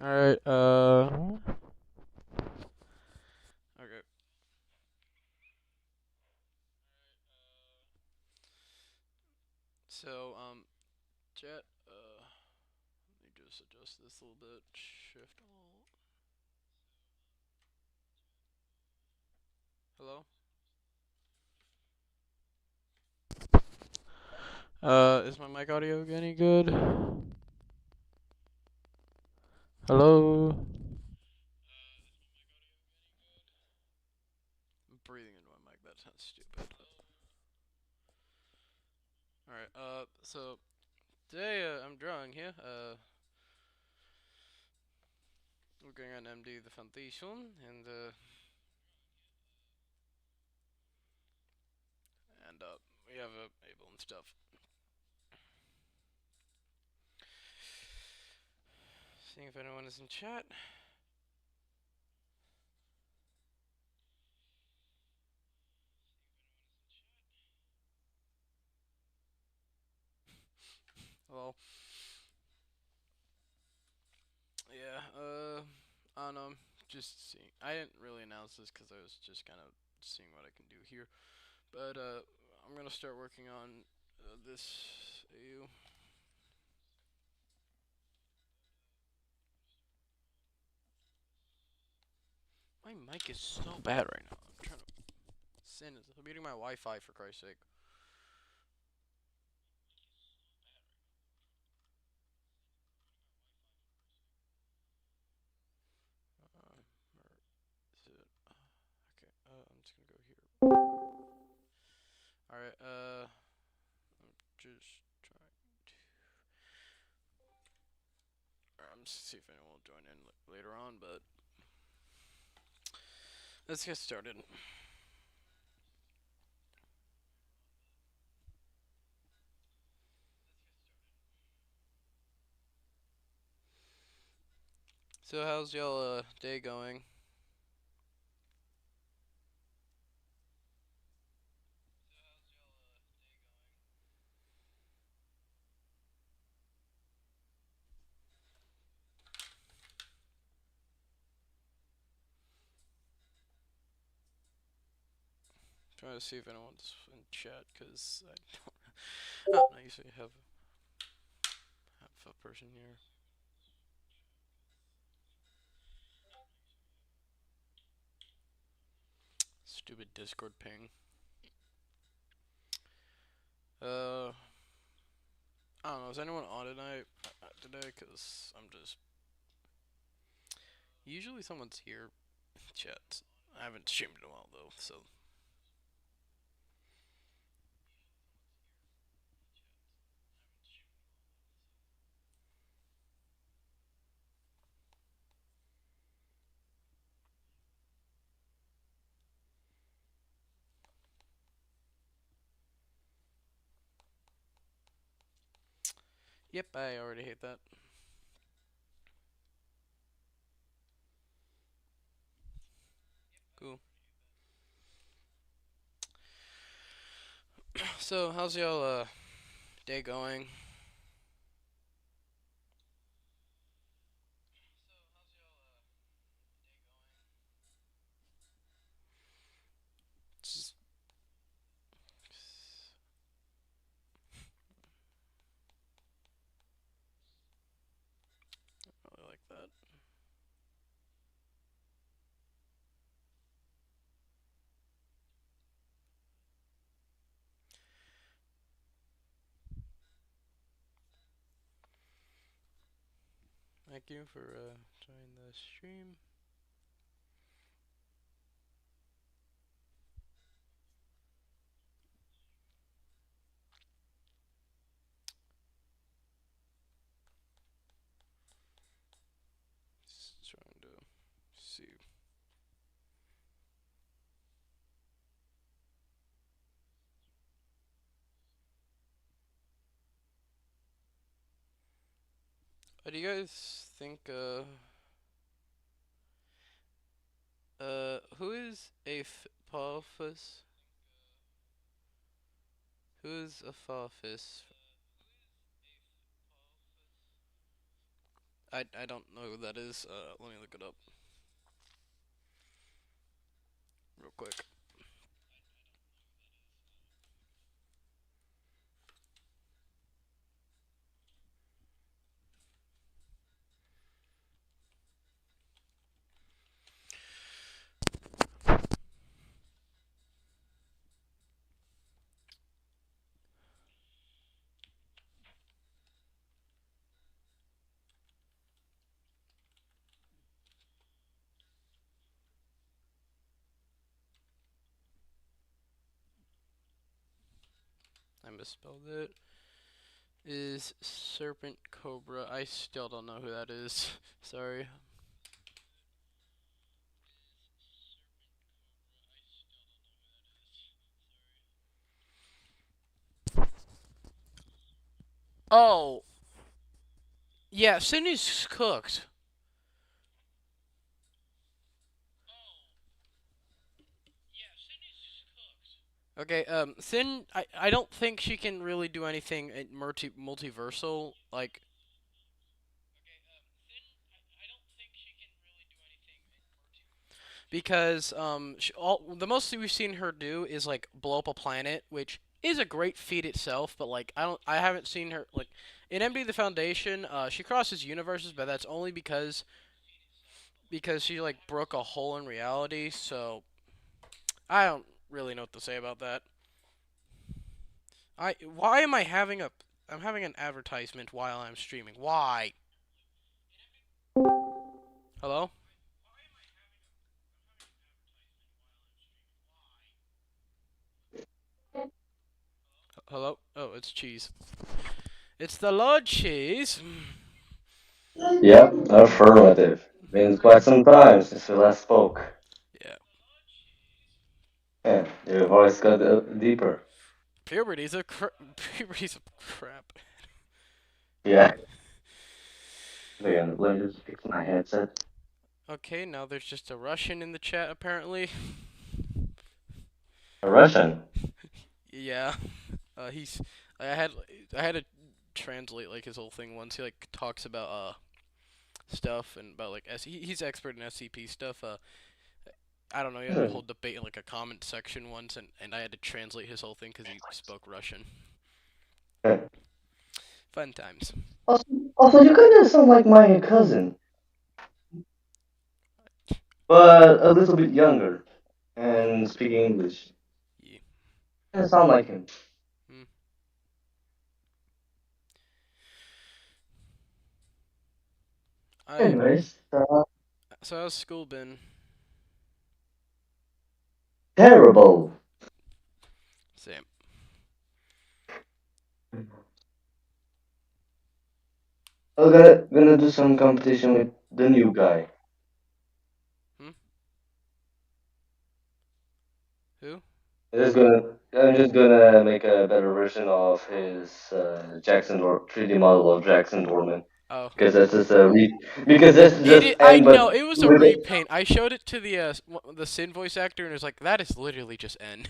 Alright, okay. So, chat, let me just adjust this a little bit. Shift Alt. Hello? Is my mic audio any good? Hello? I'm breathing into my mic, that sounds stupid. Alright, so, today, I'm drawing here, we're going on MD the foundation, and we have a able and stuff. Seeing if anyone is in chat. Well, yeah, I don't know, just seeing. I didn't really announce this because I was just kind of seeing what I can do here. But, I'm gonna start working on this AU. My mic is so bad right now. I'm trying to send it. I'm muting my Wi-Fi for Christ's sake. Is it? Okay. I'm just gonna go here. All right. I'm just trying to. I'm just see if anyone will join in later on, but let's get started. So how's y'all day going? Trying to see if anyone's in chat because I don't. I usually have a person here. Stupid Discord ping. Uh, I don't know. Is anyone on tonight? Today? Cause I'm just. Usually someone's here. Chat. I haven't streamed in a while though, so. Yep, I already hate that. Cool. So how's y'all day going? Just really like that. Thank you for joining the stream. Just trying to see. What do you guys think? Who is Apophis? Who is Apophis? I don't know who that is. Let me look it up real quick. I misspelled it. Is Serpent Cobra. I still don't know who that is. Sorry. Oh, yeah, Sydney's cooked. Okay, Sin, I don't think she can really do anything multiversal, like, because, the most we've seen her do is, like, blow up a planet, which is a great feat itself, but, like, I haven't seen her, like, in MD the Foundation, she crosses universes, but that's only because she, like, broke a hole in reality, so I don't really know what to say about that. Why am I having I'm having an advertisement while I'm streaming. Why? Hello? Hello? Oh, it's cheese. It's the Lord Cheese. Yep, affirmative. Been quite some time since we last spoke. Yeah. Yeah, your voice got deeper. Puberty's a crap. Yeah. Again, let me just fix my headset. Okay, now there's just a Russian in the chat apparently. A Russian. Yeah. He's I had I had to translate like his whole thing once. He like talks about stuff and about like he's expert in SCP stuff. I don't know. He had a Hmm. whole debate in like a comment section once, and I had to translate his whole thing because he spoke Russian. Fun times. Also, also, you kind of sound like my cousin, but a little bit younger and speaking English. Yeah. Kind of sound like him. Mm. I Anyways, so how's school been? terrible. Same. I'm gonna do some competition with the new guy. Hmm. Who? I'm just gonna make a better version of his Jackson or 3D model of Jackson Dorman Oh. because that's just a because that's just I N know but it was a with repaint. I showed it to the Sin voice actor, and it was like that is literally just N.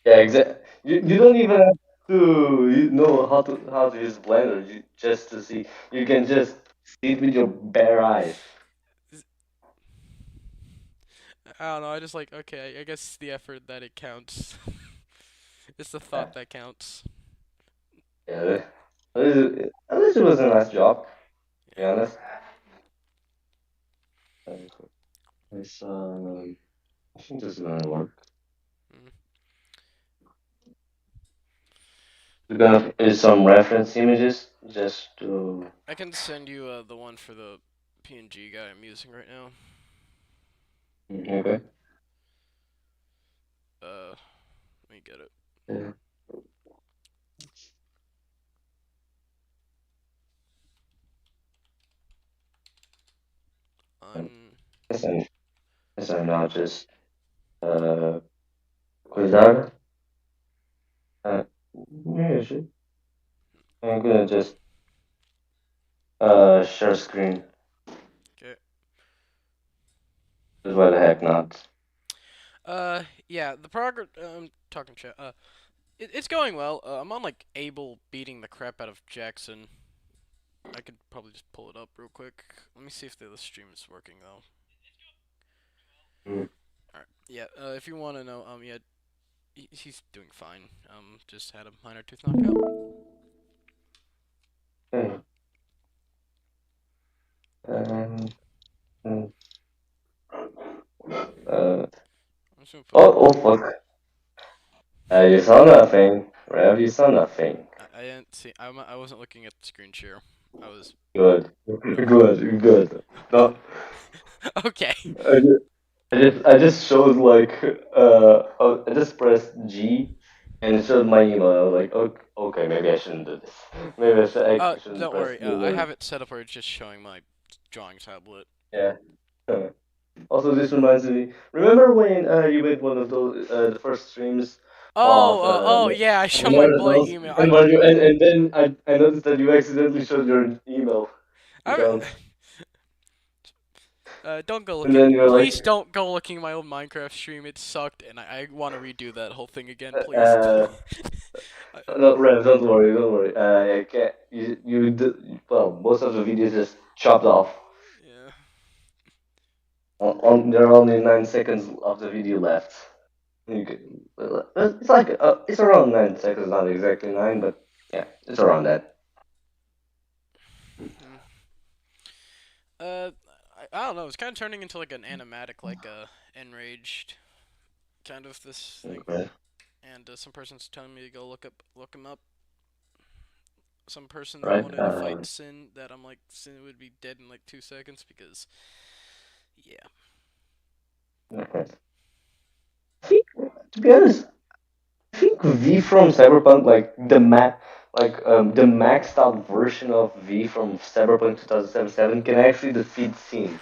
yeah exactly you don't even have to know how to use Blender just to see you can just see it with your bare eyes. I don't know. I just like okay. I guess it's the effort that it counts. It's the Yeah, thought that counts. yeah. At least it was a nice job. To be Yeah. honest. It's, I think this is gonna work. Mm. We're gonna use some reference images just to. I can send you the one for the PNG guy I'm using right now. Okay. Let me get it. Yeah. Un. Yes, I'm not just uh, cuidar. Uh, yeah, shit. I'm gonna just share screen. Okay. Just why the heck not? Yeah. The progress. Talking chat. It's going well. I'm on like Abel beating the crap out of Jackson. I could probably just pull it up real quick. Let me see if the stream is working though. Mm. All right. Yeah. If you want to know, yeah, he's doing fine. Just had a minor tooth knockout. Okay. Um, mm, uh, I'm just gonna put it. oh, fuck. You saw nothing. Rev, you saw nothing. I didn't see. I wasn't looking at the screen share. I was. Good. Good, good. No, Okay. I just, I just showed like I just pressed G and it showed my email. I was like, okay, okay, maybe I shouldn't do this. Maybe I shouldn't Don't press worry. I email. have it set up where it's just showing my drawing tablet. Yeah. Also, this reminds me. Remember when you made one of those the first streams of Oh, yeah. I show my one of boy those, email. and when you and then I noticed that you accidentally showed your email I, account, don't go and looking. then you're like, Please don't go looking at my old Minecraft stream. It sucked, and I want to redo that whole thing again. Please. uh, I, no, Rev, don't worry, don't worry. I can't. Well, most of the videos just chopped off. yeah. There are only 9 seconds of the video left. You can, it's like it's around 9 seconds, not exactly nine, but yeah, it's around that. Hmm. Uh, I don't know. It's kind of turning into like an animatic, like enraged kind of this thing. Okay. And some person's telling me to go look him up. Some person that Right. wanted to fight Sin. That I'm like Sin would be dead in like 2 seconds because yeah. Okay. I think, to be honest, I think V from Cyberpunk, like the maxed out version of V from Cyberpunk 2077, can actually defeat Sin.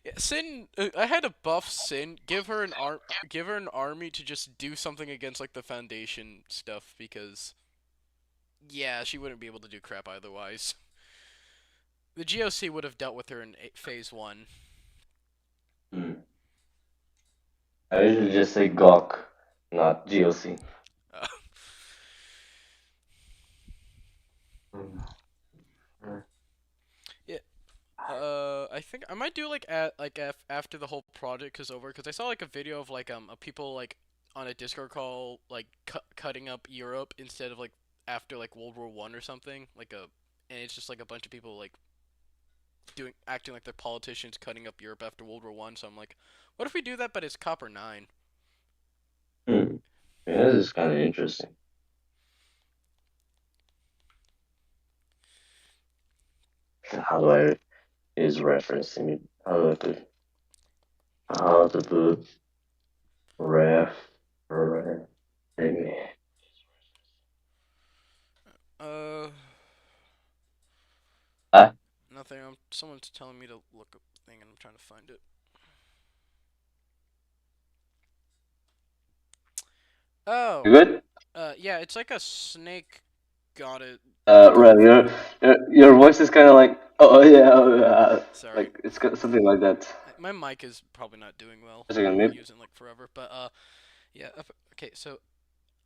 Yeah, Sin. I had to buff Sin. Give her an army to just do something against like the Foundation stuff because yeah, she wouldn't be able to do crap otherwise. The GOC would have dealt with her in phase one. Hmm. I usually just say GOC, not GOC. Uh, yeah, I think I might do like after the whole project is over because I saw like a video of like of people like on a Discord call like cutting up Europe instead of like after like World War I or something like a and it's just like a bunch of people like doing acting like they're politicians cutting up Europe after World War I. So I'm like, what if we do that but it's Copper 9? Hmm. Yeah, this is kind of interesting. How do I use referencing? How do I put? How to put ref? Ref. Uh, Ah, nothing. Someone's telling me to look up the thing and I'm trying to find it. you Oh, good? yeah, it's like a snake got it Rev, god your voice is kind of like, oh yeah, sorry. like it's got something like that. My mic is probably not doing well. A I've second, been maybe. using it like forever, but yeah. Okay, so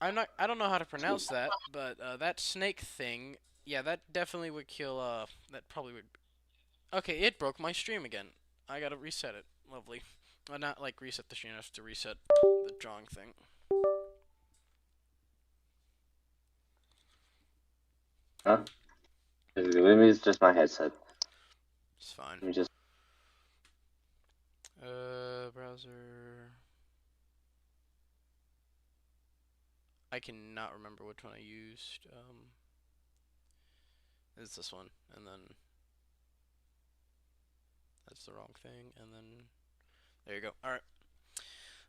I don't know how to pronounce that, but that snake thing, yeah, that definitely would kill. That probably would. Okay, it broke my stream again. I gotta reset it. Lovely. Not like reset the stream. I have to reset the drawing thing. Huh? Maybe it's just my headset. It's fine. Let me just. Browser. I cannot remember which one I used. It's this one, and then that's the wrong thing, and then there you go. All right.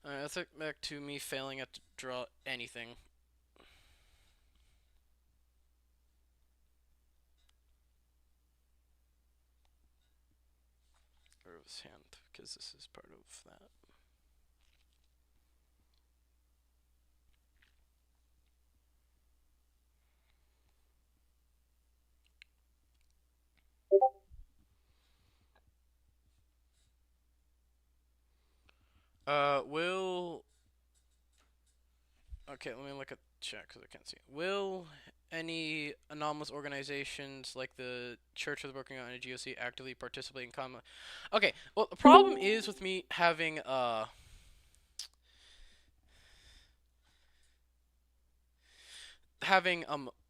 Alright, let's get back to me failing at to draw anything. Or his hand, because this is part of that. Will. Okay, let me look at chat because I can't see. Will any anomalous organizations like the Church of the Broken God and GOC actively participate in common. Okay, well the problem is with me having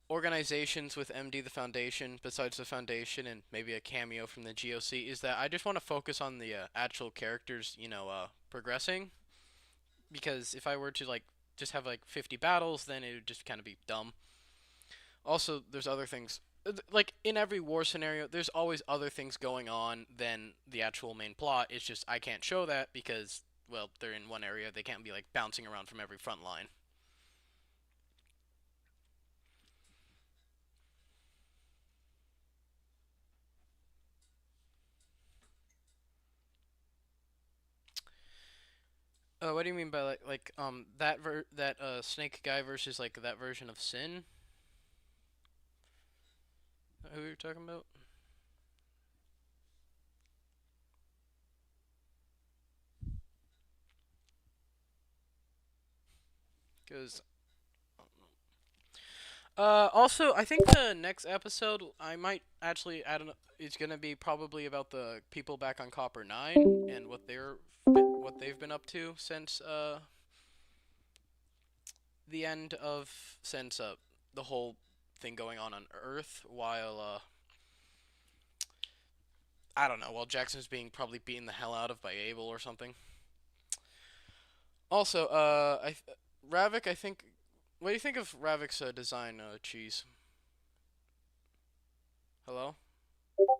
organizations with MD the Foundation besides the Foundation and maybe a cameo from the GOC is that I just want to focus on the actual characters, progressing because if I were to like just have like 50 battles, then it would just kind of be dumb. Also, there's other things. Like in every war scenario, there's always other things going on than the actual main plot. It's just I can't show that because, well, they're in one area. They can't be like bouncing around from every front line. What do you mean by that snake guy versus like that version of Sin? Who are you talking about? Because also, I think the next episode I might actually I don't know. It's gonna be probably about the people back on Copper 9 and what they've been up to since the end of since the whole thing going on Earth. While I don't know. While Jackson's being probably beaten the hell out of by Abel or something. Also, Ravik. I think. What do you think of Ravik's design? Cheese. Hello. Oh.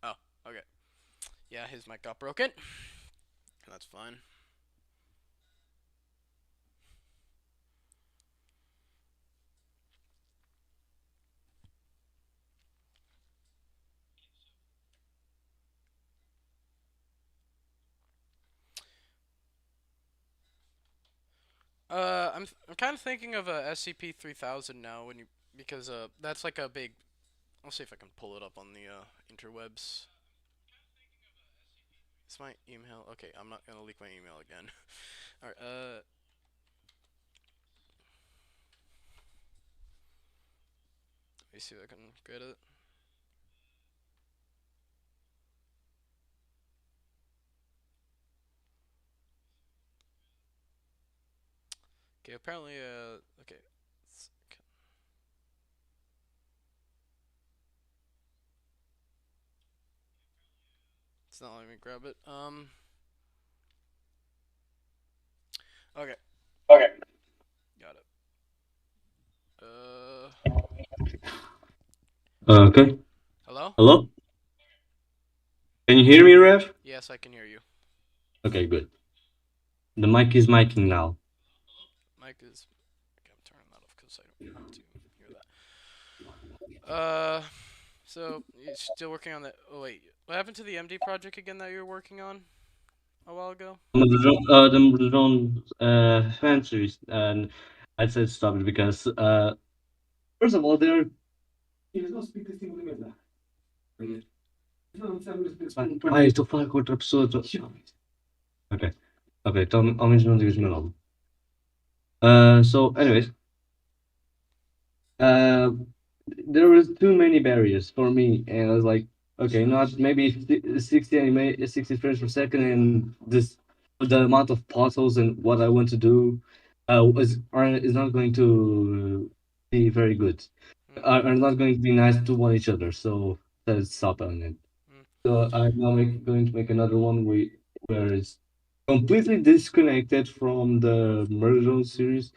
Oh. Okay. Yeah, his mic got broken. That's fine. I'm kind of thinking of a SCP-3000 now when you because that's like a big. I'll see if I can pull it up on the interwebs. It's my email. Okay, I'm not gonna leak my email again. All right. Let me see if I can get it. Okay. Apparently. Okay. It's, it's not letting me grab it. Okay. Okay. Got it. Uh. Okay. Hello. Hello? Can you hear me, Rev? Yes, I can hear you. Okay, good. The mic is miking now. Mic is. Okay, I'm turning that off because I don't want to hear that. So you're still working on that? Oh wait, what happened to the MD project again that you were working on a while ago? The drone fancies, and I said stop it because first of all, they're Hmm. Ai, estou a falar com outra pessoa. Ok, ok, então ao menos não digas meu nome. So, anyways, uh, there was too many barriers for me, and I was like, okay, not maybe 60 frames per second, and this the amount of puzzles and what I want to do is not going to be very good. Hmm. Are not going to be nice to one each other. So let's stop on it. Hmm. So I'm now going to make another one where it's completely disconnected from the Murder series.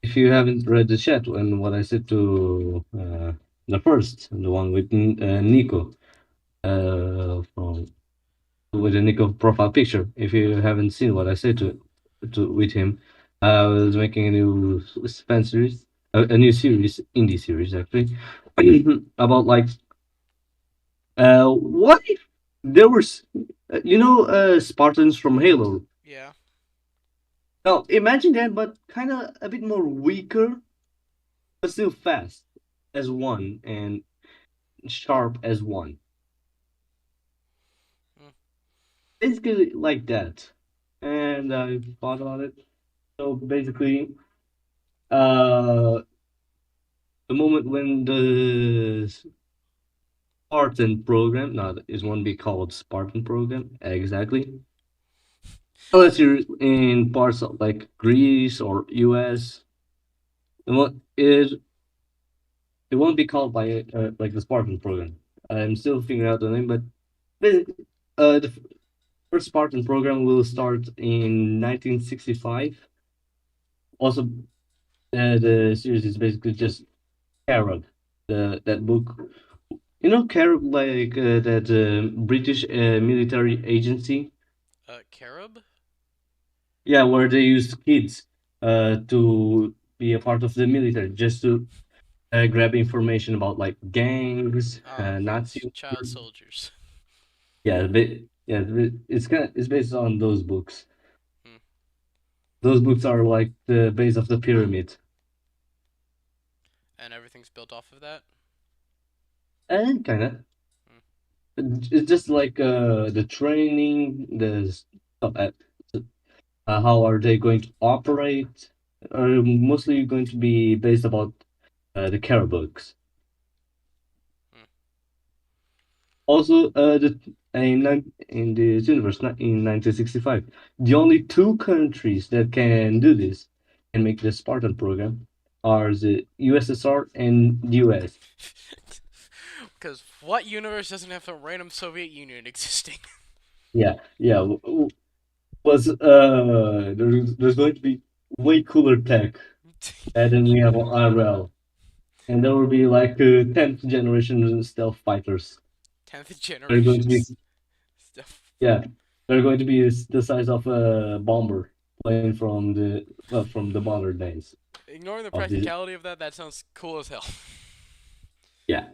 If you haven't read the chat and what I said to the first, the one with Nico, from with the Nico profile picture. If you haven't seen what I said to with him, I was making a new fan series, a new series, indie series actually, about like what if there was, Spartans from Halo. Yeah. Now imagine that, but kind of a bit more weaker, but still fast as one and sharp as one. basically like that. And I thought about it. So basically, uh, the moment when the Spartan program, no, it won't be called Spartan program exactly. Unless you're in parts of like Greece or US, it won't be called by like the Spartan program. I'm still figuring out the name, but basically, the first Spartan program will start in 1965. Also, the series is basically just Carol, the that book. You know, Carol, like that British military agency. Carib? Yeah, where they use kids to be a part of the military, just to grab information about like gangs, Ah, Nazi. child soldiers. Yeah, it's based on those books. Hmm. Those books are like the base of the pyramid, And everything's built off of that? and kind of Hmm. it's just like the training, the stuff. How are they going to operate? Are mostly going to be based about the care books. Hmm. Also, in this universe, in 1965, the only two countries that can do this and make the Spartan program are the USSR and the US. Because what universe doesn't have a random Soviet Union existing? Yeah, yeah. Was there's going to be way cooler tech than we have on IRL, and there will be like 10th generation stealth fighters. 10th They're going to be generations stuff. Yeah, they're going to be the size of a bomber plane from the modern days Ignoring the of the practicality of that, that sounds cool as hell. yeah.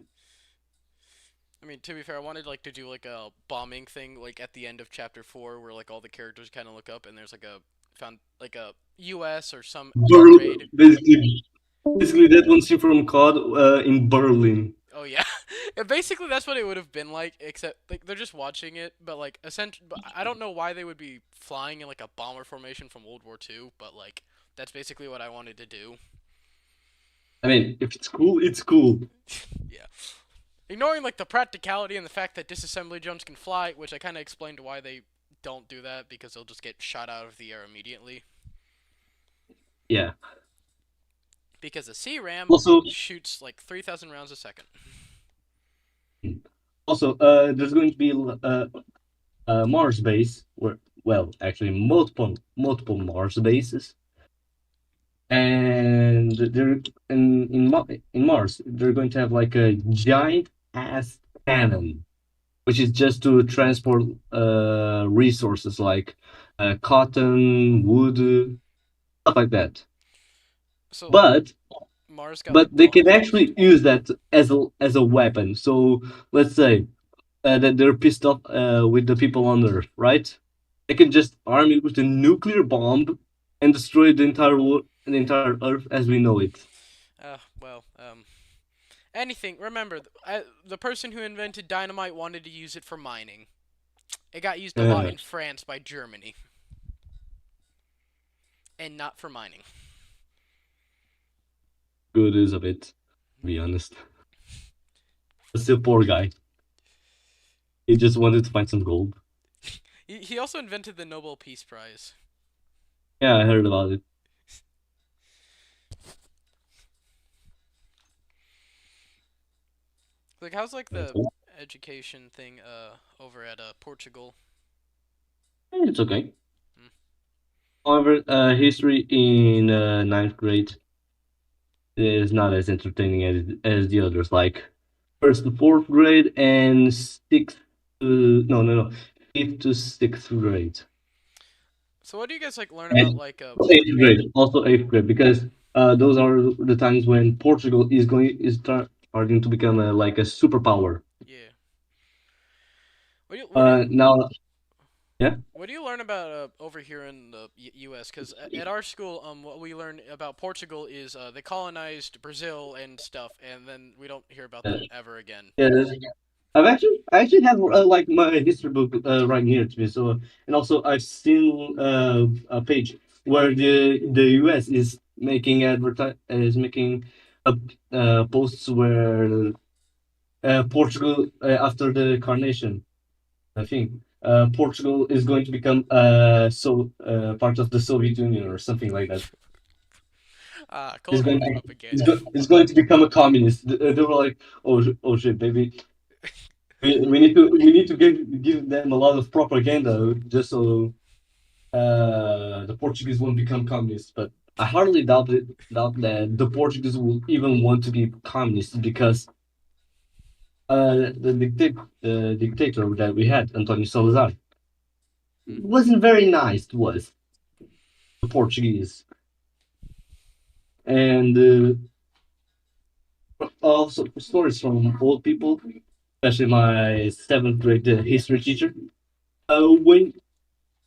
I mean, to be fair, I wanted like to do like a bombing thing, like at the end of chapter 4, where like all the characters kind of look up and there's like a found like a U.S. or some air raid. Basically that one scene from COD in Berlin. Oh yeah, and basically that's what it would have been like, except like they're just watching it, but like but I don't know why they would be flying in like a bomber formation from World War II, but like that's basically what I wanted to do. I mean, if it's cool, it's cool. Yeah. Ignoring like the practicality and the fact that disassembly drones can fly, which I kind of explained why they don't do that because they'll just get shot out of the air immediately. Yeah. Because a CRAM Also, shoots like 3,000 rounds a second. there's going to be a Mars base where, well, actually multiple Mars bases, and they're in Mars they're going to have like a giant ass cannon, which is just to transport resources like cotton, wood, stuff like that. So But Mars got but like they bomb. can actually use that as a weapon. So let's say that they're pissed off with the people on Earth, right? They can just arm it with a nuclear bomb and destroy the entire Earth as we know it. Well, anything. Remember, the person who invented dynamite wanted to use it for mining. It got used a lot Uh, in France by Germany, and not for mining. Good is a bit, to be honest. But still, poor guy. He just wanted to find some gold. He also invented the Nobel Peace Prize. Yeah, I heard about it. Like, how's like It's the education thing over at Portugal? it's okay. Hmm. However, history in ninth grade is not as entertaining as the others. Like first to fourth grade and sixth. No. Fifth to sixth grade. So what do you guys like learn about And like eighth grade, also eighth grade, because those are the times when Portugal starting to become like a superpower. yeah. What do you Now, yeah, what do you learn about over here in the U.S.? Because at our school, what we learn about Portugal is they colonized Brazil and stuff, and then we don't hear about uh, them ever again. yeah. I actually have like my history book right near to me. So, and also I've seen a page where the U.S. is making uh, posts where Portugal after the carnation, I think Portugal is going to become part of the Soviet Union or something like that. It's Cold going War to propaganda. it's going to become a communist. They were like, oh shit, baby, we need to give them a lot of propaganda just so the Portuguese won't become communist. But I hardly doubt that the Portuguese will even want to be communist because the dictator that we had, Antonio Salazar, wasn't very nice to us, the Portuguese, and also stories from old people, especially my seventh grade history teacher. When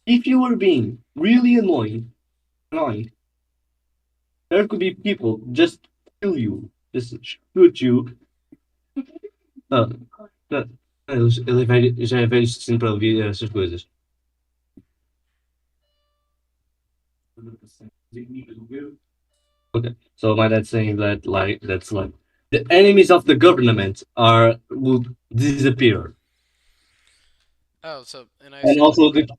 if you were being really annoying, there could be people just kill you, just shoot you. Ah, não, já é velho o suficiente para ouvir essas coisas. Okay, so my dad's saying that that's like the enemies of the government are will disappear, Oh, so and I and assume that.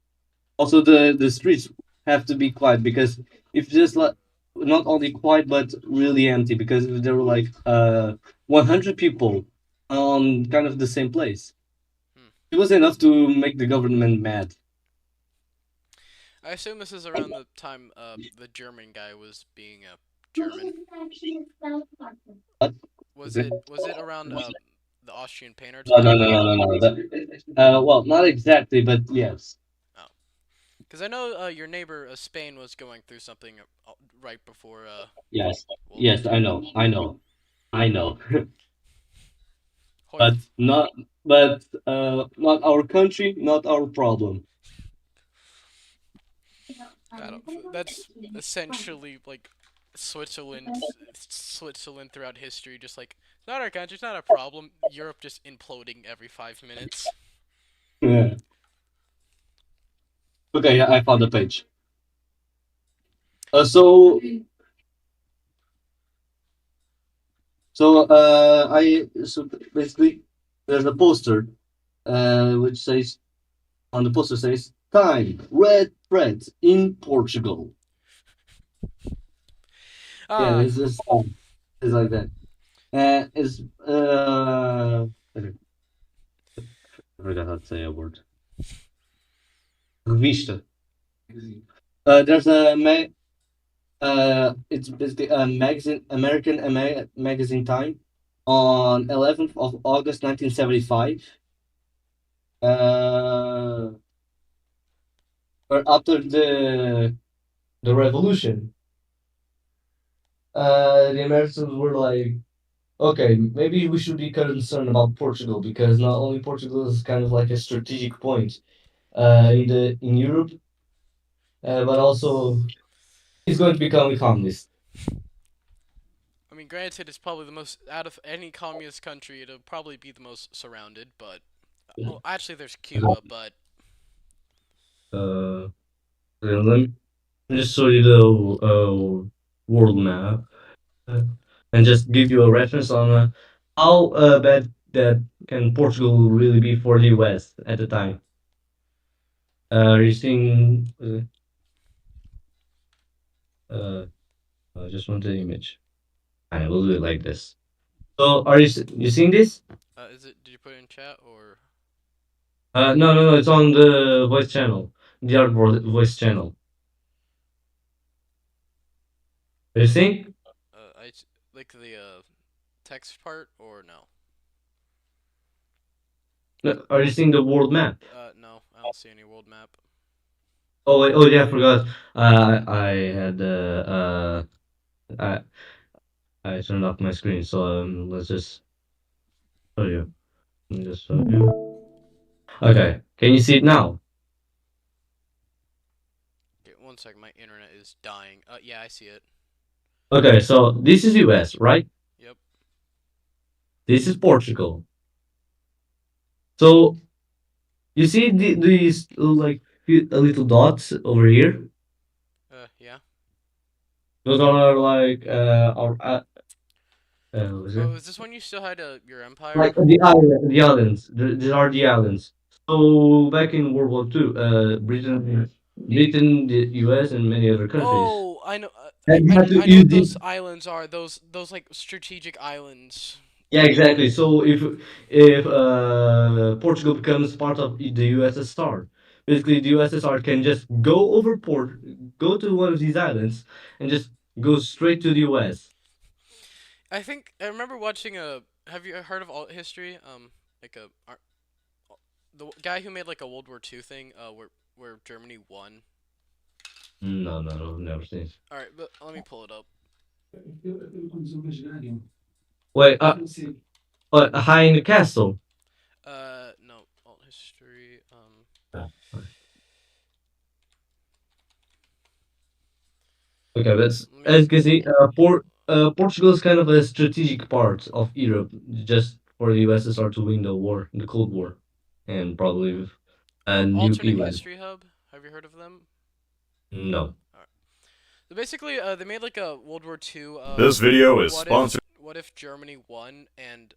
also the streets have to be quiet because if just like not only quiet but really empty because if there were like 100 people on kind of the same place, Hmm. it was enough to make the government mad. I assume this is around the time the German guy was being a German. What? Okay. Was it around the Austrian painter No, no, time? no, no, no, no. Well, not exactly, but yes. Oh, because I know your neighbor Spain was going through something right before Yes. World War Yes, I Two. know. I know. I know. but Hoist. not not our country, not our problem. I don't. That's essentially like Switzerland throughout history. Just like it's not our country, it's not a problem. Europe just imploding every 5 minutes. Yeah. Okay, I found the page. So basically there's a poster which says on the poster says time red threads in Portugal. Yeah, Ah, it's like that. It's I forgot how to say a word. Revista. There's it's basically a magazine, Magazine Time, on 11th of August 1975. Uh, or after the revolution, the Americans were like, okay, maybe we should be concerned about Portugal because not only Portugal is kind of like a strategic point in Europe, but also it's going to become a communist. I mean, granted, it's probably the most out of any communist country. It'll probably be the most surrounded, but well, actually, there's Cuba, but Uh, let me just show you the world map and just give you a reference on how bad that can Portugal really be for the US at the time. You're seeing I just want the image. I will do it like this. So you seeing this? is it? Did you put it in chat or? No, no, no. It's on the voice channel, the art voice channel. You see? I like the text part or no? No, are you seeing the world map? No, I don't see any world map. Oh wait, oh yeah, I forgot. I had I I turned off my screen, so let's just show you. Let me just show you. Okay, can you see it now? Okay, one second. My internet is dying. Yeah, I see it. Okay, so this is US, right? Yep. This is Portugal. So you see these like little dots over here. Yeah. Those are like our what is it? Oh, is this when you still had your empire? Like the islands. These are the islands. So back in World War II, Britain, the U.S. and many other countries Oh, I know. had to I know use what the. those islands are. Those like strategic islands. Yeah, exactly. So if Portugal becomes part of the USSR, basically the USSR can just go over go to one of these islands, and just go straight to the US. I think I remember watching a. Have you heard of alt history? Like the guy who made like a World War II thing. Where Germany won. No, no, no, never seen. All right, but let me pull it up. Wait, high in the castle. No, alt history. Ah, okay, but Let me. as you can see, Portugal is kind of a strategic part of Europe, just for the USSR to win the war, the Cold War, and probably nuke Alternate Iran. history hub. Have you heard of them? No. All right. So basically, they made like a World War II. This video is sponsored. What if Germany won and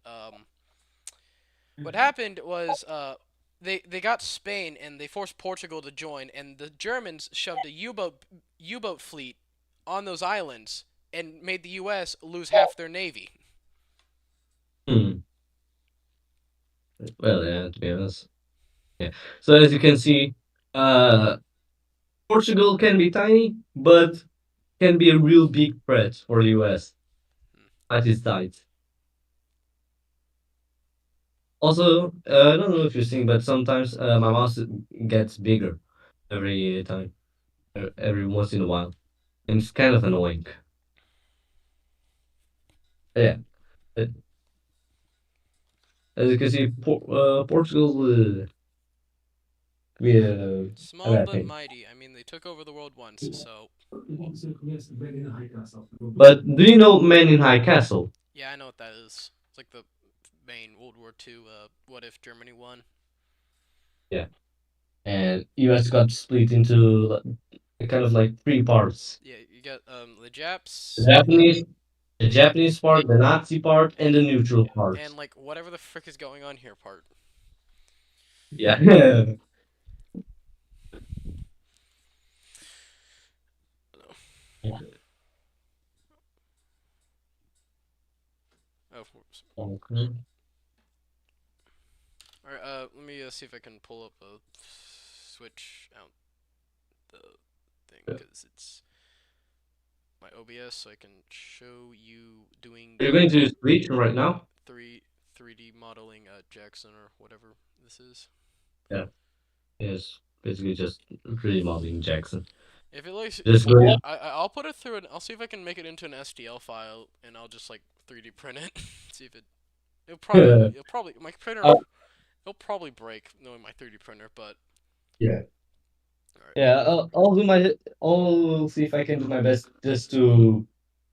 what happened was they got Spain and they forced Portugal to join, and the Germans shoved a U-boat fleet on those islands and made the U.S. lose half their navy. Hmm. Well, yeah, to be honest. Yeah. So as you can see, uh, Portugal can be tiny, but can be a real big threat for the US at its sides. Also, I don't know if you're seeing, but sometimes my mouse gets bigger every time, every once in a while, and it's kind of annoying. Yeah, uh, as you can see, Portugal could be a Small bad but thing. mighty. I mean, they took over the world once, so But do you know Men in High Castle? yeah, I know what that is. It's like the main World War II. What if Germany won? Yeah, and US got split into kind of like three parts: Yeah, you got the the Japs Japanese, the Japanese part, the Nazi part, and the neutral part. and like whatever the frick is going on here part. Yeah. Oh, whoops. Okay. All right. Let me see if I can pull up a switch out the thing because it's my OBS, so I can show you doing You're the going to switch right now? 3D modeling Jackson or whatever this is. Yeah. Yes. Basically just remodeling Jackson. If it looks, Just go. I'll put it through and I'll see if I can make it into an STL file and I'll just like 3D print it. See if it'll probably my printer Uh, it'll probably break knowing my 3D printer, but yeah. all right. Yeah, I'll see if I can do my best just to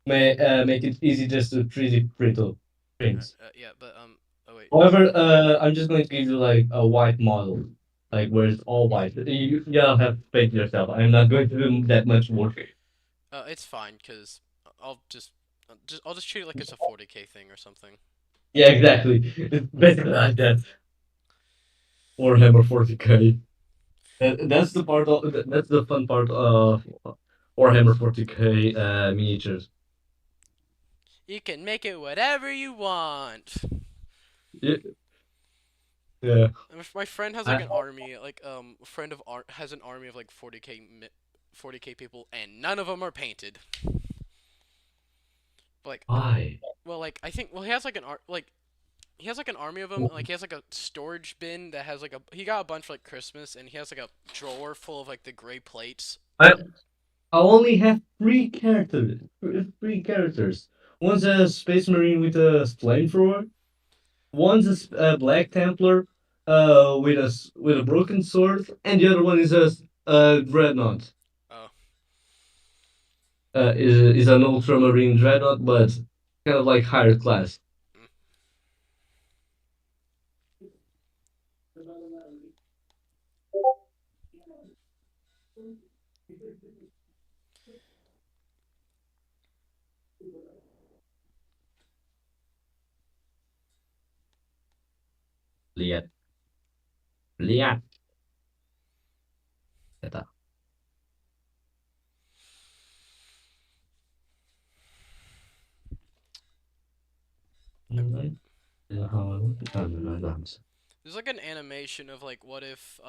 make it easy just to 3D print. Yeah, but oh wait. However, I'm just going to give you like a white model, like where it's all white. You'll have to paint yourself. I'm not going to do that much work. It's fine because I'll I'll just treat it like it's a 40K thing or something. Yeah, exactly. It's basically like that. Warhammer 40K. That's the part of that's the fun part of Warhammer 40K miniatures. You can make it whatever you want. Yeah, yeah. My friend has like I, an army, like a friend of art has an army of like 40K people, and none of them are painted. Like, why? well, like I think, well, he has like an art, like he has like an army of them. Like he has like a storage bin that has like a he got a bunch for like Christmas, and he has like a drawer full of like the gray plates. I I only have three characters. One's a space marine with a flamethrower. One's a Black Templar, with with a broken sword, and the other one is a dreadnought. Oh, Is an ultramarine dreadnought, but kind of like higher class. mm. Lihat, lihat, kata. There's like an animation of like what if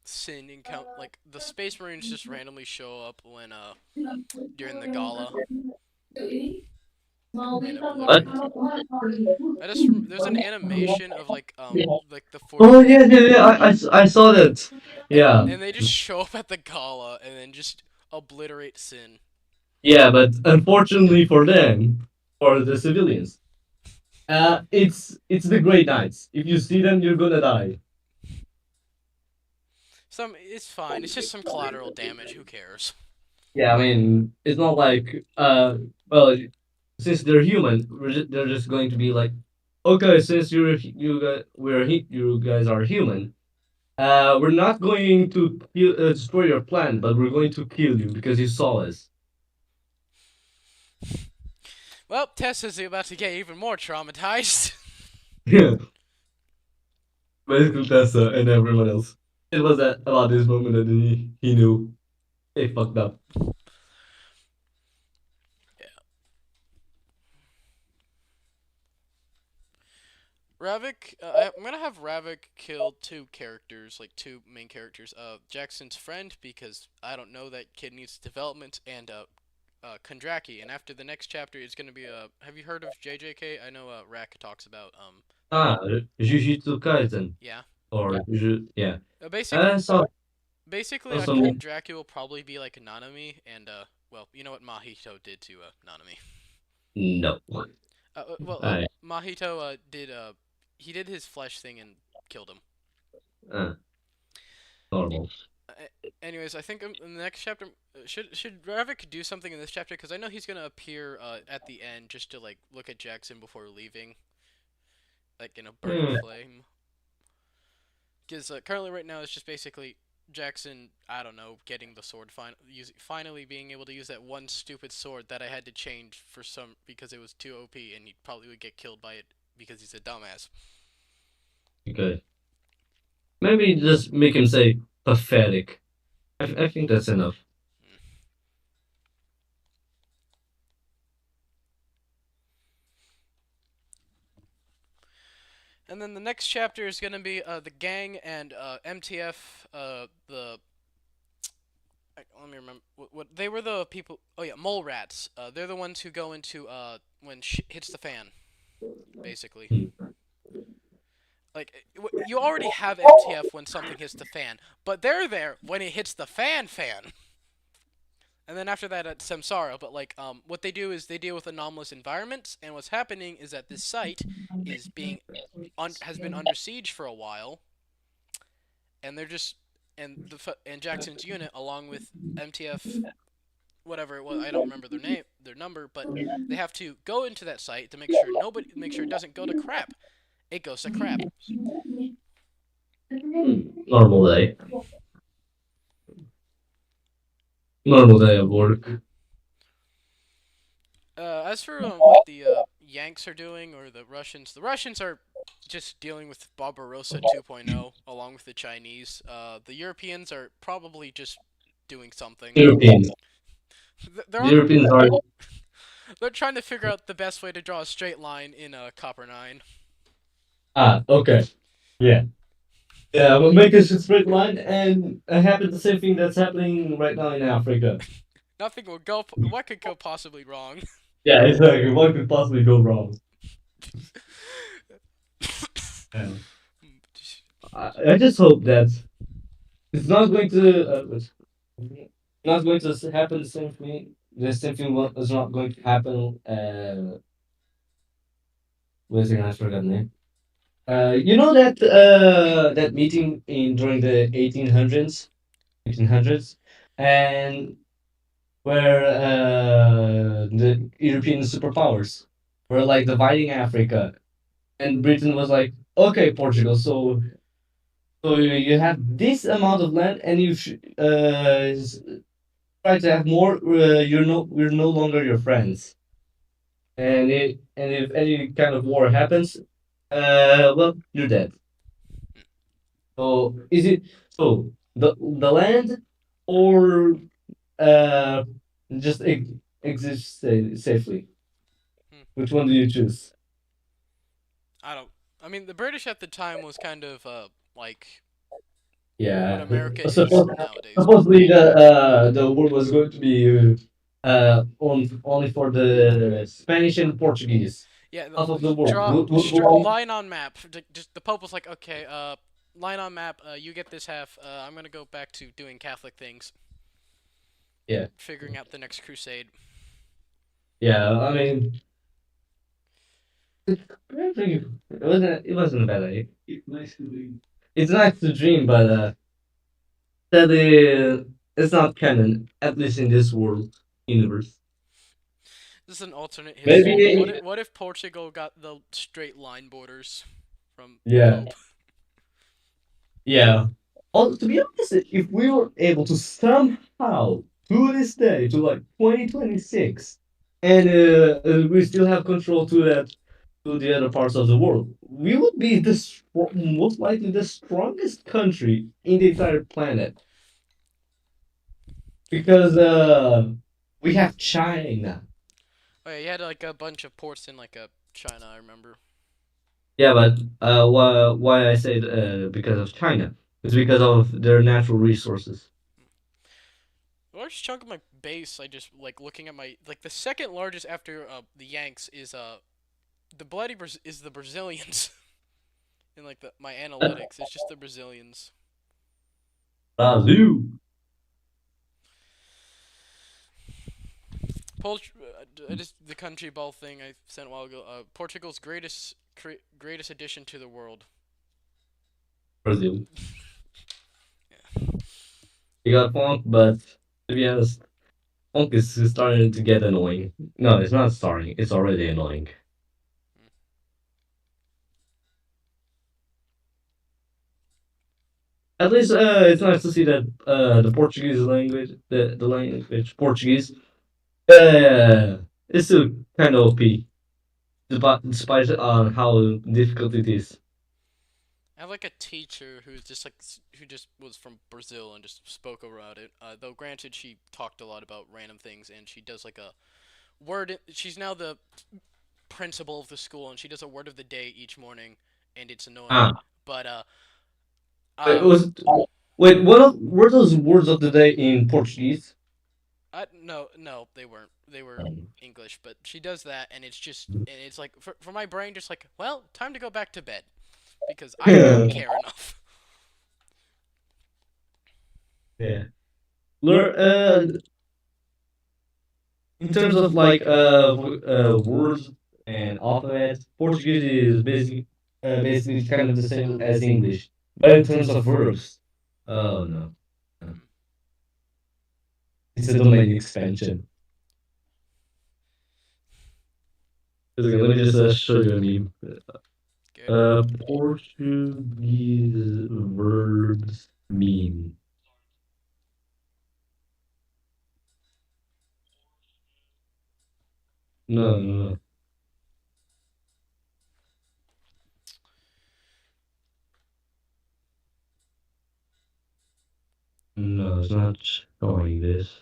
Sin encounter like the Space Marines just randomly show up when during the gala and What? obliterate. There's an animation of like the Oh 40th yeah, yeah, yeah. I saw that. Yeah, and they just show up at the gala and then just obliterate Sin. yeah, but unfortunately for them, for the civilians, it's the Grey Knights. If you see them, you're gonna die. It's fine. It's just some collateral damage. Who cares? Yeah, I mean, it's not like well, since they're human, they're just going to be like, okay, since you guys you guys are human, we're not going to destroy your plan, but we're going to kill you because you saw us. Well, Tessa's about to get even more traumatized. Yeah, basically Tessa and everyone else. It was about this moment that he knew he fucked up. Yeah. Ravik, I'm gonna have Ravik kill two characters, like two main characters. Jackson's friend because I don't know that kid needs development, and Kondraki. And after the next chapter is gonna be Have you heard of JJK? I know Rack talks about Ah, Jujutsu Kaisen yeah. or yeah. Basic So basically also Kondraki will probably be like Nanami, and well, you know what Mahito did to Nanami. no. Mahito did he did his flesh thing and killed him. Uh, normal. Anyways, I think in the next chapter, should Ravik do something in this chapter? Because I know he's gonna appear at the end just to like look at Jackson before leaving, like in a burning Hmm. flame. Because currently, right now, it's just basically Jackson. I don't know, getting the sword, finally being able to use that one stupid sword that I had to change for some because it was too OP, and he probably would get killed by it because he's a dumbass. Okay. Maybe just make him say pathetic. I think that's enough. Hmm. And then the next chapter is gonna be the gang and MTF. Let me remember what they were the people. Oh yeah, mole rats. They're the ones who go into when shit hits the fan, basically. Hmm. Like you already have MTF when something hits the fan, but they're there when it hits the fan. And then after that, it's Samsara. But like, what they do is they deal with anomalous environments, and what's happening is that this site is being has been under siege for a while, and they're just and Jackson's unit along with MTF whatever it was, I don't remember their number, but they have to go into that site to make sure it doesn't go to crap. It goes to crap. Normal day. Normal day of work. As for what the Yanks are doing or the Russians are just dealing with Barbarossa 2.0 along with the Chinese. The Europeans are probably just doing something. Europeans. They're The on the Europeans are they're trying to figure out the best way to draw a straight line in Copper 9. okay. Yeah. Yeah, we'll make a straight line and happen the same thing that's happening right now in Africa. Nothing will go. What could go possibly wrong? Yeah, exactly. What could possibly go wrong? Yeah. I just hope that it's not going to not going to happen the same thing. The same thing is not going to happen. Wait a second, I forgot the name. You know that that meeting in during the 1800s, and where the European superpowers were like dividing Africa, and Britain was like, okay, Portugal, so you have this amount of land, and you should try to have more. We're no longer your friends, and if any kind of war happens, well, you're dead. So is it so the land or uh just exist safely? Hmm. Which one do you choose? I don't. I mean, the British at the time was kind of like what Yeah. America is Suppose, nowadays. supposedly the world was going to be on only for the Spanish and Portuguese. Yeah, Half of the world draw will go on. line on map. Just the Pope was like, okay, line on map. You get this half. I'm gonna go back to doing Catholic things, Yeah. figuring out the next crusade. Yeah. I mean, it wasn't a bad idea. It's nice to dream, but sadly, it's not canon. At least in this world universe. This is an alternate history. Maybe. What if Portugal got the straight line borders from the Yeah. Pope? Yeah. To be honest, if we were able to somehow to this day, to like 2026, and we still have control to that to the other parts of the world, we would be the most likely the strongest country in the entire planet because we have China. Oh yeah, you had like a bunch of ports in like China. I remember. Yeah, but why I say because of China? It's because of their natural resources. A large chunk of my base, I just like looking at my like the second largest after the Yanks is the is the Brazilians in like the my analytics. It's just the Brazilians. Brazil. Just the country ball thing I sent a while ago. Portugal's greatest addition to the world. Brazil. Yeah. You got Funk, but to be honest, Funk is starting to get annoying. No, it's not starting. It's already annoying. At least it's nice to see that the Portuguese language, the language Portuguese, is still kind of OP, despite on how difficult it is. I have like a teacher who's just like who just was from Brazil and just spoke about it. Though granted, she talked a lot about random things and she does like a word. She's now the principal of the school and she does a word of the day each morning, and it's annoying. Ah, But it um, was. Wait, were those words of the day in Portuguese? no, they weren't. They were English, but she does that, and it's like for my brain, just like, well, time to go back to bed because I don't Yeah. care enough. Learn, in terms of like words and alphabet, Portuguese is basically kind of the same as English. But in terms of verbs, oh no, no. Hmm. It's a domain expansion. Okay, let me just show you a meme. Good. Portuguese verbs meme. No, no, no, no, it's not showing this.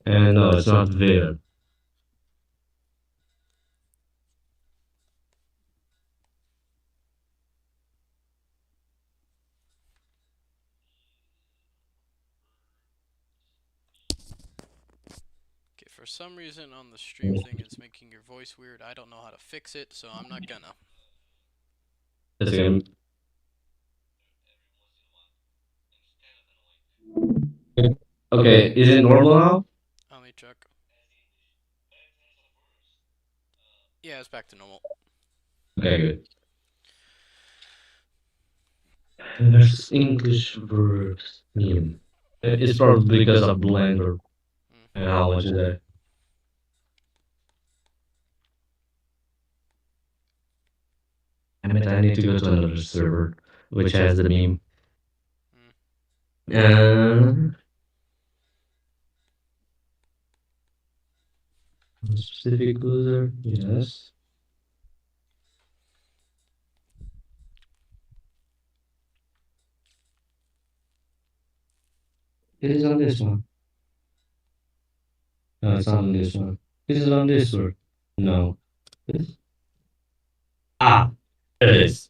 And no, it's not there. Okay, for some reason on the stream thing, it's making your voice weird. I don't know how to fix it, so I'm not gonna. It's okay. Okay, is it normal now? Let me check. Yeah, it's back to normal. Okay, good. There's English verbs meme. It's probably because of Blender Mm. and how much is that. Damn it, I need to go to another server which has the meme. Mm. Uh, specific user, yes. It is on this one. No, it's not on this one. Is it on this or no? This? Ah, it is.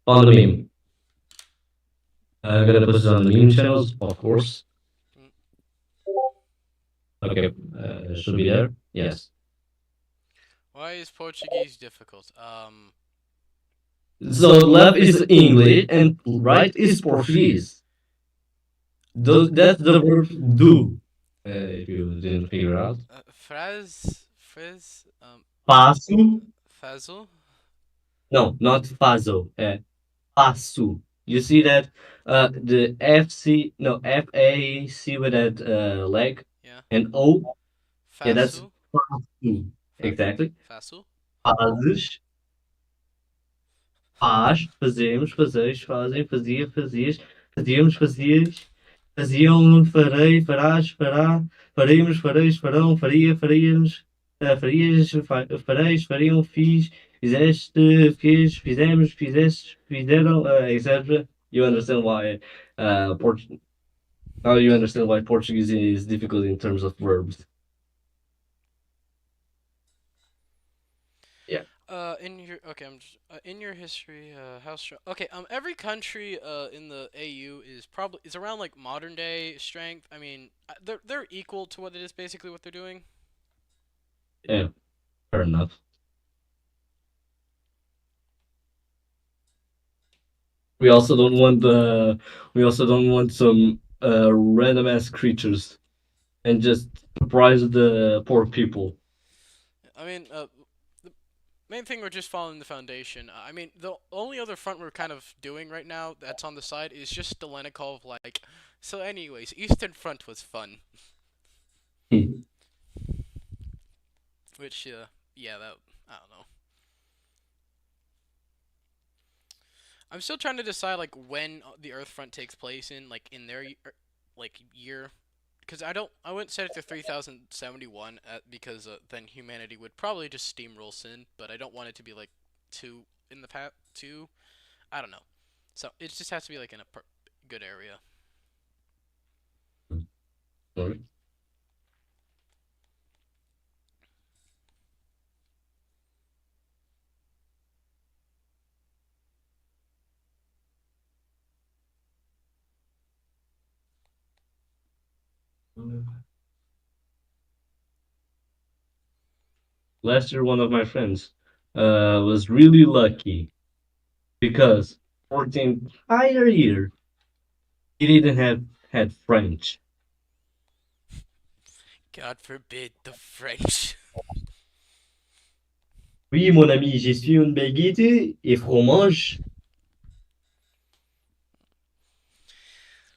On the meme. I'm gonna put it on the meme channels, of course. Mm. Okay, should be there. Yes. Why is Portuguese difficult? So left is English and right is Portuguese. That's the verb do. If you didn't figure out. Fraz, Passo. Fazel? No, not fazo. Passo. You see that the FC no FAC with that leg Yeah. and O. Yeah, that's Faço? passo. Fa Exactly. Faço? Fazes, faz, fazemos, fazeis, fazem, fazia, fazias, fazíamos, fazias, faziam, farei, farás, fará, faremos, fareis, farão, faria, faríamos, farias, fareis, fariam, fiz, fizeste, fez, fizemos, fizeste, fizeram, etc. You understand why Port now you understand why Portuguese is difficult in terms of verbs. Yeah. In your okay, in your history, how strong? Okay, every country in the AU is around like modern day strength. I mean, they're equal to what it is basically what they're doing. Yeah, fair enough. We also don't want we also don't want some random ass creatures and just surprise the poor people. I mean, the main thing we're just following the foundation. I mean, the only other front we're kind of doing right now that's on the side is just Stelenikov. Like, so, anyways, Eastern Front was fun, Hmm. which yeah, that I don't know. I'm still trying to decide like when the Earth front takes place in like in their like year, because I wouldn't set it to 3071 because then humanity would probably just steamroll sin, but I don't want it to be like two in the past two. I don't know. So it just has to be like in a good area. Sorry. Last year, one of my friends was really lucky because for the entire year he didn't have had French. God forbid the French. Oui, mon ami, je suis une baguette et fromage.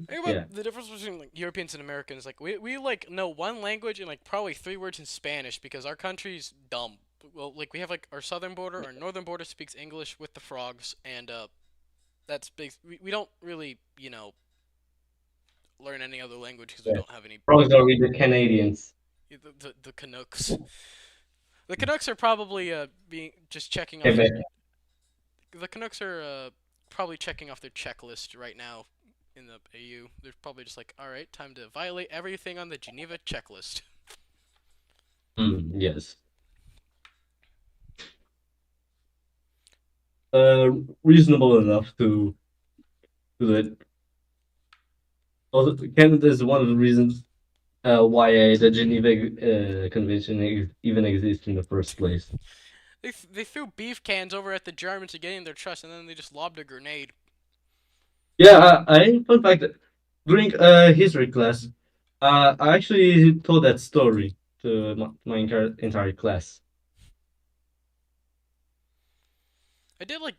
Think about Yeah. the difference between like Europeans and Americans. Like we like know one language and like probably three words in Spanish because our country's dumb. Well, like we have like our southern border, our northern border speaks English with the frogs, and that's big. We don't really learn any other language because we Yeah. don't have any. Frogs are with the Canadians. The Canucks. The Canucks are probably being just checking off their. Quebec. The Canucks are probably checking off their checklist right now in the AU. They're probably just like, all right, time to violate everything on the Geneva checklist. Yes. Reasonable enough to do it. Also, Canada is one of the reasons why the Geneva Convention even exists in the first place. They threw beef cans over at the Germans to gain their trust, and then they just lobbed a grenade. Yeah, fun fact during history class, I actually told that story to my entire class. I did like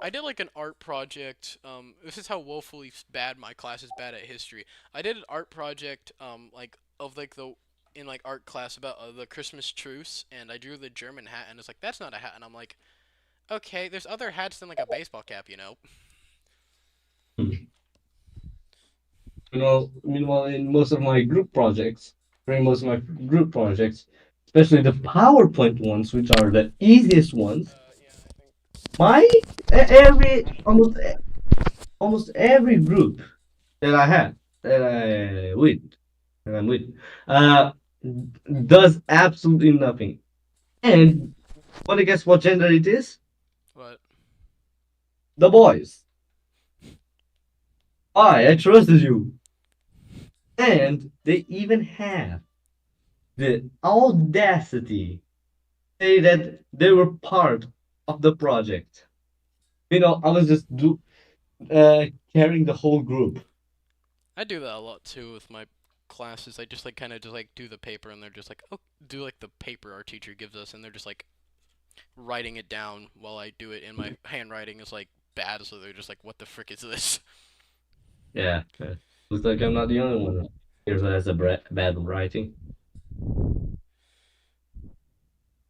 I did like an art project. This is how woefully bad my class is bad at history. I did an art project like of like the in like art class about the Christmas truce, and I drew the German hat, and it's like that's not a hat, and I'm like, okay, there's other hats than like a baseball cap, you know. Meanwhile, in most of my group projects, during most of my group projects, especially the PowerPoint ones, which are the easiest ones, Yeah, I think. my every almost almost every group that I have, that I with, that I'm with, uh, does absolutely nothing. And want to guess what gender it is? What? The boys. I trusted you. And they even have the audacity to say that they were part of the project. I was just carrying the whole group. I do that a lot too with my classes. I just like kind of just like do the paper, and they're just like, oh, do like the paper our teacher gives us, and they're just like writing it down while I do it, and my handwriting is like bad, so they're just like, what the frick is this? Yeah, looks like I'm not the only one here who has a bad writing.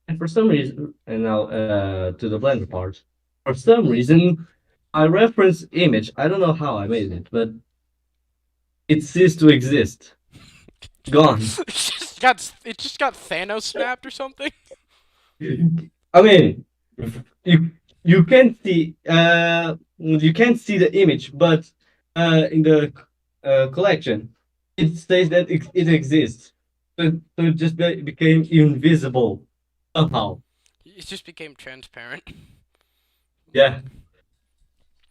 And for some reason, and now to the Blender part, for some reason, I reference image. I don't know how I made it, but it ceased to exist. Gone. It just got Thanos snapped or something. I mean, you you can't see the image, but in the collection, it says that it exists. So it just became invisible somehow. It just became transparent. Yeah,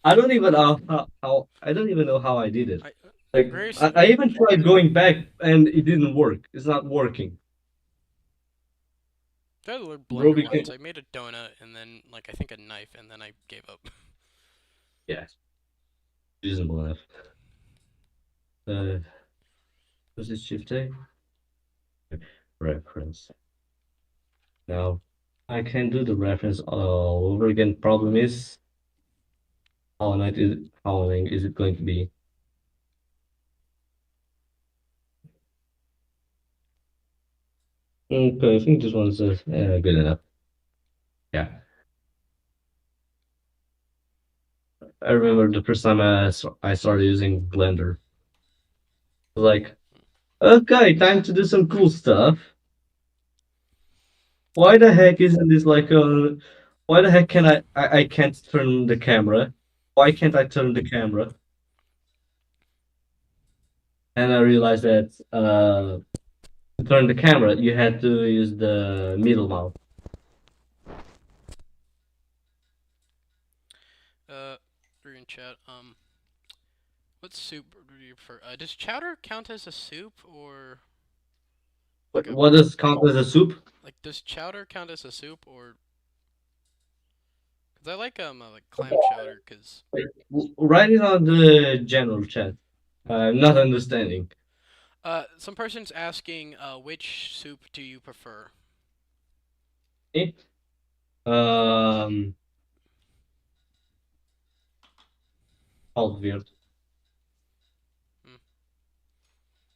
I don't even know how I don't even know how I did it. I Like very I even tried going back and it didn't work. It's not working. I learned Bro Blender became once. I made a donut and then like I think a knife, and then I gave up. yeah, reasonable enough. Uh, was it Shift A? Reference. Now I can do the reference all over again. Problem is how long is it going to be? Okay, I think this one's good enough. Yeah, I remember the first time I started using Blender. Like, okay, time to do some cool stuff. Why the heck isn't this like why the heck can I can't turn the camera? Why can't I turn the camera? And I realized that to turn the camera you had to use the middle mouse. Uh, we're in chat. What soup do you prefer? Does chowder count as a soup or like a What does count as a soup? does chowder count as a soup or? Cause I like clam chowder. Cause Write it on the general chat. I'm not understanding. some person's asking which soup do you prefer? Eh? Um, weird. Hmm.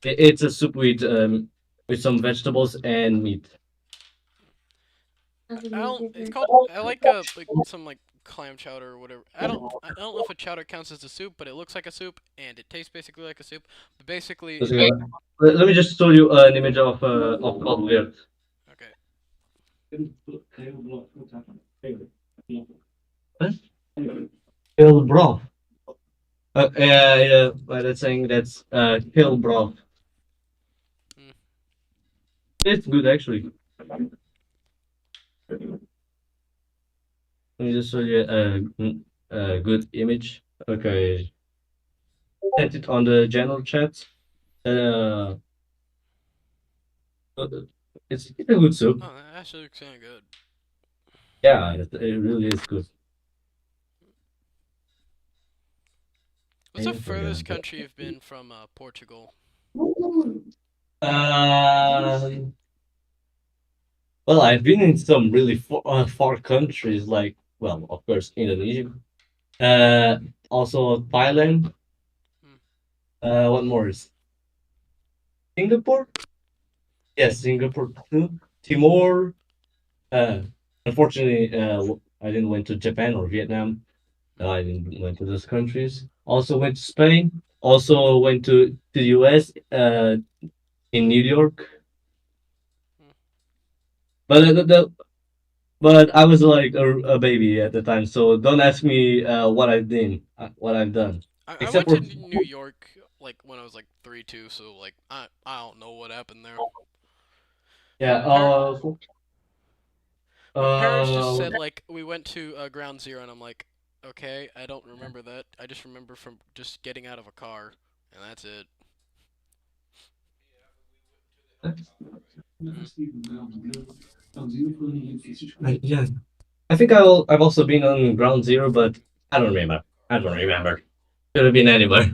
It's a soup with some vegetables and meat. I don't. It's called. I like some like clam chowder or whatever. I don't know if a chowder counts as a soup, but it looks like a soup and it tastes basically like a soup. But basically, Just gonna- let me just show you an image of weird. okay. Huh? Kale broth. Yeah, yeah, but that's saying that's kale broth. Mm. It's good actually. Let me just show you a good image. Okay, set it on the general chat. Uh, uh, it's a good soup. Oh, that actually looks kind of good. Yeah, it really is good. What's the furthest country you've been from Portugal? Uh, well, I've been in some really far countries, like, well, of course, Indonesia. Uh, Also Thailand. Hmm. What more is Singapore? Yes, Singapore too. Timor. Uh, Unfortunately, I didn't went to Japan or Vietnam. Hmm. I didn't went to those countries. Also went to Spain. Also went to the U.S. In New York. Hmm. But but I was like a baby at the time, so don't ask me what I've done. What I've done. I except went to for New York like when I was like 3 too, so like I don't know what happened there. yeah. My parents just Uh, said like we went to Ground Zero, and I'm like, okay, I don't remember that. I just remember from just getting out of a car, and that's it. Mm. yeah. I think I've also been on Ground Zero, but I don't remember. I don't remember. Could have been anywhere.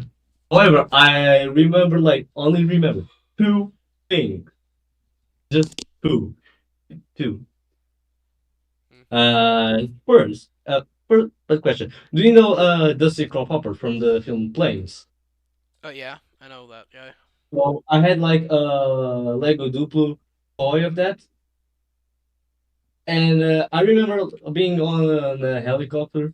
However, I remember like only remember two things. Just two. Mm. First, first question. Do you know Dusty Hopper from the film Planes? Oh yeah, I know that guy. Well, I had like a Lego Duplo toy of that, and I remember being on a helicopter,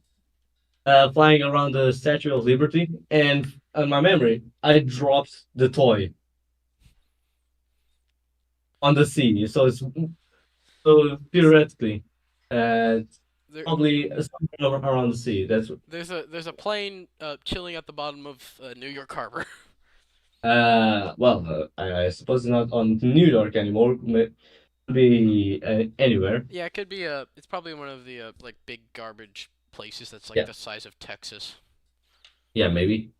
flying around the Statue of Liberty, and on my memory, I dropped the toy on the sea. So theoretically, it's There, probably somewhere around the sea. That's there's a plane chilling at the bottom of New York Harbor. well, I suppose not on New York anymore. Maybe anywhere. Yeah, it could be it's probably one of the like big garbage places that's like Yeah, the size of Texas. yeah, maybe.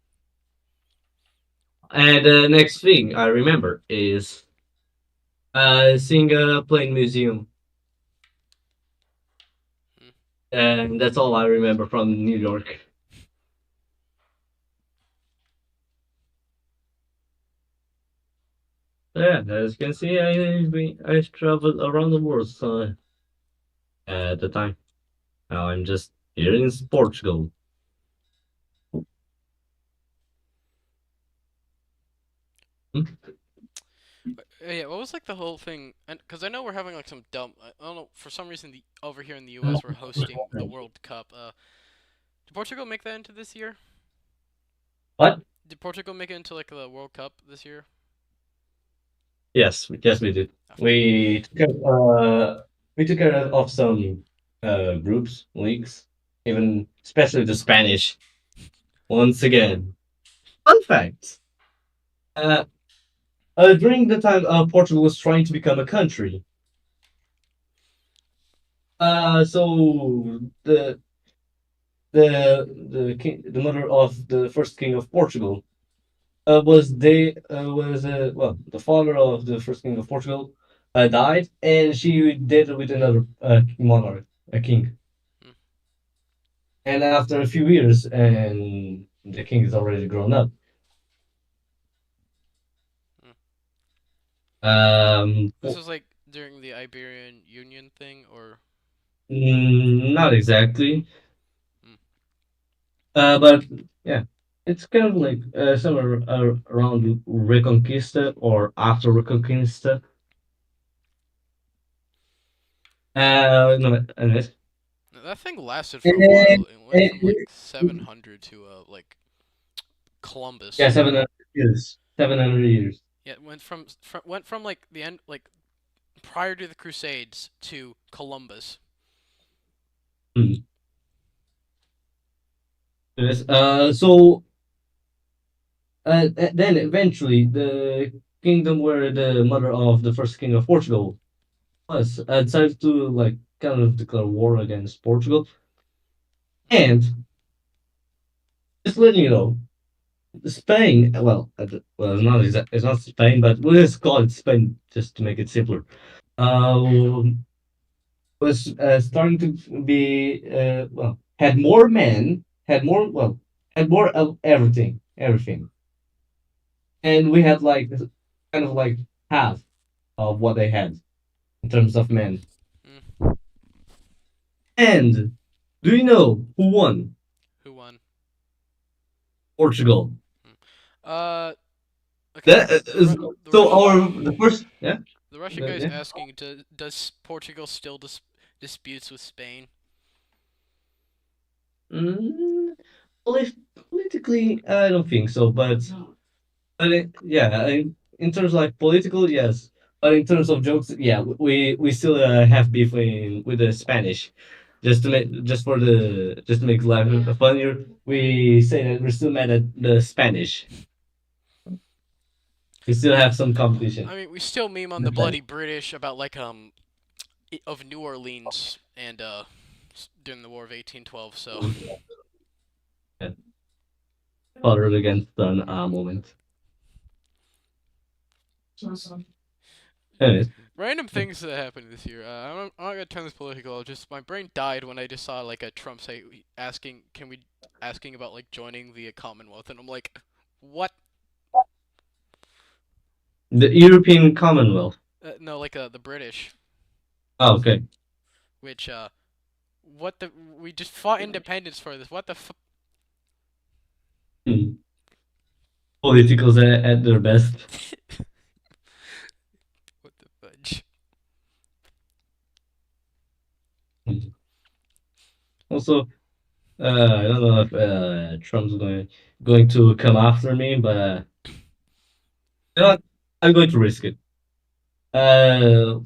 And the next thing I remember is seeing a plane museum, Mm. and that's all I remember from New York. Yeah, as you can see, I traveled around the world at the time. Now I'm just here in Portugal. Hmm? Yeah, what was like the whole thing? And because I know we're having like some dumb, I don't know, for some reason over here in the U.S. we're hosting the World Cup. Did Portugal make that into this year? What? Did Portugal make it into like the World Cup this year? Yes, we did. Okay. We took care of some groups, leagues, even especially the Spanish. Once again, fun fact. Uh, during the time Portugal was trying to become a country, so the mother of the first king of Portugal was the father of the first king of Portugal died, and she did it with another monarch, a king. Mm, And after a few years, and the king is already grown up. mm. This For, was like during the Iberian Union thing, or not exactly, mm, but yeah, it's kind of like somewhere around Reconquista or after Reconquista. No, anyways. that thing lasted for a And, while. It went and, from like 700 to like yeah, Columbus. 700 years. 700 years. Yeah, it went from like the end like prior to the Crusades to Columbus. Hmm. Yes. Then eventually the kingdom where the mother of the first king of Portugal was decided to like kind of declare war against Portugal. And just letting you know, Spain. Well, it's not Spain, but we'll just call it Spain just to make it simpler. Was starting to be had more men, had more of everything, and we had like kind of like half of what they had in terms of men. Mm, And do you know who won? who won? Portugal. Mm. Uh, okay. That The Ru- is, the so Russian our the first yeah. the Russian guy's Yeah. asking, does Portugal still disputes with Spain? Mm, politically, I don't think so, but yeah, in terms of like political, yes. But in terms of jokes, yeah, we still have beef with the Spanish. just to make life funnier, we say that we're still mad at the Spanish. We still have some competition. I mean, we still meme on the bloody British about like of New Orleans and during the War of 1812. So Yeah. Father against son moment. Anyways, random things that happened this year. I'm not gonna turn this political. Just my brain died when I just saw like a Trump say asking, "Can we?" asking about like joining the Commonwealth, and I'm like, what? the European Commonwealth. No, like the British, Oh, okay. which what the we just fought independence for this. What the Hmm. Politicals at their best. what the fudge? Hmm. Also, I don't know if Trump's going to come after me, but you know what? I'm going to risk it. Uh,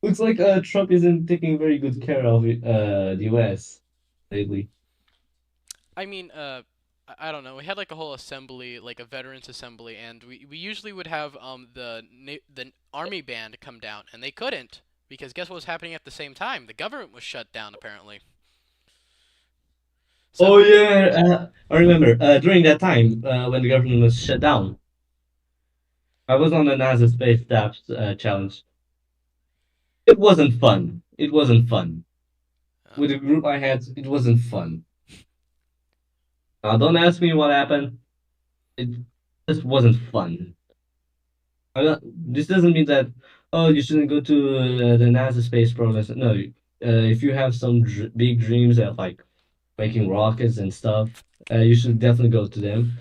Looks like Trump isn't taking very good care of the U.S. lately. I mean, I don't know. We had like a whole assembly, like a veterans assembly, and we usually would have the army band come down, and they couldn't because guess what was happening at the same time? The government was shut down apparently. Oh So yeah, I remember during that time when the government was shut down. I was on the NASA Space Staff challenge. It wasn't fun. It wasn't fun. uh, With the group I had, it wasn't fun. Now, don't ask me what happened. It just wasn't fun. This doesn't mean that oh you shouldn't go to the NASA space program. No, if you have some big dreams of like making rockets and stuff, you should definitely go to them.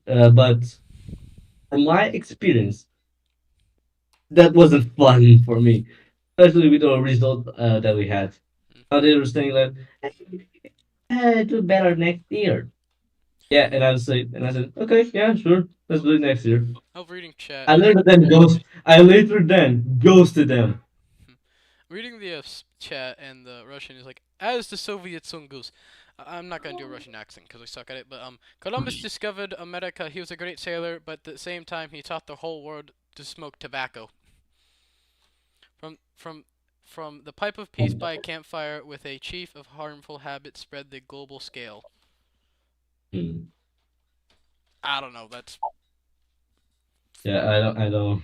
But from my experience, that wasn't fun for me, especially with the result that we had. Now they were saying like, do better next year. Yeah, and I said, okay, yeah, sure, let's do it next year. I was reading chat I and later then ghost. I later then ghosted them. reading the chat and the Russian is like, as the Soviet song goes. I'm not gonna do a Russian accent because I suck at it. But Columbus discovered America. He was a great sailor, but at the same time, he taught the whole world to smoke tobacco. From from from the pipe of peace by a campfire with a chief of harmful habits spread the global scale. Hmm. I don't know. That's Yeah, I don't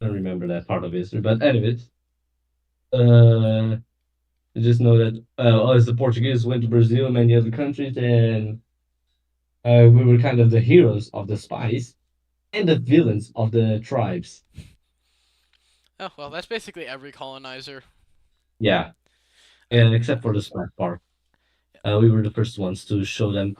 remember that part of history. But anyways, uh, I just know that as the Portuguese went to Brazil and many other countries, and we were kind of the heroes of the spies and the villains of the tribes. oh well. That's basically every colonizer. Yeah, Uh, except for the smart part. We were the first ones to show them.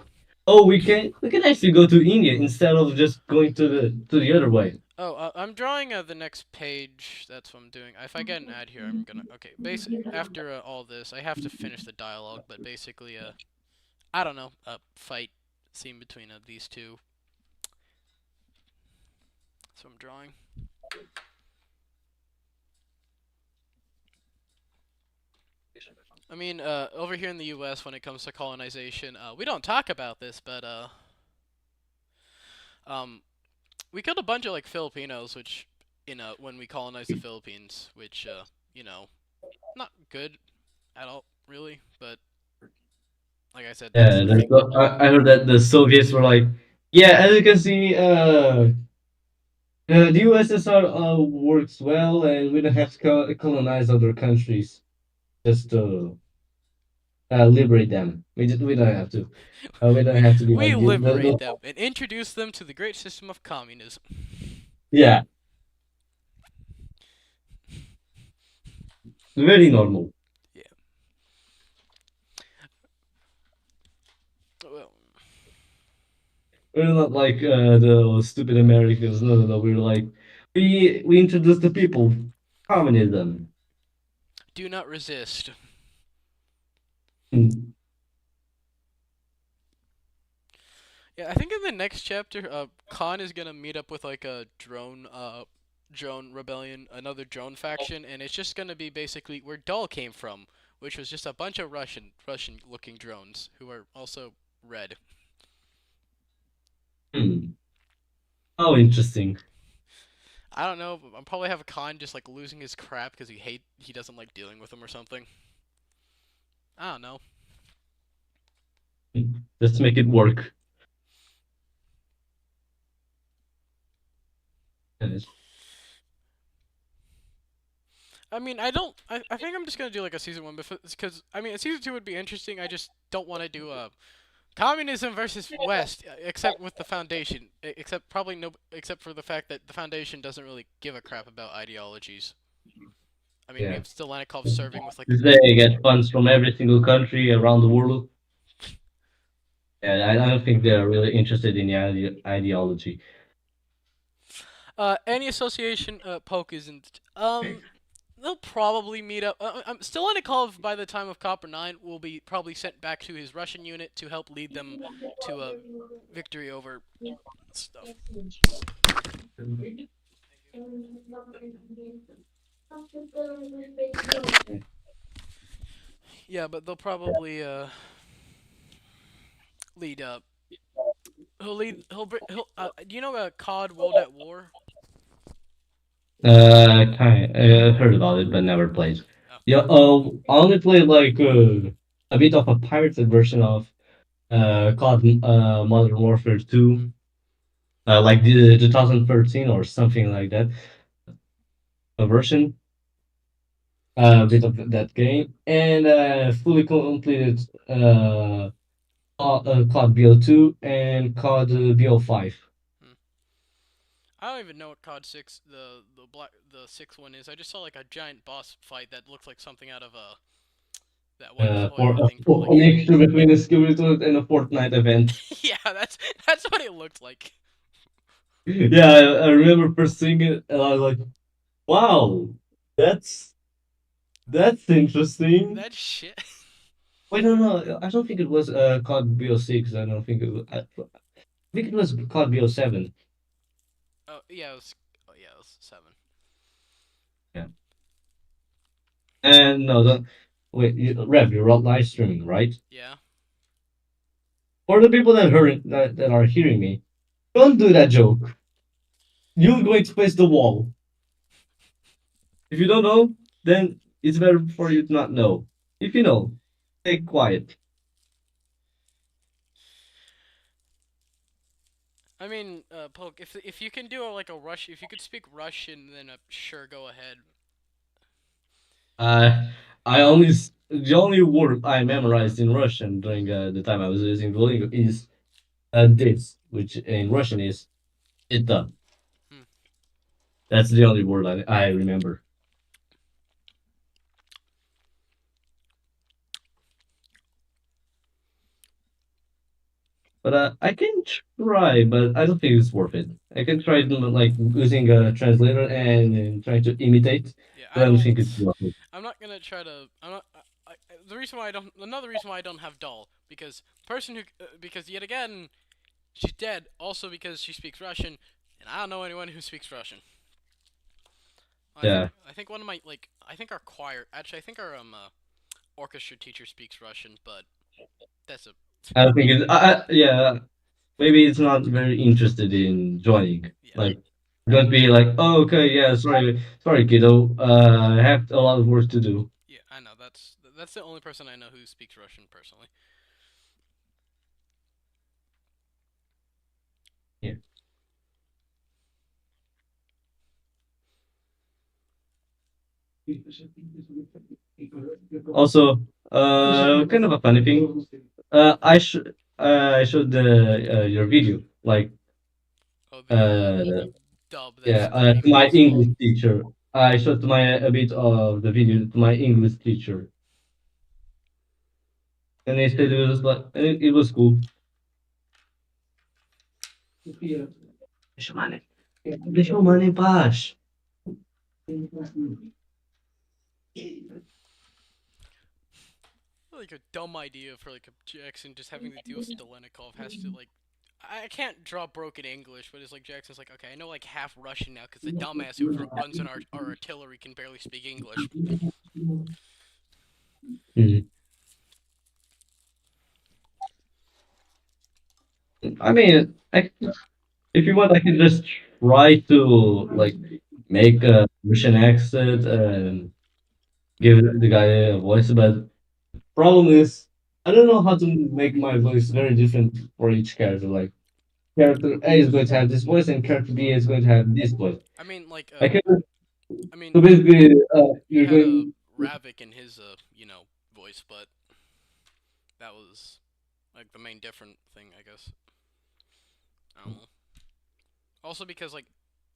Oh, we can actually go to India instead of just going to the other way. oh, I'm drawing the next page. That's what I'm doing. If I get an ad here, I'm gonna. Okay, basic. After all this, I have to finish the dialogue. But basically, I don't know, a fight scene between these two. So I'm drawing. I mean, over here in the U.S., when it comes to colonization, we don't talk about this, but um, we killed a bunch of like Filipinos, which when we colonized the Philippines, which you know, not good at all, really. But like I said, that's Yeah, the thing. I heard that the Soviets were like, yeah, as you can see, the USSR works well, and we don't have to colonize other countries just to liberate them. We don't have to. We don't we have to be we like liberate them and introduce them to the great system of communism. yeah, very normal. Yeah. Well, We're not like the stupid Americans. No, no, no. We're like we introduce the people communism. do not resist. Hmm. Yeah, I think in the next chapter, Khan is gonna meet up with like a drone rebellion, another drone faction, and it's just gonna be basically where Dahl came from, which was just a bunch of Russian looking drones who are also red. Hmm. Oh, interesting. I don't know. I'll probably have a Khan just like losing his crap because he doesn't like dealing with them or something. I don't know. Just make it work. Yes. I mean, I don't. I think I'm just gonna do like a season one because I mean, a season two would be interesting. I just don't want to do a communism versus West, except with the foundation. Except probably no, except for the fact that the foundation doesn't really give a crap about ideologies. I mean, we Yeah. have Stelenikov serving with like They get funds from every single country around the world. Yeah, I don't think they're really interested in the ideology. any association. Poke isn't. They'll probably meet up. Stelenikov, by the time of Copper 9, will be probably sent back to his Russian unit to help lead them to a victory over stuff. Yeah, but they'll probably lead up. He'll lead. He'll. Do you know COD World at War? Heard about it, but never played. Oh. Yeah, I only played like a bit of a pirated version of called Modern Warfare Hmm. 2, like the 2013 or something like that, a version, a bit of that game, and fully completed COD BO2 and COD BO5. Hmm. I don't even know what COD 6 the sixth one is. I just saw like a giant boss fight that looked like something out of that one For spoiler thing from a like mixture between a Skeleton and a Fortnite event. yeah, that's what it looked like. Yeah, I remember first seeing it, and I was like, "Wow, that's that's interesting." That shit. Wait, no, I don't think it was COD BO6. I don't think it was. I think it was COD BO7. Oh yeah, it was. Oh yeah, it was 7. Yeah. And no, don't wait. Rev, you're not live streaming, right? Yeah. For the people that are hearing me, don't do that joke. You're going to face the wall. If you don't know, then it's better for you to not know. If you know, stay quiet. I mean, Poke, if you can do like a Rush, if you could speak Russian, then sure, go ahead. Uh, the only word I memorized in Russian during the time I was using Duolingo is this, which in Russian is "это." Hmm. That's the only word I remember. But I can try, but I don't think it's worth it. I can try like using a translator and trying to imitate, Yeah, but I I don't don't. think it's worth it. I'm not gonna try to. I'm not. The reason why I don't. Another reason why I don't have doll because person who because yet again she's dead. Also because she speaks Russian, and I don't know anyone who speaks Russian. Yeah, I think one of my like I think our choir actually I think our orchestra teacher speaks Russian, but that's a I don't think it's. Yeah, maybe it's not very interested in joining. yeah. Like, don't be like, oh, okay, yeah, sorry, kiddo. I have a lot of work to do. Yeah, I know. That's the only person I know who speaks Russian personally. Yeah. Also, kind of a funny thing. I showed your video, like, Oh, uh, the dub yeah, that's not to even my installed. English teacher. I showed my a bit of the video to my English teacher, and they said it was like it was cool. Deixa o mano, deixa o mano em paz. Like a dumb idea for like a Jackson just having to deal with Stelenikov has to like. I can't draw broken English, but it's like Jackson's like, okay, I know like half Russian now because the dumbass who runs in our artillery can barely speak English. Mhm. I mean, if you want, I can just try to like make a Russian accent and give the guy a voice. But problem is, I don't know how to make my voice very different for each character. Like character A is going to have this voice, and character B is going to have this voice. I mean, like, I can I mean, so basically, he you're had going. Ravik in his, voice, but that was like the main different thing, I guess. I don't know. Also because like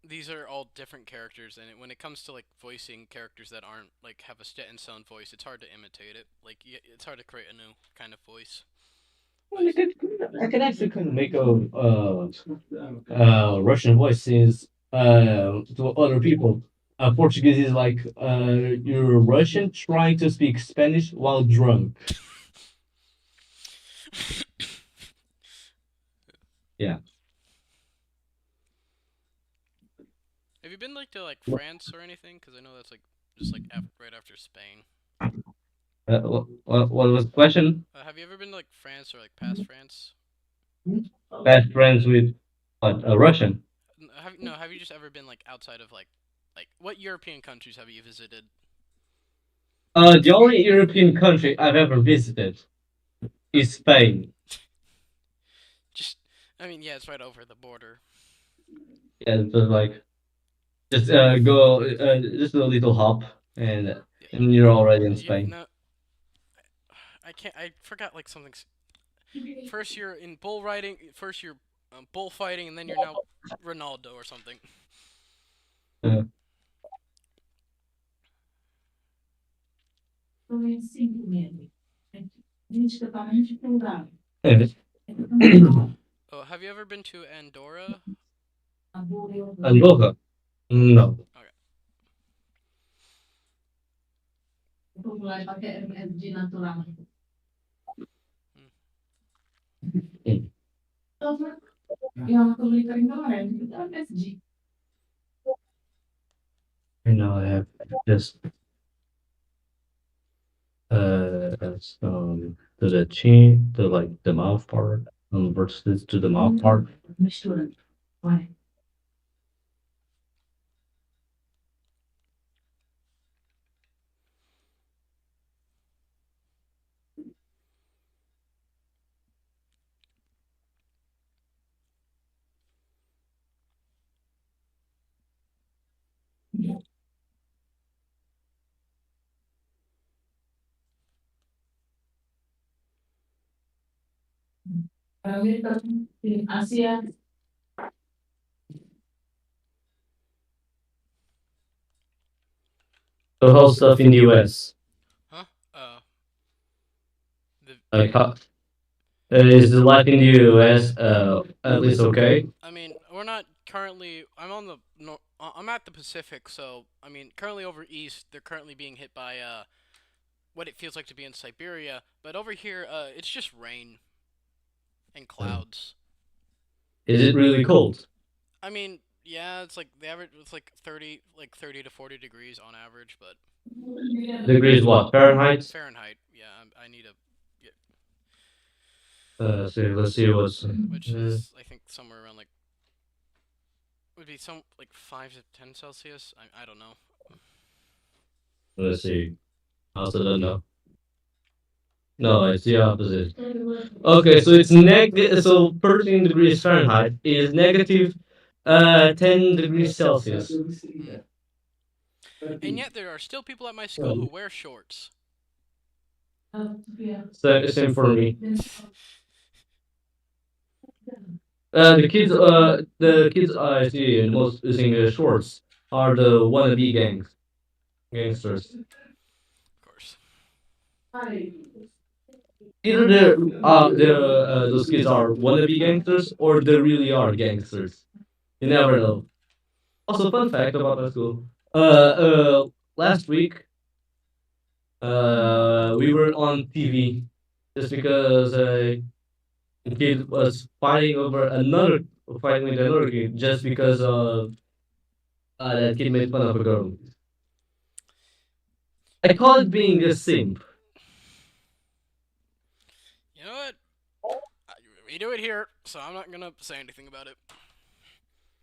these are all different characters, and when it comes to like voicing characters that aren't like have a set and sound voice, it's hard to imitate it. Like it's hard to create a new kind of voice. Well, Like, I could actually kind of make a Russian voice since to other people. Portuguese is like you're Russian trying to speak Spanish while drunk. Yeah. have you been like to like France or anything? Because I know that's like just like right after Spain. What was the question? Have you ever been to like France or like past France? Best friends with what? A Russian. Have you just ever been like outside of like what European countries have you visited? The only European country I've ever visited is Spain. Just, I mean, yeah, it's right over the border. Yeah, just like just go just a little hop Yeah, and you're already in you Spain. no, I can't. I forgot like something. First you're in bull riding. First you're bullfighting, and then you're now Ronaldo or something. Uh, Oh, have you ever been to Andorra? Andorra? No. Okay. Hmm. Mm. And now I have just to the chin, to like the mouth part, versus to the mouth part. The whole stuff in the US. Huh? The Like, how, is the life in the US at least okay? I mean, we're not currently. I'm on the. No, I'm at the Pacific, so I mean, currently over east, they're currently being hit by what it feels like to be in Siberia. But over here, it's just rain and Uh, clouds. is it really cold? I mean, yeah, it's like the average. It's like 30 to 40 degrees on average, but Degrees what? Fahrenheit? Fahrenheit. Yeah, I need a, yeah, So let's see what's. which is I think somewhere around like would be some like 5 to 10 Celsius. I don't know. Let's see. I also don't know. No, it's the opposite. Okay, so it's 13 degrees Fahrenheit is negative 10 degrees Celsius. Hmm. And yet there are still people at my school who Um, wear shorts. so same for me. The kids I see the most using shorts are the wannabe gangsters. Of course. Either those kids are wannabe gangsters or they really are gangsters. You never know. Also, fun fact about my school. Last week, we were on TV just because a kid was fighting with another kid just because that kid made fun of a girl. I call it being a simp. You know what? We do it here, so I'm not gonna say anything about it.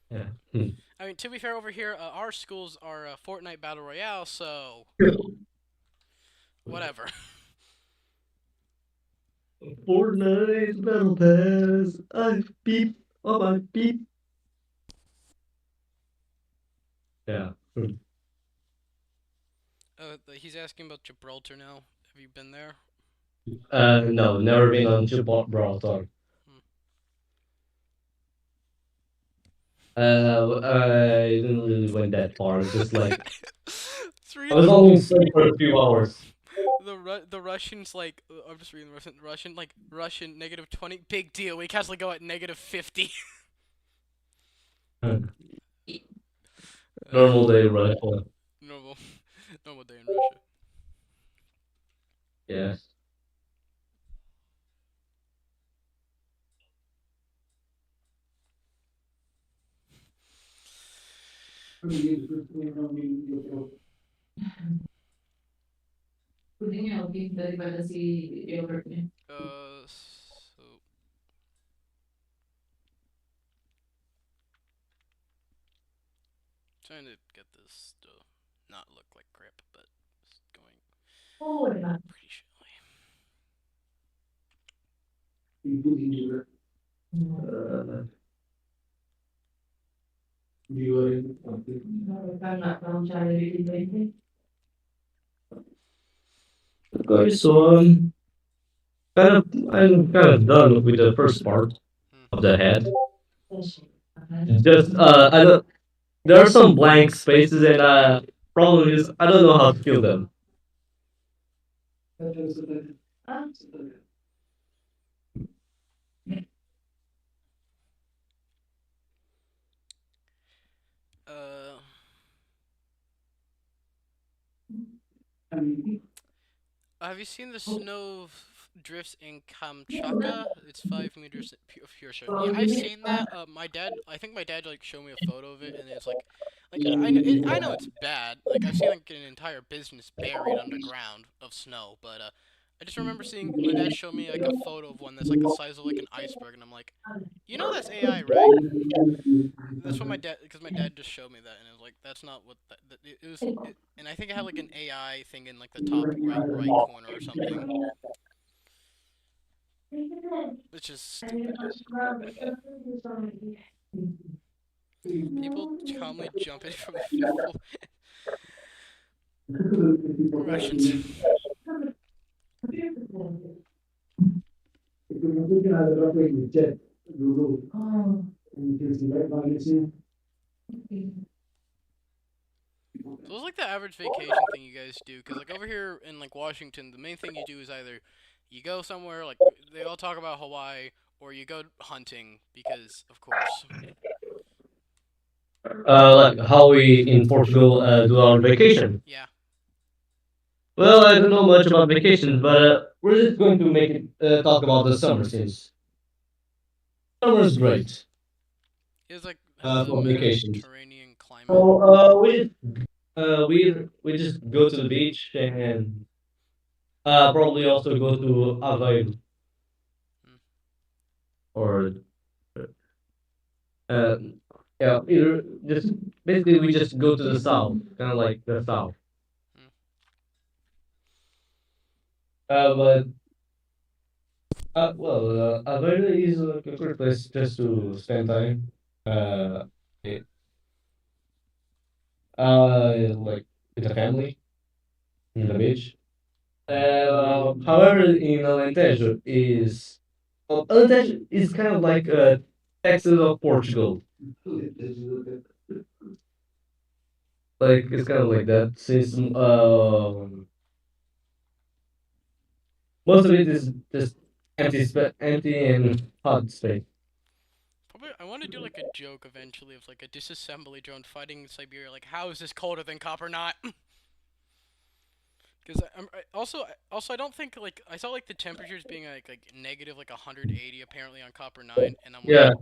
Yeah. Hmm. I mean, to be fair, over here, our schools are Fortnite Battle Royale, so whatever. Fortnite Battle Pass. I beep. Oh my beep. Yeah. Hmm. He's asking about Gibraltar now. Have you been there? No, never been on Gibraltar. Hmm. I didn't really went that far. Just like Let's I read was only in Spain for a few hours. the Russians like I'm just reading Russian -20 big deal. We constantly go at -50. uh, Normal day, Russia. normal normal day in Russia. Yes. So trying to get this to not look like crap, but it's going pretty shitly. Uh, okay, so kind of I'm kind of done with the first part Hmm. of the head. Just I don't. There are some blank spaces, and problem is I don't know how to fill them. Uh, have you seen the snow drifts in Kamchatka? It's 5 meters of pure snow. Yeah, I've seen that. My dad, I think my dad like showed me a photo of it, and it's like I know it's bad. Like I've seen like an entire business buried underground of snow, but I just remember seeing my dad show me like a photo of one that's like the size of like an iceberg, and I'm like, you know that's AI, right? That's what my dad, because my dad just showed me that, and it was like that's not what it was. And I think it had like an AI thing in like the top right corner or something, which is stupid. People calmly jumping from the fifth floor. Russians. So it's like the average vacation thing you guys do, because like over here in like Washington, the main thing you do is either you go somewhere like they all talk about Hawaii, or you go hunting because of course. Like how we in Portugal do our vacation. Yeah. Well, I don't know much about vacations, but we're just going to make it talk about the summer since summer is great It like has a for vacations. Mediterranean climate. So we just go to the beach and probably also go to Aveiro Mm, or uh, yeah, either just basically we just go to the south, kind of like the south. mm. But Aveiro is like a great place just to spend time. Uh, it, like with the family in the beach. However, in Alentejo is Alentejo is kind of like Texas of Portugal. Like it's kind of like that since most of it is just empty and hot space. Probably, I want to do like a joke eventually of like a disassembly drone fighting in Siberia. Like, how is this colder than copper knot? Because also I don't think like I saw like the temperatures being like negative like 180 apparently on copper 9, and I'm like,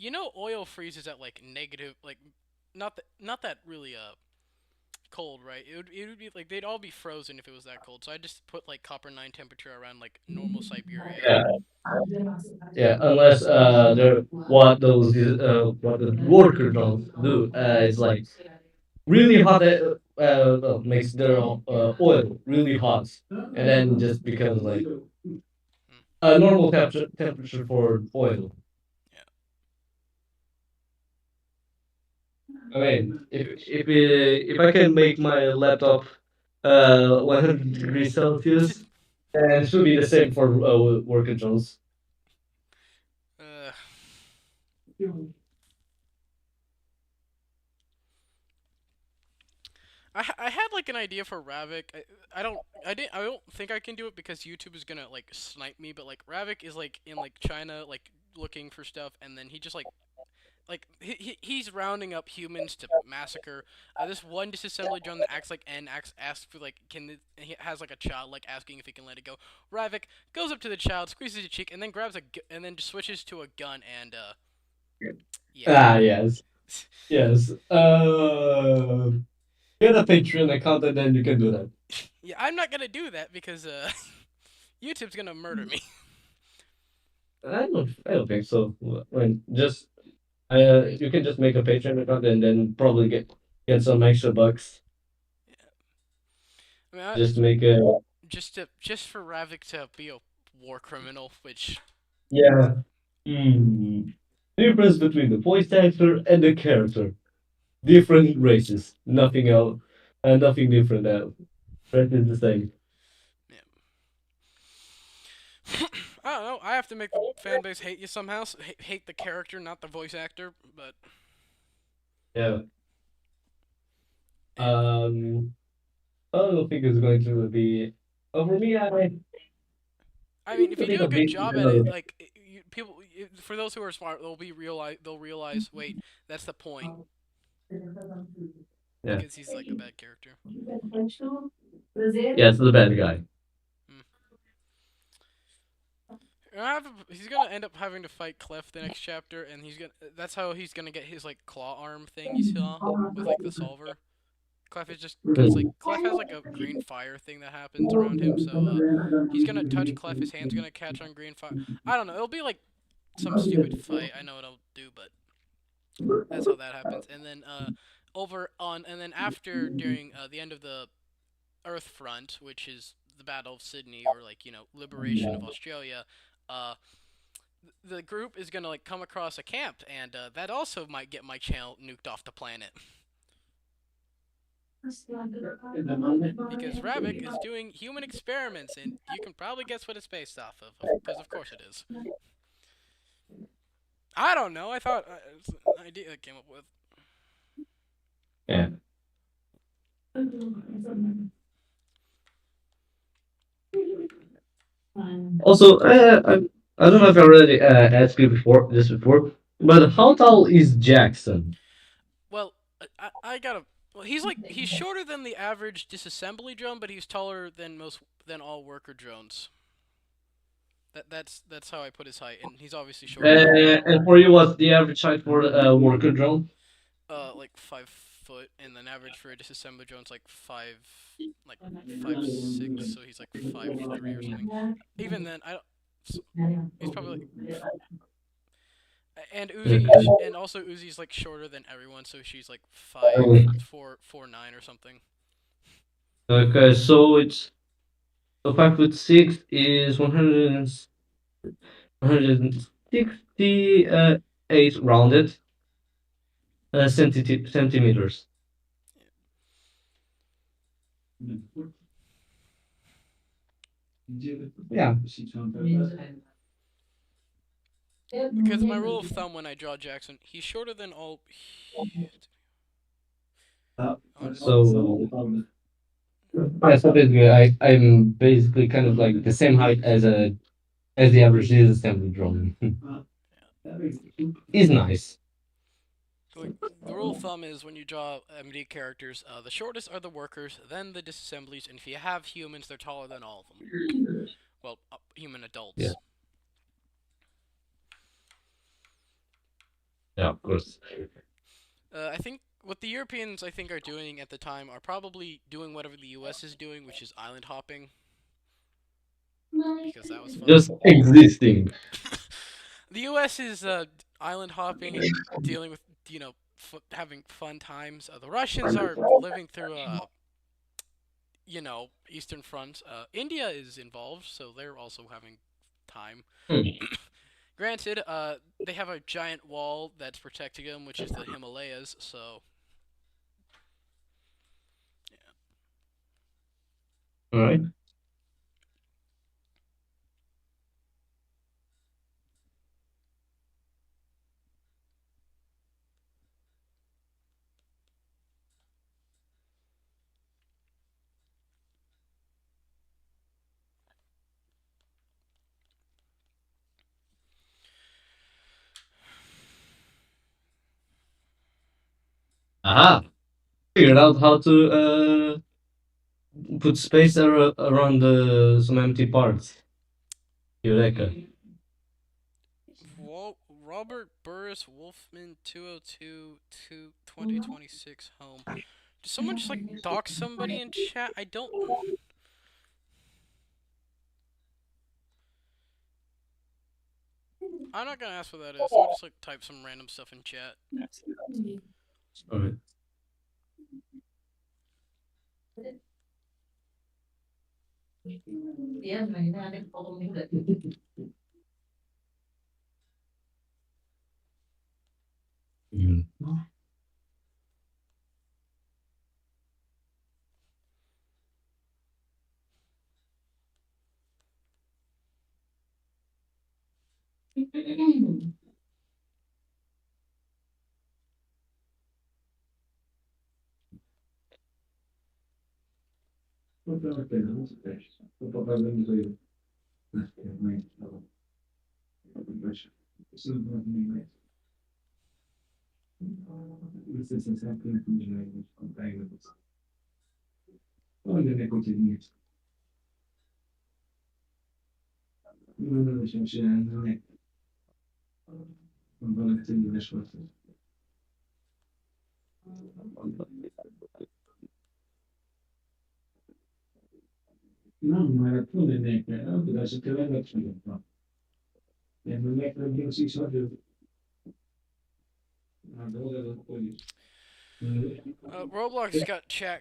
Yeah. oil freezes at like negative like not that really cold, right? It would be like they'd all be frozen if it was that cold. So I just put like copper 9 temperature around like normal Siberia. Yeah, yeah. Unless what the worker drones do is like really hot. Makes their oil really hot, and then just becomes like Mm, a normal temperature for oil. yeah. I mean, if I can make my laptop 100 degrees Celsius, then it should be the same for work controls. uh, I had like an idea for Ravik. I don't think I can do it because YouTube is gonna like snipe me. But like Ravik is like in like China like looking for stuff, and then he just like he's rounding up humans to massacre. This one disassembly drone that acts like N asks for like he has like a child like asking if he can let it go. Ravik goes up to the child, squeezes his cheek, and then and then just switches to a gun and yeah. Ah, yes, yes. Get a Patreon account and then you can do that. Yeah, I'm not gonna do that because YouTube's gonna murder me. I don't think so. When just you can just make a Patreon account and then probably get some extra bucks. I mean, Just make a just for Ravik to be a war criminal, which yeah. Hmm. Difference between the voice actor and the character. Different races. Nothing else. Nothing different. Rest is the same. yeah. I don't know. I have to make the fan base hate you somehow. Hate the character, not the voice actor. But Yeah. and I don't think it's going to be. For me, I I mean, need if to you think do a of good it. job at it, like people, for those who are smart, they'll realize. Wait, that's the point Yeah. because he's like a bad character. Yeah, it's the bad guy. Hmm. He's gonna end up having to fight Clef the next chapter, and that's how he's gonna get his like claw arm thing you saw with like the solver. Clef is just because like Clef has like a green fire thing that happens around him, so he's gonna touch Clef, his hand's gonna catch on green fire. I don't know. It'll be like some stupid fight. I know what I'll do, but that's how that happens. And then and then after during the end of the Earth Front, which is the Battle of Sydney or like liberation of Australia, uh, the group is gonna like come across a camp, and that also might get my channel nuked off the planet because Ravik is doing human experiments, and you can probably guess what it's based off of, because of course it is. I don't know. I thought it's an idea I came up with. Yeah. Also, I don't know if I already asked you before, but how tall is Jackson? Well, I gotta. Well, he's shorter than the average disassembly drone, but he's taller than all worker drones. That's how I put his height, and he's obviously shorter than And for you, what's the average height for a worker drone? like 5 foot, and then average for a disassembly drone's like 5'6", so he's like 5'3" or something. Even then, I don't. So he's probably like, and and also Uzi's like shorter than everyone, so she's like 5'4", 4'9" or something. Okay, so 5'6" is 168 rounded centimeters. Yeah. Because my rule of thumb when I draw Jackson, he's shorter than all. Honest. So yeah, so basically, I'm basically kind of like the same height as the average assembly drone. Is nice. So like the rule of thumb is when you draw MD characters, the shortest are the workers, then the disassemblies, and if you have humans, they're taller than all of them. Well, human Yeah, adults. yeah, of course. I think what the Europeans I think are doing at the time are probably doing whatever the U.S. is doing, which is island hopping, because that was fun. Just existing. The U.S. is island hopping and dealing with having fun times. The Russians are living through Eastern Front. India is involved, so they're also having time. Hmm. Granted, they have a giant wall that's protecting them, which is the Himalayas. So yeah. All right. Aha! Figured out how to put space around some empty parts. Eureka. Robert Burris Wolfman 202 2026 home. Did someone just like dox somebody in chat? I don't. I'm not gonna ask what that is. Someone just like type some random stuff in chat. All right. Mm. Roblox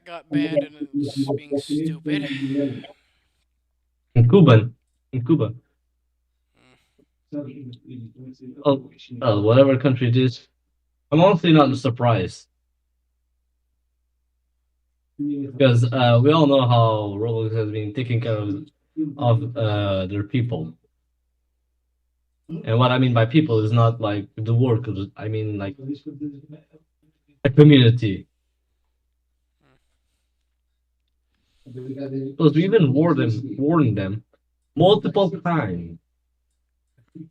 got banned and it's being stupid. In Cuban. In Cuba. Mm. Oh, well, whatever country it is. I'm honestly not surprised because we all know how Roblox has been taking care of their people. And what I mean by people is not like the workers. I mean like a community. Because we even warned them multiple times.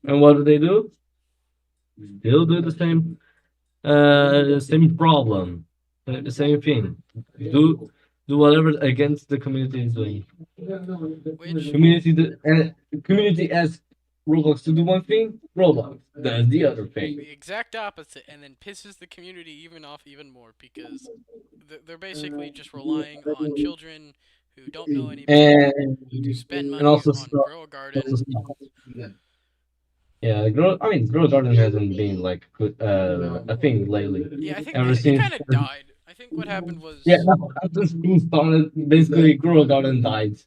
And what do they do? Still do the same problem, the same thing. Do whatever against the community is doing. Which Community asks Roblox to do one thing, Roblox does the other thing. the exact opposite, and then pisses the community even off even more because they're basically just relying on children who don't know any better And to spend and money also on stuff. Grow a Also Garden. stuff. Yeah, grow. I mean, grow garden hasn't been like a thing lately. Yeah, I think Ever it since, kind of died. I think what happened yeah, was, after school started, basically grow garden died.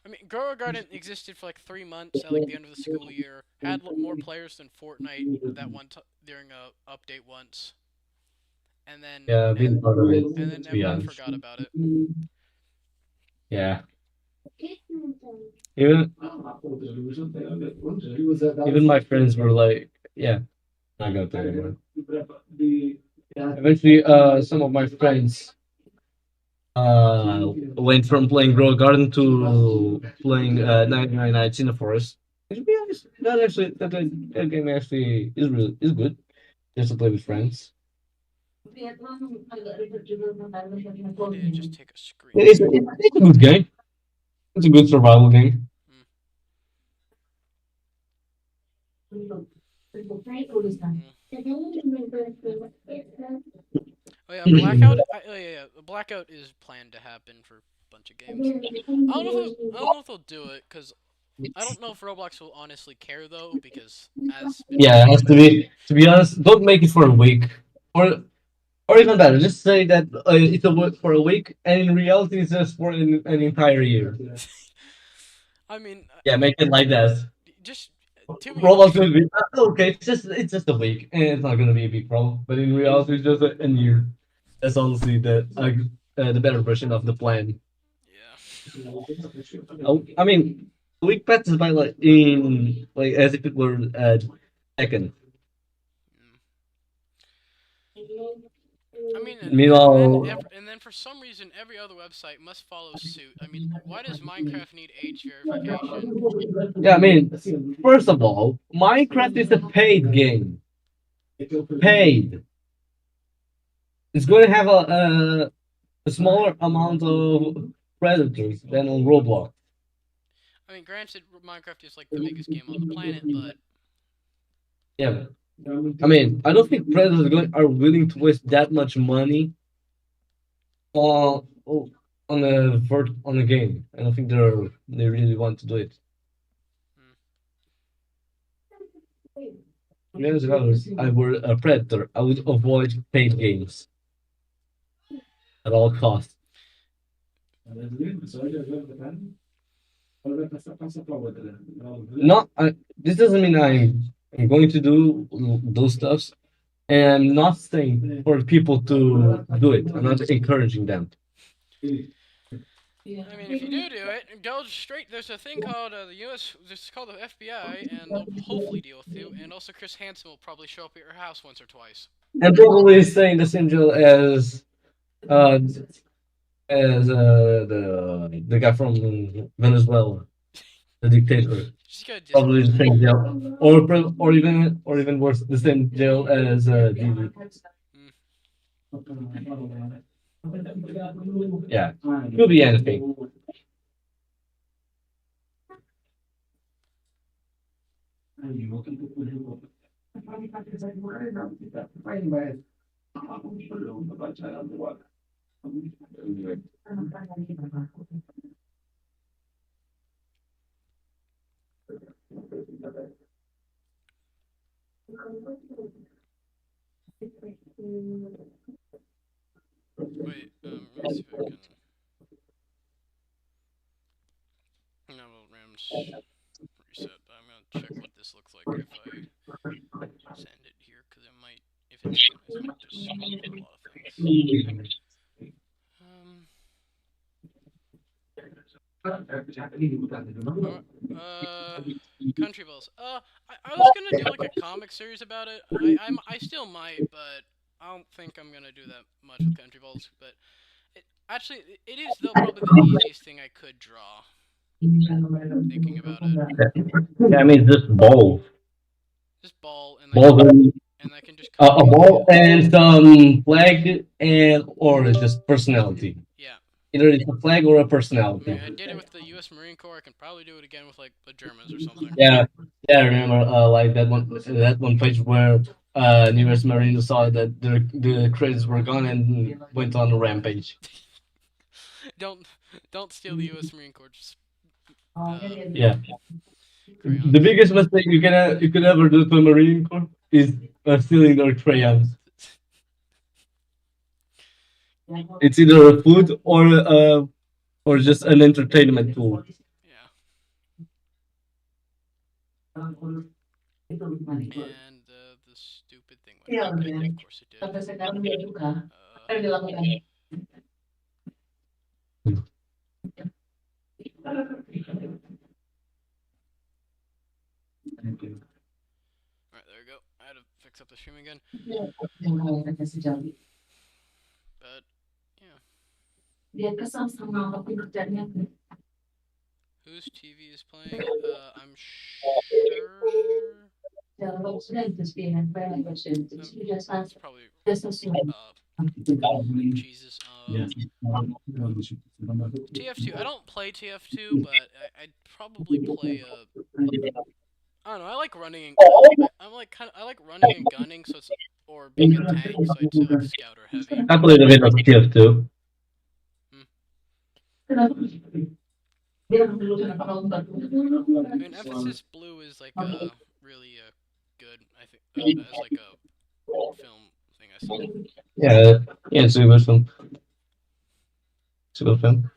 I mean, Grow a Garden existed for like 3 months at like the end of the school year. Had more players than Fortnite that during a update once, and then Yeah, I've been part of it, to be everyone honest. forgot about it. Yeah, even even my friends were like, yeah, not gonna tell you anymore. Eventually, some of my friends went from playing Grow Garden to playing 99 Nights in the Forest. And to be honest, that game actually is good just to play with friends. Why did it just take a It's a good game. It's a good survival game. Mm, mm. Oh yeah, blackout. Oh yeah, yeah, blackout is planned to happen for a bunch of games. I don't know if they'll do it because I don't know if Roblox will honestly care though because as been Yeah, it has mentioned. to be. To be honest, don't make it for a week, or even better, just say that it's a work for a week, and in reality, it's just for an entire year. I mean, Yeah, make it like that. just to be Roblox honest, will be okay. It's just a week, and it's not gonna be a big problem. But in reality, it's just a year. That's honestly the better version of the plan. yeah. Oh, I mean, a week passes by like in like as if it were second. Mm. I mean, Meanwhile, and then for some reason, every other website must follow suit. I mean, why does Minecraft need age verification? yeah, I mean, first of all, Minecraft is a paid game. Paid. It's going to have a smaller amount of predators than on Roblox. I mean, granted, Minecraft is like the biggest game on the planet, but Yeah, I mean, I don't think predators are willing to waste that much money on on a game. I don't think they really want to do it. mm, To be honest, if I were a predator, I would avoid paid games at all costs. Not this doesn't mean I'm going to do those stuffs, and I'm not saying for people to do it. I'm not encouraging them. I mean, if you do it, go straight. There's a thing called the U.S. This is called the FBI, and they'll hopefully deal with you. And also, Chris Hansen will probably show up at your house once or twice. And probably staying the same jail uh the guy from Venezuela, the dictator. Just gotta Probably the disappear. same jail, or even worse, the same jail as Didi. Mm. Yeah, could be anything. Wait, let me see if I can. No, well, Rams reset. I'm gonna check what this looks like if I send it here, because it might, if it doesn't, it might just screw up a lot of things. Um, alright, Country Balls. I was gonna do like a comic series about it. I still might, but I don't think I'm gonna do that much with Country Balls. But actually, it is though probably the easiest thing I could draw. Thinking about it, Yeah, I mean just balls, just ball, and balls, I can just a copy all the ball and some flag and or just personality. yeah. Either it's a flag or a I mean, personality. I did it with the U.S. Marine Corps. I can probably do it again with like the Germans or something. Yeah, yeah, I remember like that one page where Nivers Marino saw that the credits were gone and went on a rampage. don't don't steal the U.S. Marine Corps Yeah, the crayons. biggest mistake you could ever do to a Marine Corps is stealing their crayons. It's either a food or just an entertainment tool. Yeah, and the stupid thing went away again. Of course it did. Uh, all right, there we go. I had to fix up the stream again, but yeah. Whose TV is playing? I'm sure. It's probably uh Jesus. TF2. I don't play TF2, but I'd probably play I don't know. I like running. I'm like kind of. I like running and gunning, so it's or being a tank, so I'd say like scout or heavy. I played a bit of TF2. Hmm. I mean, Emphasis Blue is like a really good. I think as like a film thing I saw. Yeah, yeah, it's a good film. It's a good film.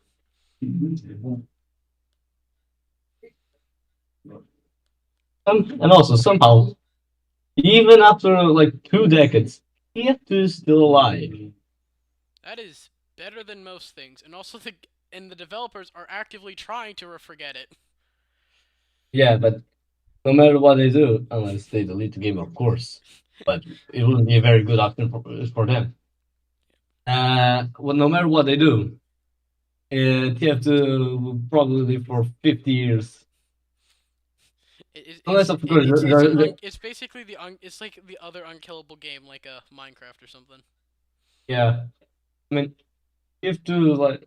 And also somehow, even after like 2 decades, TF2 is still alive. That is better than most things, and also the developers are actively trying to forget it. Yeah, but no matter what they do, unless they delete the game, of course. But it wouldn't be a very good option for them. Well, no matter what they do, TF2 will probably live for 50 years. Unless, of course, It's basically it's like the other unkillable game like a Minecraft or something. yeah. I mean, TF2, like,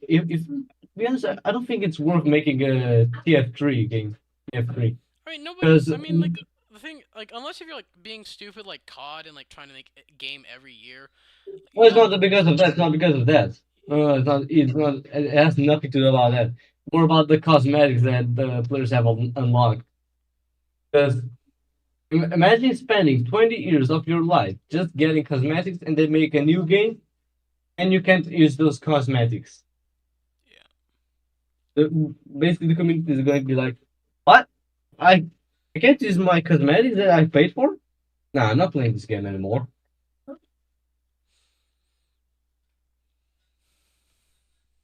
if to be honest, I don't think it's worth making a TF3 game. TF3. I mean nobody. Because, I mean like the thing like unless if you're like being stupid like COD and like trying to make a game every year, well, you it's don't. not because of that. It's not because of that. No, it's not. It's not. It has nothing to do about that. More about the cosmetics that the players have unlocked. Because imagine spending 20 years of your life just getting cosmetics, and they make a new game, and you can't use those cosmetics. Yeah. Basically, the community is going to be like, "What? I I can't use my cosmetics that I paid for? Nah, I'm not playing this game anymore."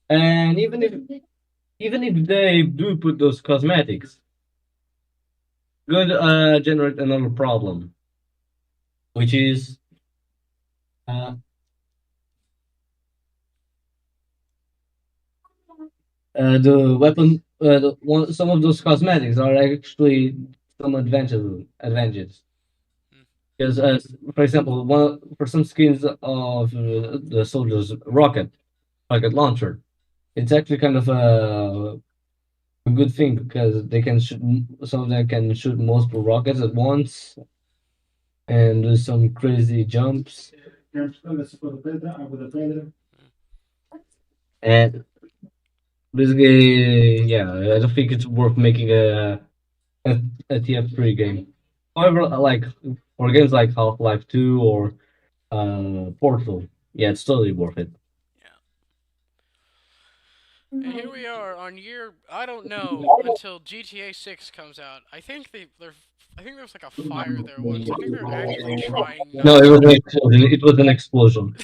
And even if they do put those cosmetics, going to generate another problem, which is uh, the weapon. Some of those cosmetics are actually some advantages. Hmm. Because, for example, for some skins of the soldier's rocket launcher, it's actually kind of a good thing because they can shoot. Some of them can shoot multiple rockets at once and do some crazy jumps. And basically, yeah, I don't think it's worth making a, a TF3 game. However, like for games like Half-Life 2 or Portal, yeah, it's totally worth it. Yeah. And here we are on year I don't know until GTA 6 comes out. I think there was like a fire there once. I think they're actively trying No, not it to. was an explosion. It was an explosion.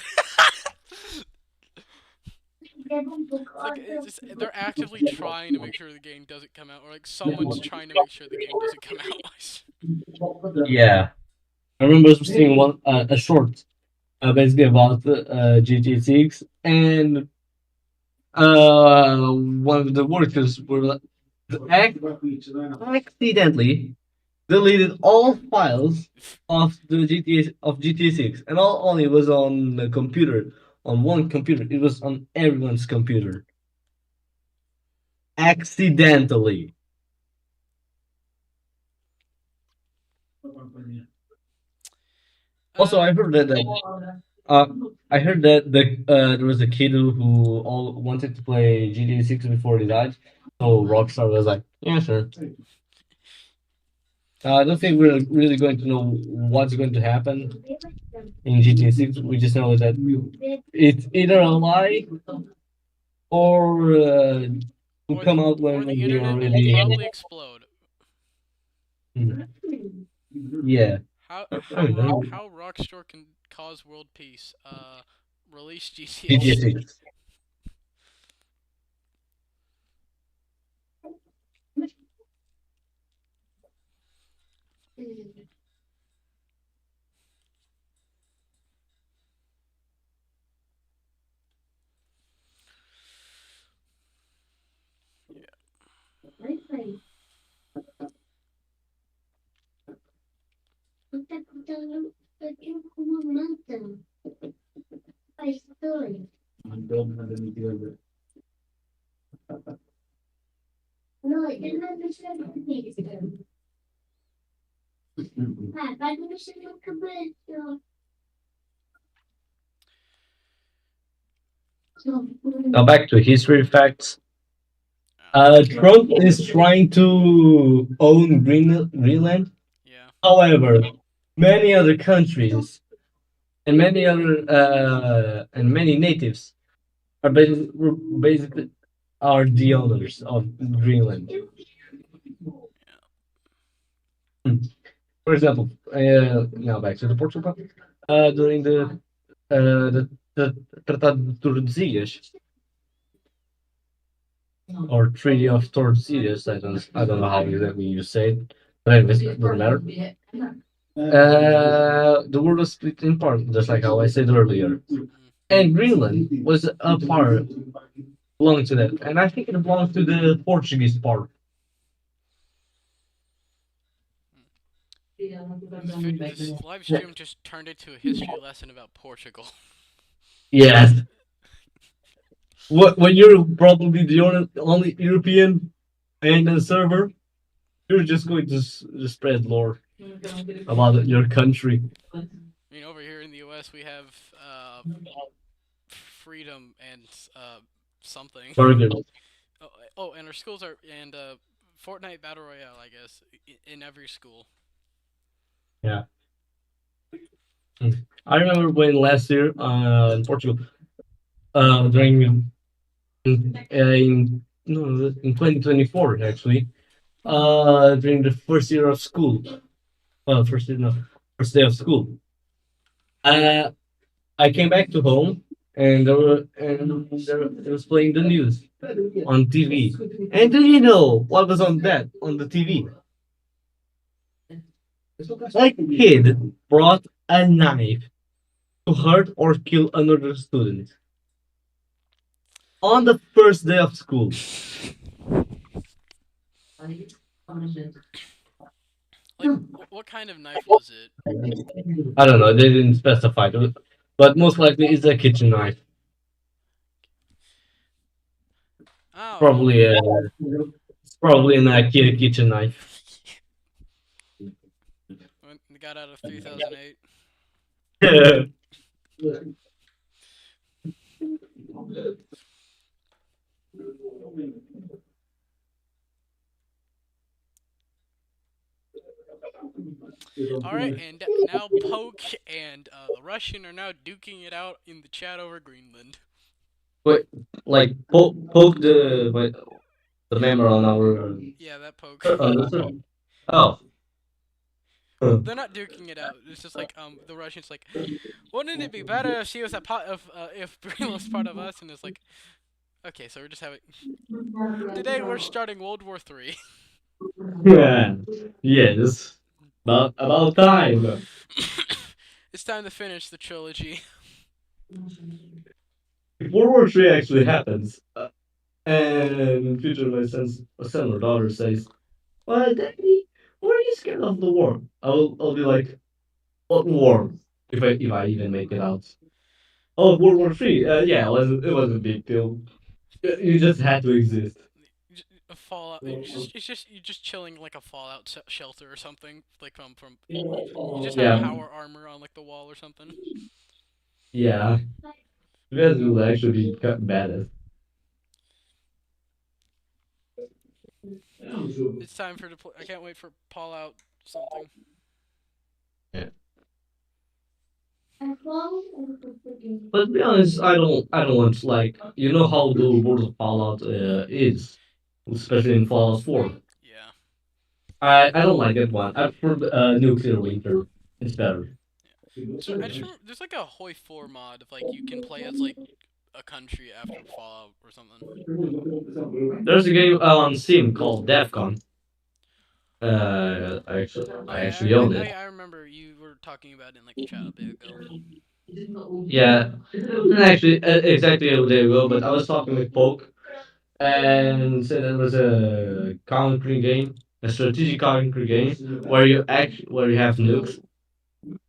Like they're actively trying to make sure the game doesn't come out, or like someone's trying to make sure the game doesn't come out. Yeah, I remember seeing a short, basically about GTA 6, and one of the workers were accidentally deleted all files of the GTA 6, and all only was on the computer, on one computer. It was on everyone's computer, accidentally. Also, uh, uh, I heard that there was a kid who all wanted to play GTA 6 before he died. So Rockstar was like, "Yeah, sure." I don't think we're really going to know what's going to happen in GTA 6. We just know that it's either a lie or will or the come out or when the we are internet will really. probably explode. Hmm. Yeah. I don't know. How Rockstar can cause world peace? Release GTA GTA 6. 6. Yeah. Now back to history facts. Oh, Trump is trying to own Greenland. yeah. However, many other countries and many natives basically are the owners of Greenland. Yeah. For example, now back to the Portugal. During the Tratado de Tordesillas or Treaty of Tordesillas, I don't know how exactly you say it, but anyways, it doesn't matter. The world was split in parts, just like how I said earlier. Mm. And Greenland was a part belonging to that, and I think it belongs to the Portuguese part. Mm. This live stream just turned into a history lesson about Portugal. Yes. When you're probably the only European in the server, you're just going to spread lore about your country. I mean, over here in the U.S., we have freedom and something. Burger. Oh, oh, and our schools are and Fortnite Battle Royale, I guess, in every school. Yeah. I remember when last year in Portugal, during in no in 2024 actually, during the first year of school, first year no, first day of school, uh, I came back to home and there was playing the news on TV. And do you know what was on that on the TV? A kid brought a knife to hurt or kill another student on the first day of school. Like, what kind of knife was it? I don't know. They didn't specify, but most likely it's a kitchen knife. I don't know. Probably it's probably an IKEA kitchen knife. When it got out of 3008. All right, and now Poke and the Russian are now duking it out in the chat over Greenland. Wait, like poke the member on our. Yeah, that Poke. Oh. Well, they're not duking it out. It's just like the Russians like, wouldn't it be better if she was a part of if Greenland was part of us? And it's like, okay, so we're just having today we're starting World War Three. Yeah. Yes. About time. It's time to finish the trilogy. If World War III actually happens, and in future my son or daughter says, "Well, Daddy, why are you scared of the war?" I'll be like, "What war?" If I even make it out. Oh, World War III. Yeah, it was a big deal. You just had to exist. A Fallout. It's just you're just chilling like a Fallout shelter or something. Like from you just have Yeah, power armor on like the wall or something. yeah. You guys will actually be badass. It's time for I can't wait for Fallout something. Yeah. But to be honest, I don't want like how the world of Fallout is, especially in Fallout 4. Yeah. I don't like that one. I prefer Nuclear Winter. It's better. Yeah. So I just remember there's like a Hoi 4 mod of like you can play as like a country after Fallout or something. There's a game on Steam called DEFCON. Oh I yeah, actually own it. I remember you were talking about it in like the chat a bit ago. Yeah, actually exactly a day ago. But I was talking with Poke and said it was a country game, a strategic country game where you have nukes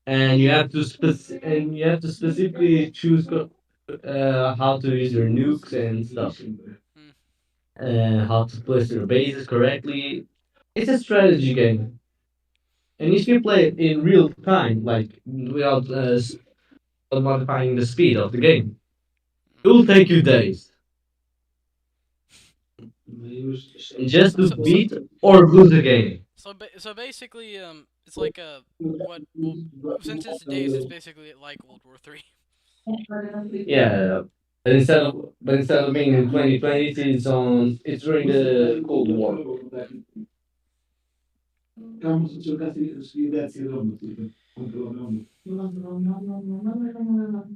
and you have to specifically choose how to use your nukes and stuff, Hmm. and how to place your bases correctly. It's a strategy game, And if you play it in real time, like without modifying the speed of the game, it will take you days just to So beat or lose the game. so basically, it's like what well, since it's days, it's basically like World War Three. Yeah, but instead of being in 2020, it's during the Cold War.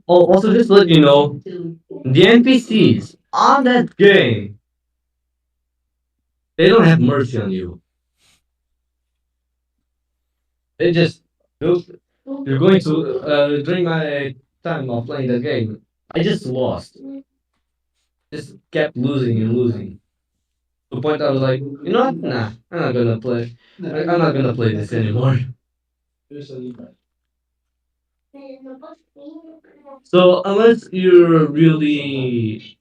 Oh, also just to let you know, the NPCs on that game, they don't have mercy on you. They just look. You're going to during my time of playing that game, I just lost. Just kept losing and losing. To the point I was like, you know what? Nah, I'm not gonna play. I'm not gonna play this anymore. So unless uh you're really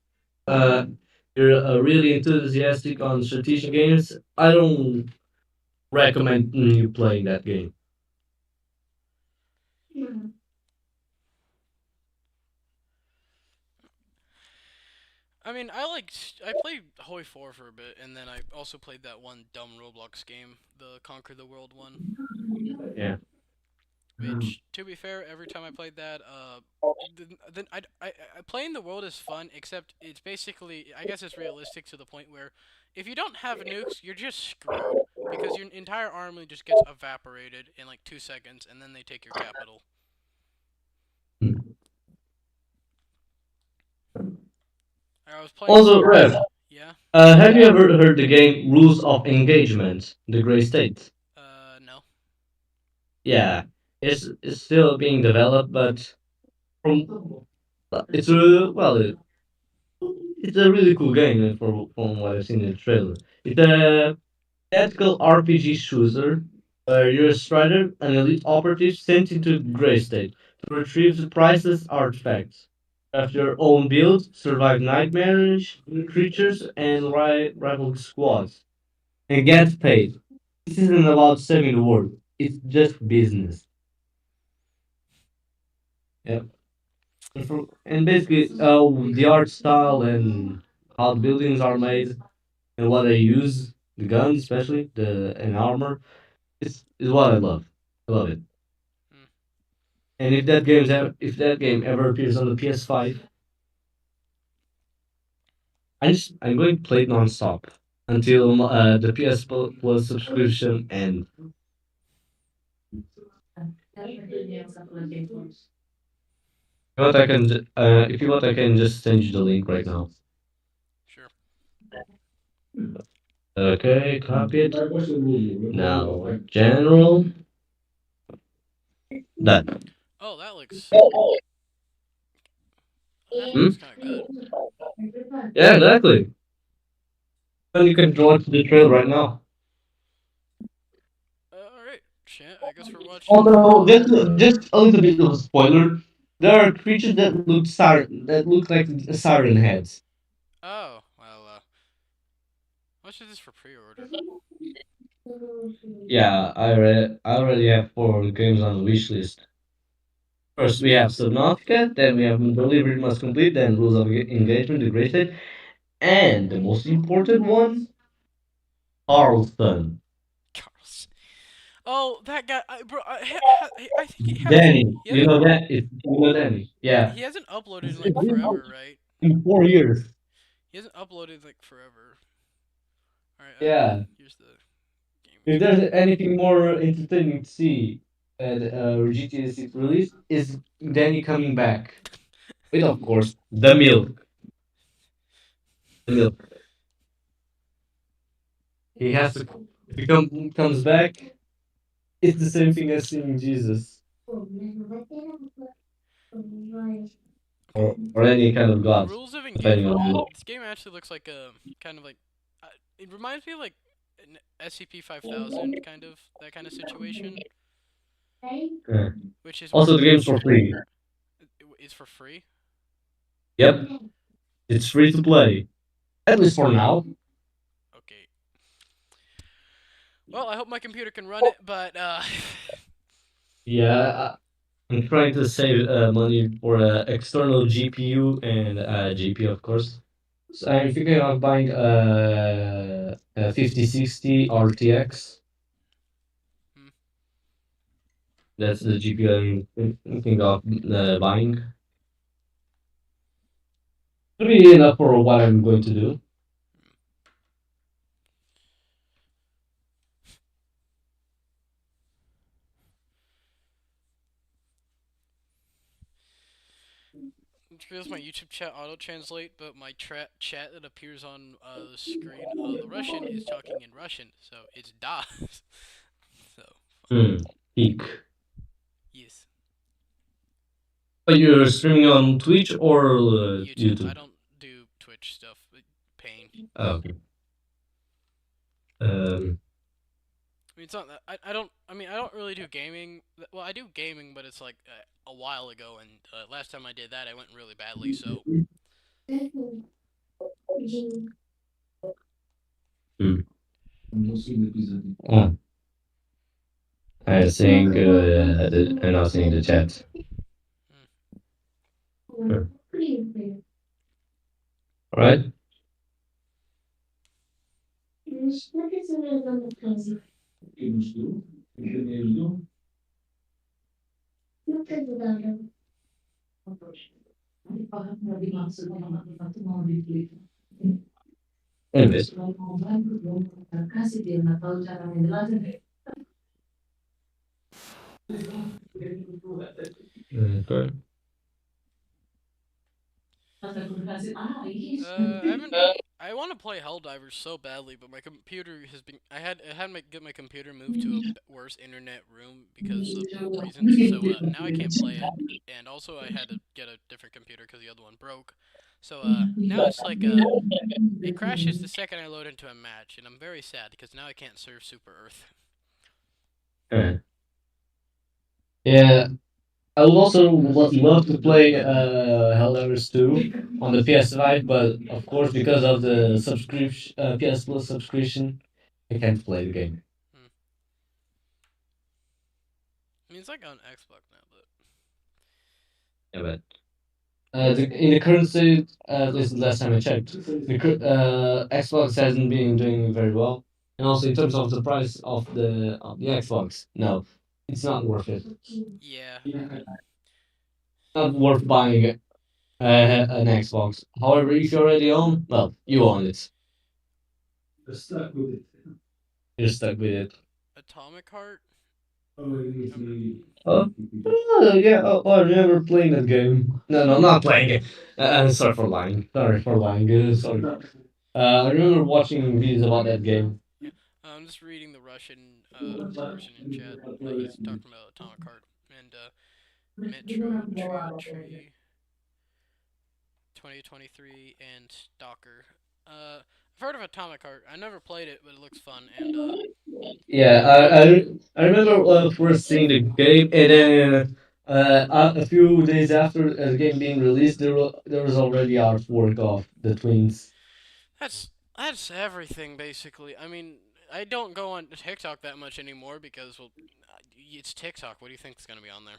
enthusiastic on strategic games, I don't recommend you playing that game. I mean, I played Hoi 4 for a bit, and then I also played that one dumb Roblox game, the Conquer the World one. Yeah. Which, to be fair, every time I played that, then playing the world is fun, except it's basically, I guess it's realistic to the point where if you don't have nukes, you're just screwed because your entire army just gets evaporated in like 2 seconds, and then they take your capital. I was playing, Also, Rev, yeah, have you ever heard the game Rules of Engagement, the Gray State? no, Yeah, it's still being developed, but from it's a really cool game from what I've seen in the trailer. It's a tactical RPG shooter where you're a strider, an elite operative sent into Grey State to retrieve priceless artifacts. Craft your own build, survive nightmarish creatures, and rival squads. And get paid. This isn't about saving the world. It's just business. Yeah. And basically, the art style and how the buildings are made and what they use, the guns especially, the and armor, is what I love. I love it. mm, And if that game ever appears on the PS5, I'm going to play it nonstop until the Plus subscription ends. If you want, I can just send you the link right now. sure. Okay, copy it. Now, general. Done. Oh, that looks Hmm? kind of good. Yeah, exactly. And you can watch the trail right now. All right, chat. I guess we're watching. Although, just a little bit of a spoiler, there are creatures that look like siren heads. Oh, well. How much is this for pre-order? Yeah, I already have 4 games on the wish list. First, we have Subnautica, then we have Delivery Must Complete, then Rules of Engagement, the Great State, and the most important one, Carlston. Carlos. Oh, that guy, bro. I think Danny, he hasn't You know Danny? Yeah, he hasn't uploaded in like forever, right? in 4 years. He hasn't uploaded like forever. All right, Yeah. here's the game If experience. there's anything more entertaining to see at GTA 6 release, is Danny coming back with, of course, the milk. The milk. He has to. If he comes back, it's the same thing as seeing Jesus Okay, or any kind of God, rules of depending engagement. on you. This game actually looks like a kind of like. It reminds me of like an SCP-5000 kind of that kind of situation, Yeah. which is where Also, the game's for free. it is for free. Yep, it's free to play. At least for now. Okay. Well, I hope my computer can run it, but Yeah, I'm trying to save money for external GPU and GPU, of course. So I'm thinking of buying a 5060 RTX. hmm, That's the GPU I'm thinking of buying. It'll be enough for what I'm going to do. it's because my YouTube chat auto translate, but my chat that appears on the screen, the Russian is talking in Russian, so it's da. So Hmm. Peak. yes, But you're streaming on Twitch or YouTube. I YouTube? don't do Twitch stuff. Pain. Oh, okay. Um, I mean, it's not that I don't. I mean, I don't really do gaming. Well, I do gaming, but it's like a while ago, and last time I did that, I went really badly. So hmm. Oh, I'm not seeing the chat. mm, Sure. All right. Anyways. Okay. I haven't. I want to play Helldivers so badly, but my computer has been. I had to get my computer moved to a worse internet room because of reasons. So now I can't play it, and also I had to get a different computer because the other one broke. So now it's like it crashes the second I load into a match, and I'm very sad because now I can't serve Super Earth. All right. Yeah, I would also love to play Helldivers 2 on the PS5, but of course, because of the subscription, PS Plus subscription, I can't play the game. Hmm. I mean, it's like on Xbox now, but Yeah, but in the current state, at least the last time I checked, Xbox hasn't been doing very well, and also in terms of the price of the Xbox, no, it's not worth it. yeah. Not worth buying an Xbox. However, if you already own, well, you own it. You're stuck with it. Atomic Heart. Um, Oh, yeah. I remember playing that game. No, no, not playing it. Sorry for lying. Sorry for lying. Sorry. I remember watching videos about that game. yeah. I'm just reading the Russian version in chat. He's talking about Atomic Heart and Metro Trio Tree 2023 and Stalker. I've heard of Atomic Heart. I never played it, but it looks fun. And Yeah, I remember first seeing the game, and then a few days after the game being released, there was already artwork of the twins. that's everything basically. I mean, I don't go on TikTok that much anymore because well, it's TikTok. What do you think is gonna be on there?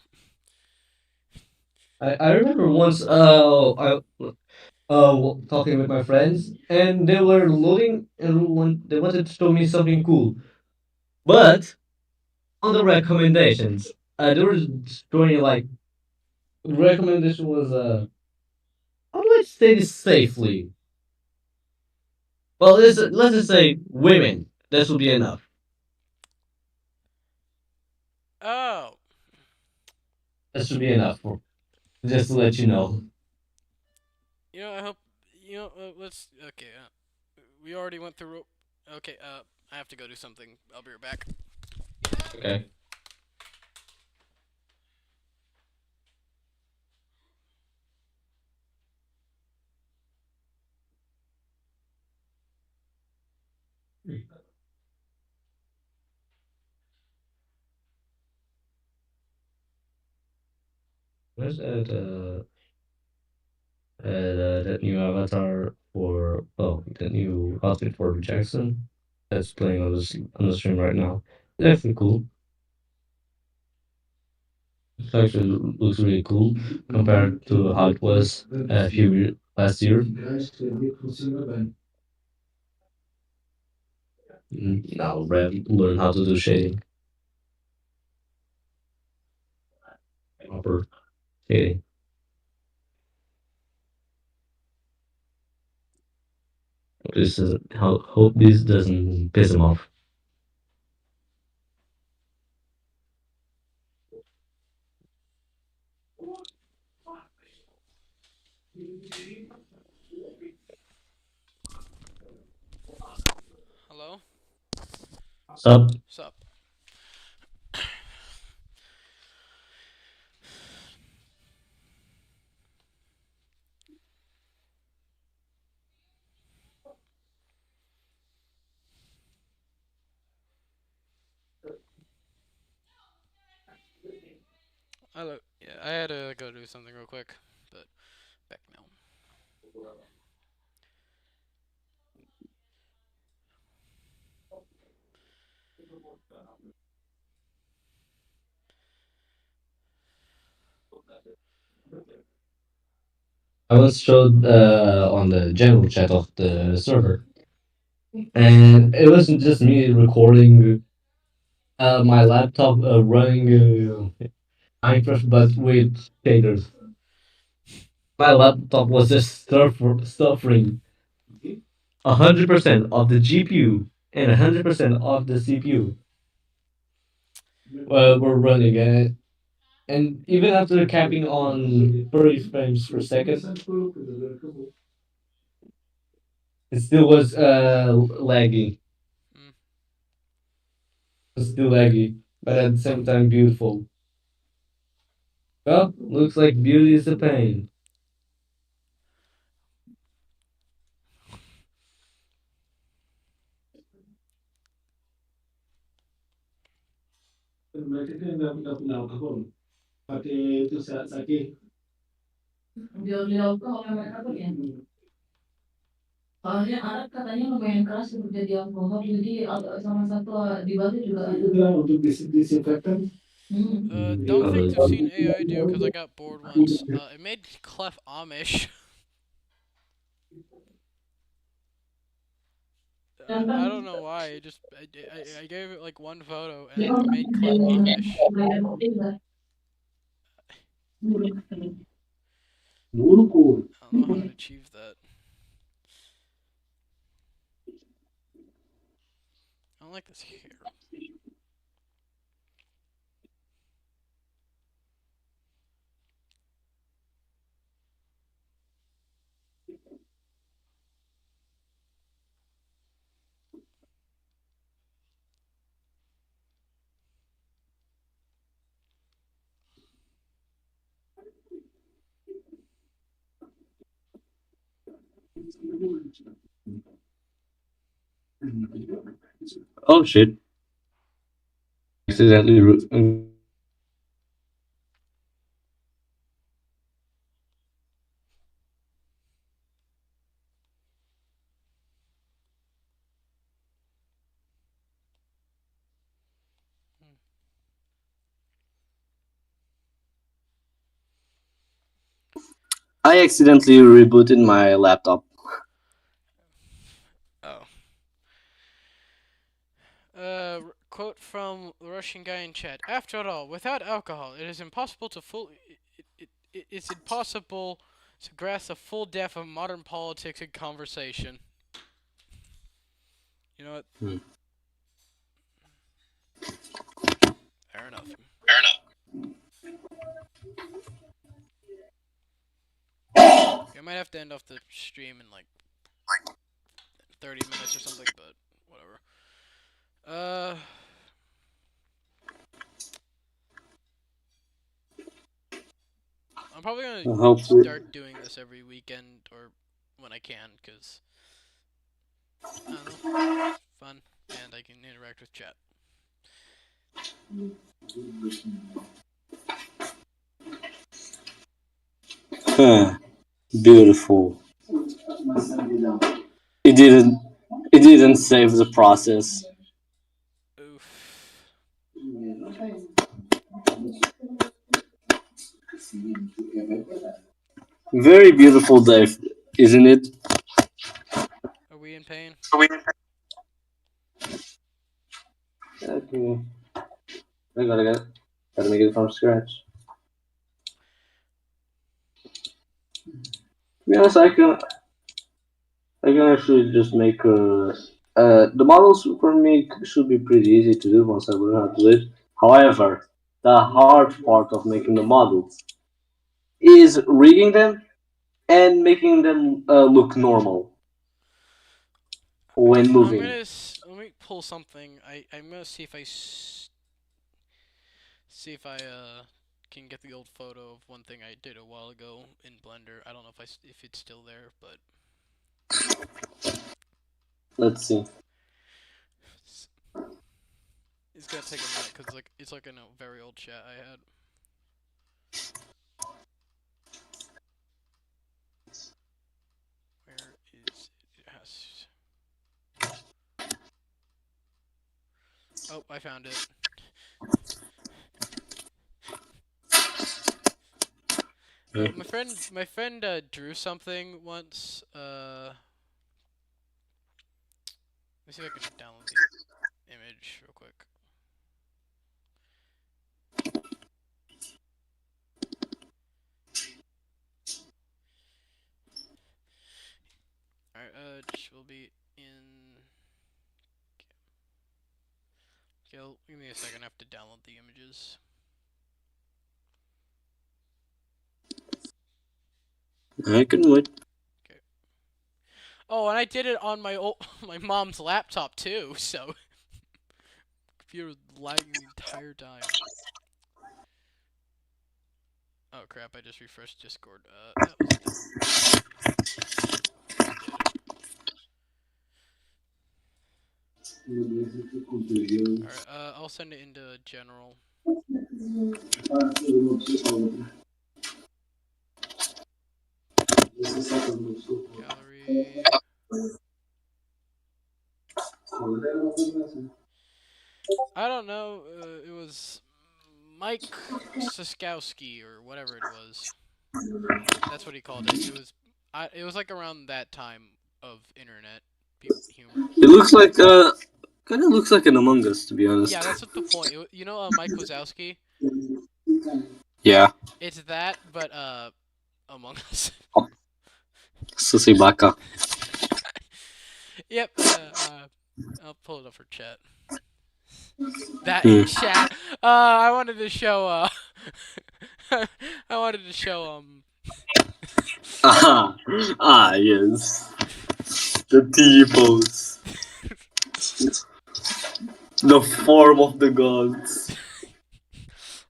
I remember once talking with my friends, and they were loading, and they wanted to show me something cool. But on the recommendations, they were showing like the recommendation was how do I say this safely? Well, let's just say women. This will be enough. Oh, That should be enough for just to let you know. I hope let's okay. We already went through. Okay, I have to go do something. I'll be right back. Okay. Let's add that new avatar for the new outfit for Jackson. that's playing on the stream right now. It's actually cool. It actually looks really cool compared to how it was a few last year. Now Rev learn how to do shading, proper shading. This is how hope this doesn't piss him off. Hello? Sup? Sup? Hello. Yeah, I had to go do something real quick, but back now. I once showed on the general chat of the server, and it wasn't just me recording my laptop running Minecraft, but with shaders. My laptop was just suffering 100% of the GPU and 100% of the CPU were running, and even after capping on 30 frames per second, it still was laggy. Hmm. It was still laggy, but at the same time beautiful. Well, looks like beauty is a pain. Soalnya Arab katanya lumayan keras untuk jadi alkohol, jadi sama satu di Bali juga ada. Untuk disinfektan. Don't think to seen AI do because I got bored once. It made Clef Amish. I don't know why. I gave it like one photo and it made Clef Amish. I don't know how it achieved that. I don't like this hair. Oh shit! Accidentally. Hmm. I accidentally rebooted my laptop. Oh. Quote from the Russian guy in chat. After all, without alcohol, it is impossible to it's impossible to grasp the full depth of modern politics and conversation. You know what? Hmm. Fair enough. I might have to end off the stream in like 30 minutes or something, but whatever. Uh, I'm probably gonna Hopefully. start doing this every weekend or when I can, cause I don't know, it's fun and I can interact with chat. Huh. Beautiful. It didn't. It didn't save the process. Oof. Very beautiful day, isn't it? Are we in pain? Okay, I gotta make it from scratch. To be honest, I can actually just make the models for me should be pretty easy to do once I learn how to do it. However, the hard part of making the models is rigging them and making them look normal when I'm moving. gonna let me pull something. I'm gonna see if see if I can get the old photo of one thing I did a while ago in Blender. I don't know if it's still there, but Let's see. it's, it's gonna take a minute because it's like in a very old chat I had. Where is it? It has. Oh, I found it. My friend drew something once. Let me see if I can download the image real quick. All right, which will be in. Okay, give me a second. I have to download the images. I can wait. Okay. Oh, and I did it on my my mom's laptop too. So computer was lagging the entire time. Oh crap! I just refreshed Discord. That was dumb. I did. All right. I'll send it into general gallery. I don't know. It was Mike Siskowski or whatever it was. That's what he called it. It was. It was like around that time of internet humor. It looks like kind of looks like an Among Us, to be Yeah, honest. that's what the point. You know, Mike Wazowski. Yeah, It's that, but Among Us. Susi Baka. Yep. I'll pull it up for chat. That in Hmm. chat. I wanted to show. I wanted to show. Ah, yes, the T pose, the form of the gods.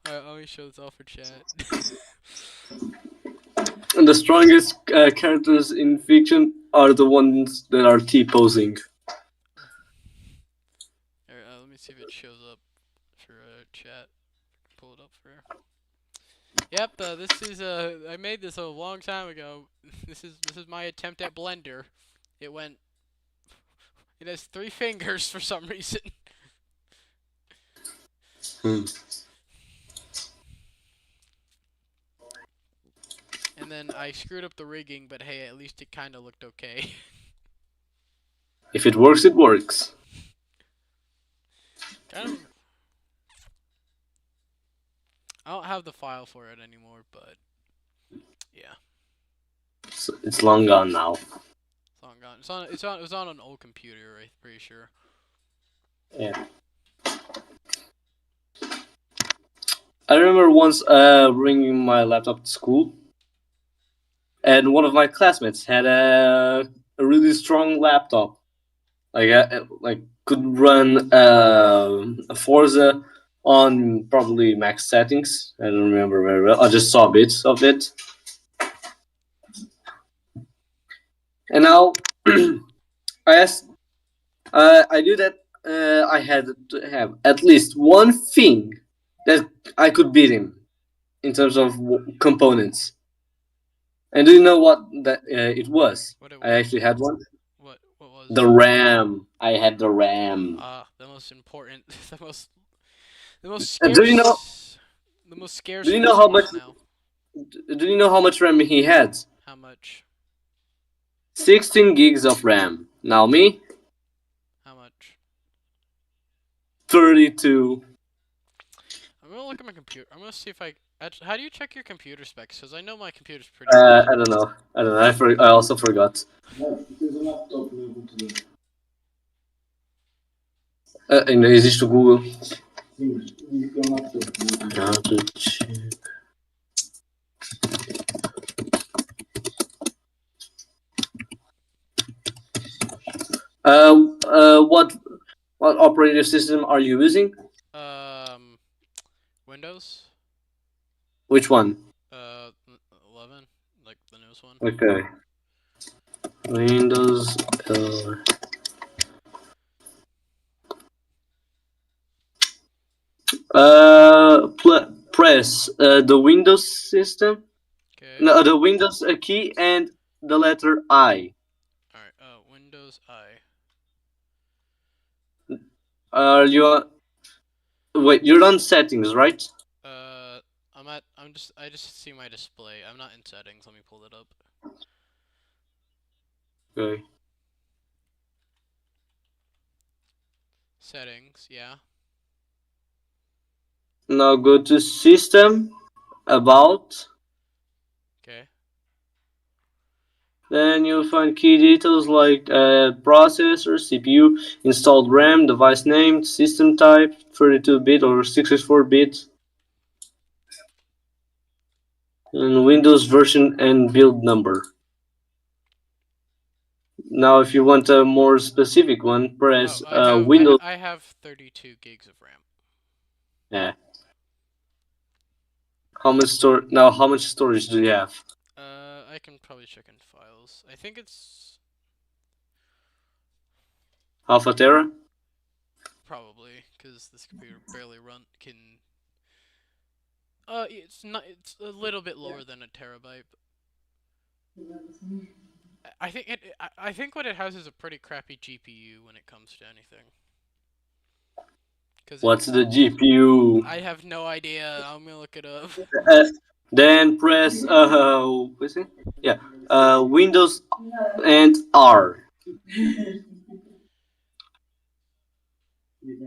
Alright, let me show this all for chat. And the strongest characters in fiction are the ones that are T posing. Alright, let me see if it shows up for chat. Pull it up for. Yep. This is I made this a long time ago. This is my attempt at Blender. It went. It has 3 fingers for some reason. Hmm. And then I screwed up the rigging, but hey, at least it kind of looked okay. If it works, it works. kind of. I don't have the file for it anymore, but yeah, So it's long gone now. it's long gone. It was on an old computer. I'm pretty sure. Yeah. I remember once bringing my laptop to school, and one of my classmates had a really strong laptop, like could run a Forza on probably max settings. I don't remember very well. I just saw bits of it, and now I asked. I knew that I had to have at least one thing that I could beat him in terms of components. And do you know what that it was? What it I was? actually had one. What was it? The RAM. I had the RAM. the most important, the most Do you know? scarce, the most Do scarce you know how much? resource now. Do you know how much RAM he had? How much? 16 gigs of RAM. Now me, How much? 32. I'm gonna look at my computer. I'm gonna see if I. How do you check your computer specs? Because I know my computer's pretty good. I don't know. I don't know. I also forgot. Existe o Google. How to check. What operating system are you using? Um, Windows. Which one? 11, like the newest one. Okay. Windows. Press the Windows system. Okay. No, the Windows key and the letter I. All right. Windows I. You wait? You're on settings, right? Uh, I just see my display. I'm not in settings. Let me pull it up. Okay. Settings. Yeah. Now go to System, About. Okay. Then you'll find key details like processor, CPU, installed RAM, device name, system type, 32-bit or 64-bit, and Windows version and build number. Now, if you want a more specific one, Oh, press Windows. I have 32 gigs of RAM. Yeah. How much store? Now, how much storage do you have? I can probably check in files. I think it's Half a tera? probably because this computer barely can. It's not. It's a little bit lower than a terabyte. I think I think what it has is a pretty crappy GPU when it comes to anything. Cause What's the GPU? I have no idea. I'm gonna look it up. Uh, then press what's it? Yeah, Windows and R.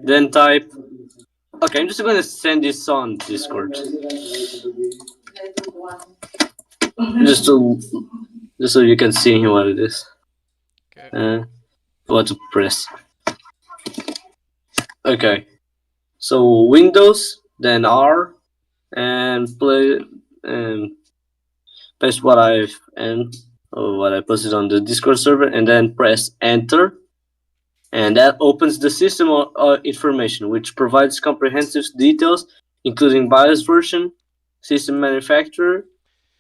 Then type. Okay, I'm just gonna send this on Discord, just to just so you can see what it is. Okay. What to press. Okay, so Windows, then R, and play and paste what I posted on the Discord server, and then press Enter, and that opens the system information, which provides comprehensive details, including BIOS version, system manufacturer,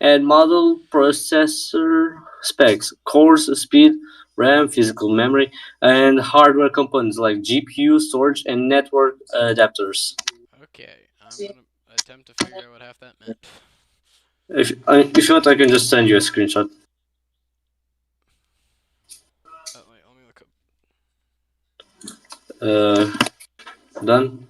and model processor specs, cores, speed, RAM, physical memory, and hardware components like GPU, storage, and network adapters. Okay. I'm gonna attempt to figure out what half that meant. If you want, I can just send you a screenshot. Oh wait, let me look up. Done.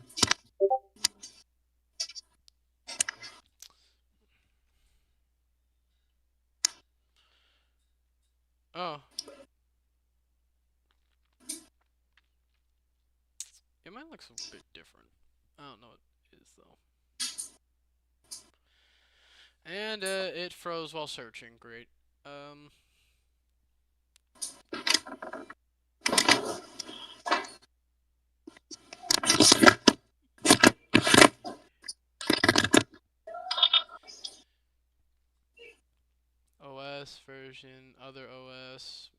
Oh. Yeah, mine looks a bit different. I don't know what it is though. And it froze while searching. Great. Um. OS version, other OS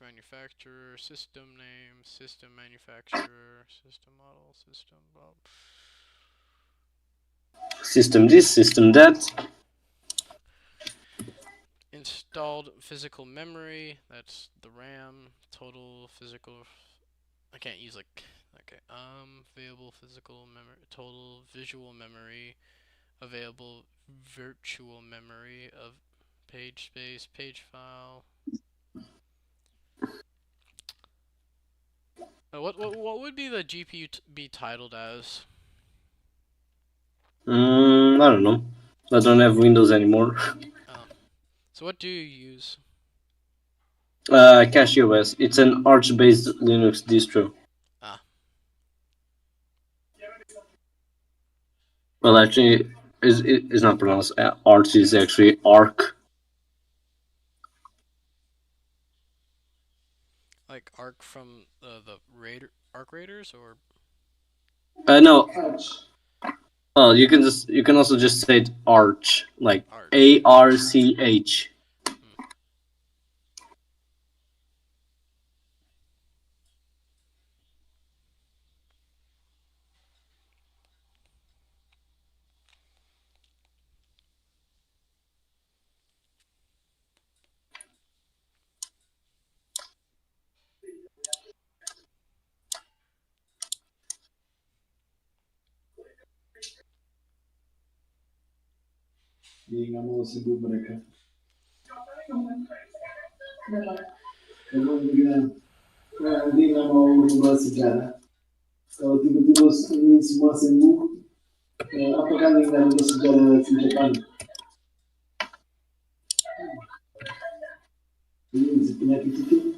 manufacturer, system name, system manufacturer, system model, system Bob. System this, system that. Installed physical memory, that's the RAM, total physical. I can't use like. Okay. Available physical memory, total visual memory, available virtual memory of page space, page file. What would be the GPU be titled as? I don't know. I don't have Windows anymore. Oh, so what do you use? CashOS. It's an Arch-based Linux distro. Ah, Well, actually, it's not pronounced Arch. It's actually Arc. like Arc from the Raider Arc Raiders or No. Well, you can also just say it Arch, like Arch? ARCH. Hmm. Hindi nga mau sibuk mereka. Memang hindi nga mau berubah sejarah. Kalau tiba-tiba ini semua sembuh, apakah ini nggak ada sejarah di depan? Ini penyakit itu.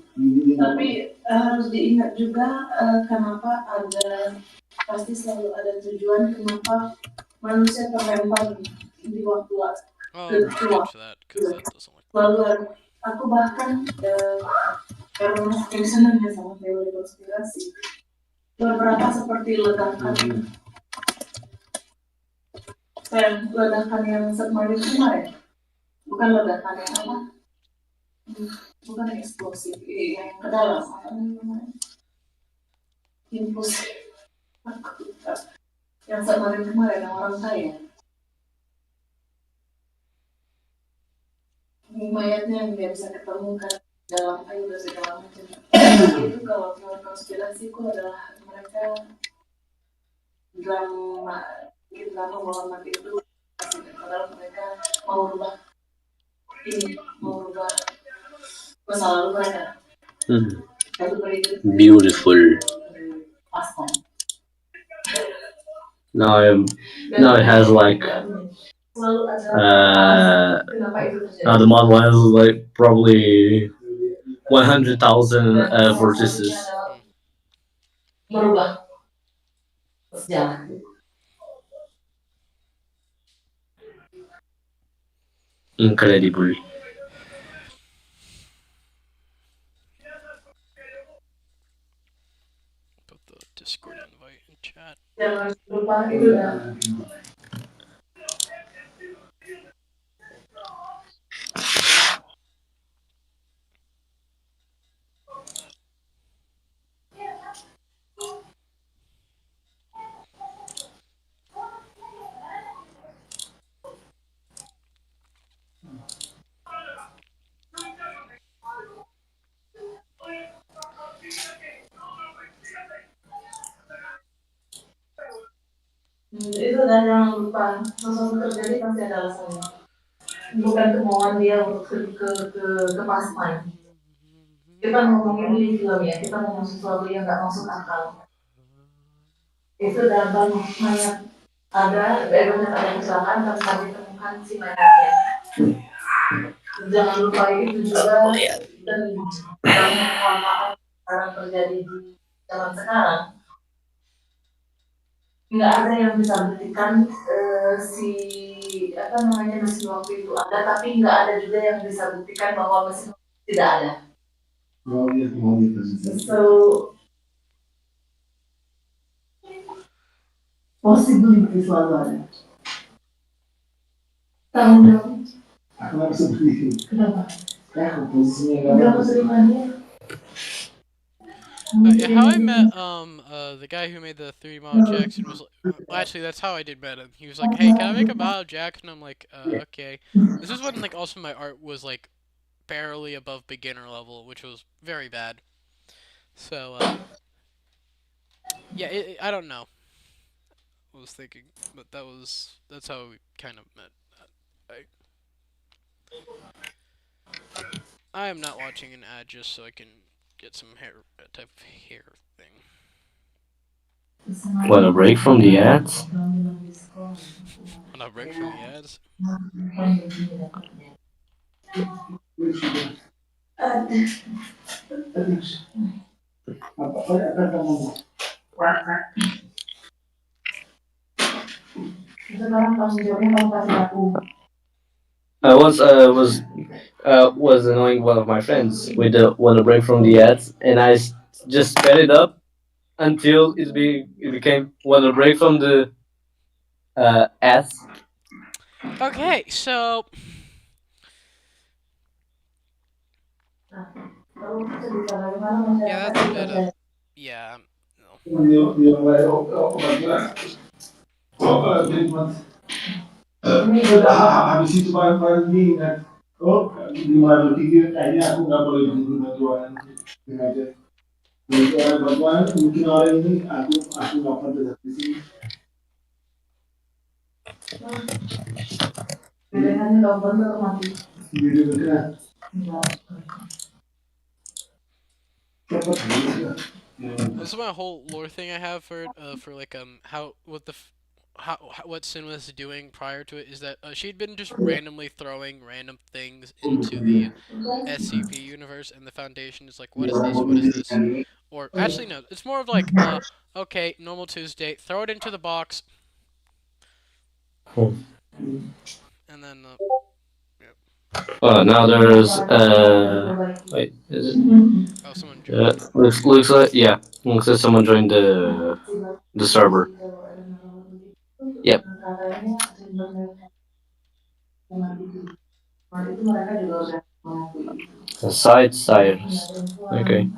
Tapi harus diingat juga kenapa ada pasti selalu ada tujuan kenapa manusia terlempar di waktu Oh, I'm gonna kedua. sketch that because that doesn't look very good. Lalu aku bahkan karena saking senangnya sama teori konspirasi, beberapa seperti ledakan, ledakan yang submarine kemarin, bukan ledakan yang apa, bukan eksplosif, yang ke dalam, apa namanya, impulsif, yang submarine kemarin yang orang kaya, mayatnya yang dia bisa ketemukan dalam air dan segala macam. Itu kalau teori konspirasi itu adalah mereka drama drama Muhammad itu padahal mereka mau rubah ini mau rubah masa lalu mereka. Beautiful. Now it has like now the model has like probably 100,000 vertices. Hmm. Merubah sejarah. Incredible. Put the Discord invite in chat. Jangan lupa itu dah. Itu dah jangan lupa. Sesuatu terjadi pasti ada alasannya. Bukan kemauan dia untuk ke pastian. Kita ngomongin di film ya, kita ngomong sesuatu yang nggak masuk akal. Itu dalam mayat ada, banyak ada kecelakaan tanpa ditemukan si mayatnya. Jangan lupa itu juga dan dalam kelangkaan sekarang terjadi di zaman sekarang. Nggak ada yang bisa buktikan si apa namanya mesin waktu itu ada, tapi nggak ada juga yang bisa buktikan bahwa mesin waktu tidak ada. So possibility selalu ada. Tahu dong. Kenapa seperti itu? Kenapa? Ya, posisinya nggak terima dia. Yeah, how I met the guy who made the 3 Mile Jackson was well, actually that's how I did met him. He was like, "Hey, can I make a Mile Jackson?" I'm like, "Okay." This is when like also my art was like barely above beginner level, which was very bad. So yeah, I don't know. I was thinking, but that's how we kind of met. I I am not watching an ad just so I can get some hair type of hair thing. Want a break from the ads? On a break from the ads. I once was annoying one of my friends with the want a break from the ads, and just sped it up until it became want a break from the ads. Okay, so yeah, that's a bit of yeah. No. Habis itu paling diingat. Oh, di mana tiga kayaknya aku nggak boleh diberi bantuan. Sengaja. Untuk orang bantuan mungkin orang ini aku nggak pernah di sini. Pilihannya nggak benar mati. Video benar. Cepat. This is my whole lore thing I have for it. For like how what the how what Sin was doing prior to it is that she'd been just randomly throwing random things into the SCP universe, and the Foundation is like, what is this? What is this? Or actually, no, it's more of like, okay, normal Tuesday, throw it into the box, and then, yep. Now there's wait, is it? Oh, someone joined. Looks like yeah, looks like someone joined the server. Yep. Side sires. Okay.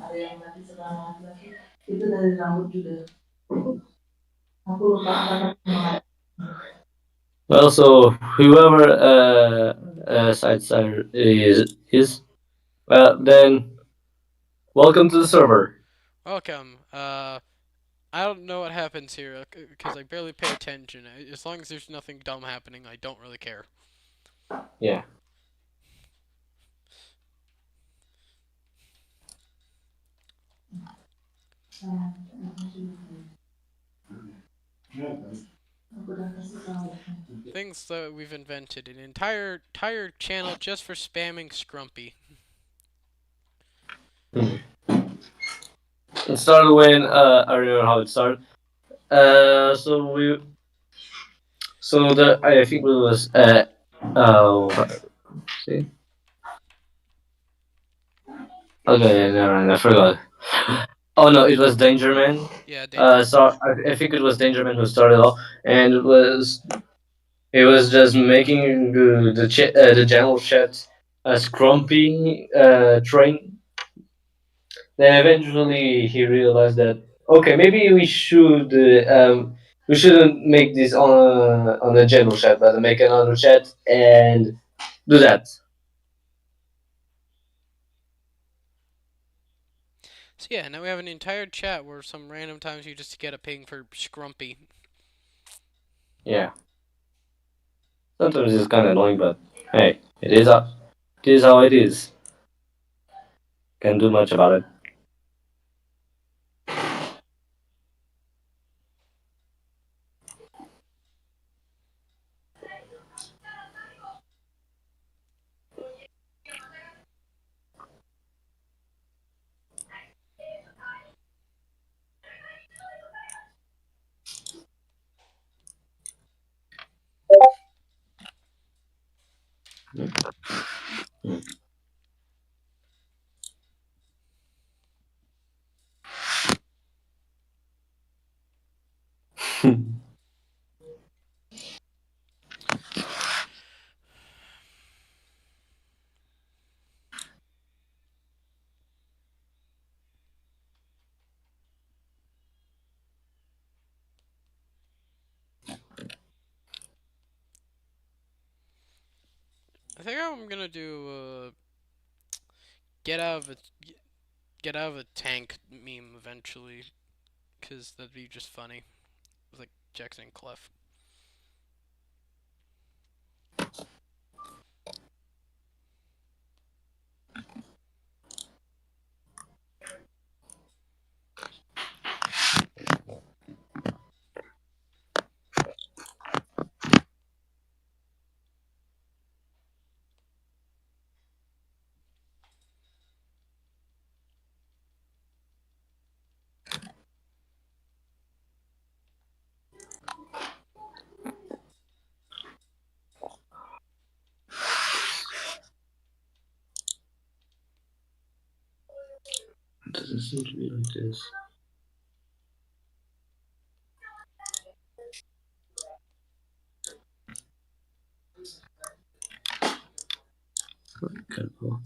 Well, so whoever side sire is well then welcome to the server. Welcome. I don't know what happens here because I barely pay attention. As long as there's nothing dumb happening, I don't really care. Yeah. Things that we've invented an entire channel just for spamming Scrumpy. It started when I remember how it started. So we so the I think it was see okay never mind I forgot. Oh no, it was Dangerman. Yeah, Danger Man. So I think it was Dangerman who started off, and it was just making the general chat a scrumpy train. Then eventually he realized that okay, maybe we shouldn't make this on a general chat, but make another chat and do that. So yeah, now we have an entire chat where some random times you just get a ping for Scrumpy. Yeah, sometimes it's kind of annoying, but hey, it is how it is. Can't do much about it. I think I'm gonna do get out of a get out of a tank meme eventually, cause that'd be just funny. With like Jackson and Clef. Doesn't seem to be like this. Careful.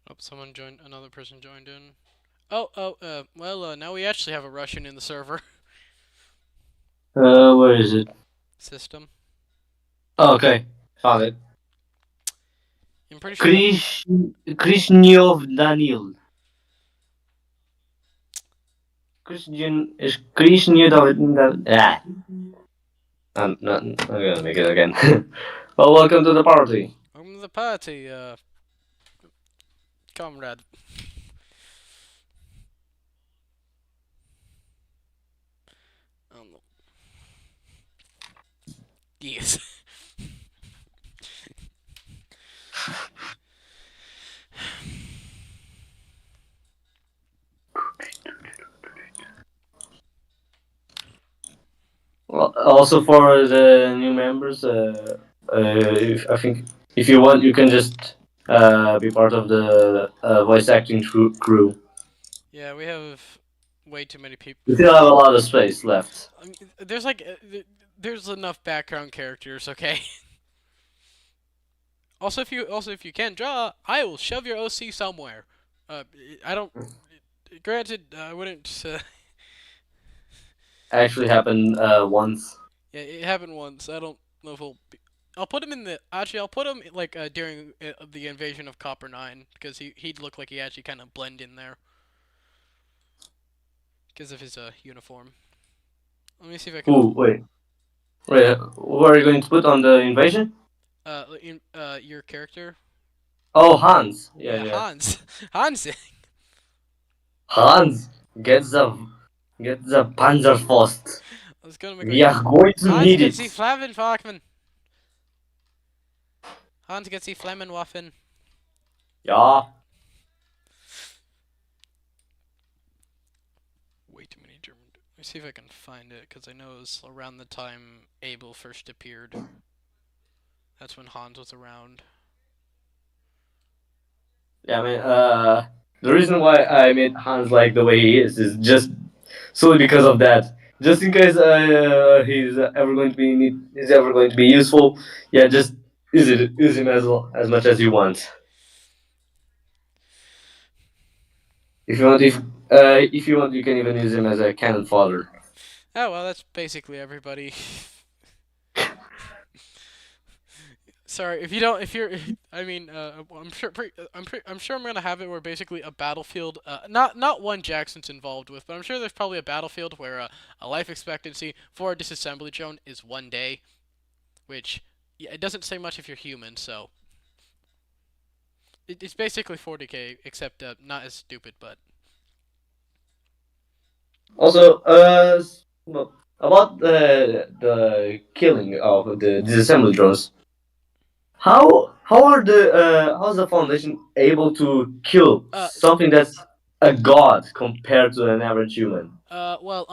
Oh, someone joined. Another person joined in. Well, now we actually have a Russian in the server Where is it? system. Oh, okay, found it. I'm pretty sure that. Krish Krishnyov Daniel. Krishnyov. Ah, I'm not. I'm gonna make it again. Well, welcome to the party. Welcome to the party, comrade. Um, yes. Well, also for the new members, I think if you want, you can just be part of the voice acting crew. Yeah, we have way too many people. We still have a lot of space left. I mean, there's like, there's enough background characters. Okay. Also, if you can't draw, I will shove your OC somewhere. Uh, I don't. Granted, I wouldn't. Actually happened once. Yeah, it happened once. I don't know if he'll. I'll put him in the. Actually, I'll put him like during the invasion of Copper 9 because he'd look like he actually kind of blend in there because of his uniform. Let me see if I can. Ooh, wait. Who are you going to put on the invasion? Your character. Oh, Hans. Yeah, Yeah, yeah. Hans. Hans. Hans, get the get the Panzerfaust. I was gonna make We like are going to Hans need gets die it. Flammenwaffen. Hans gets die Flammenwaffen. Yeah. Way too many German. Let me see if I can find it because I know it was around the time Abel first appeared. That's when Hans was around. Yeah, I mean, the reason why I made Hans like the way he is just solely because of that. Just in case he's ever going to be useful. Yeah, just use him as much as you want. If you want, you can even use him as a cannon fodder. Oh well, that's basically everybody. Sorry if you don't. If you're, I mean, I'm sure. I'm sure I'm gonna have it where basically a battlefield. Not one Jackson's involved with, but I'm sure there's probably a battlefield where a life expectancy for a disassembly drone is 1 day, which yeah, it doesn't say much if you're human, so it's basically 40k, except not as stupid, but Also, well, about the killing of the disassembly drones. How's the Foundation able to kill uh, something that's a god compared to an average human? well,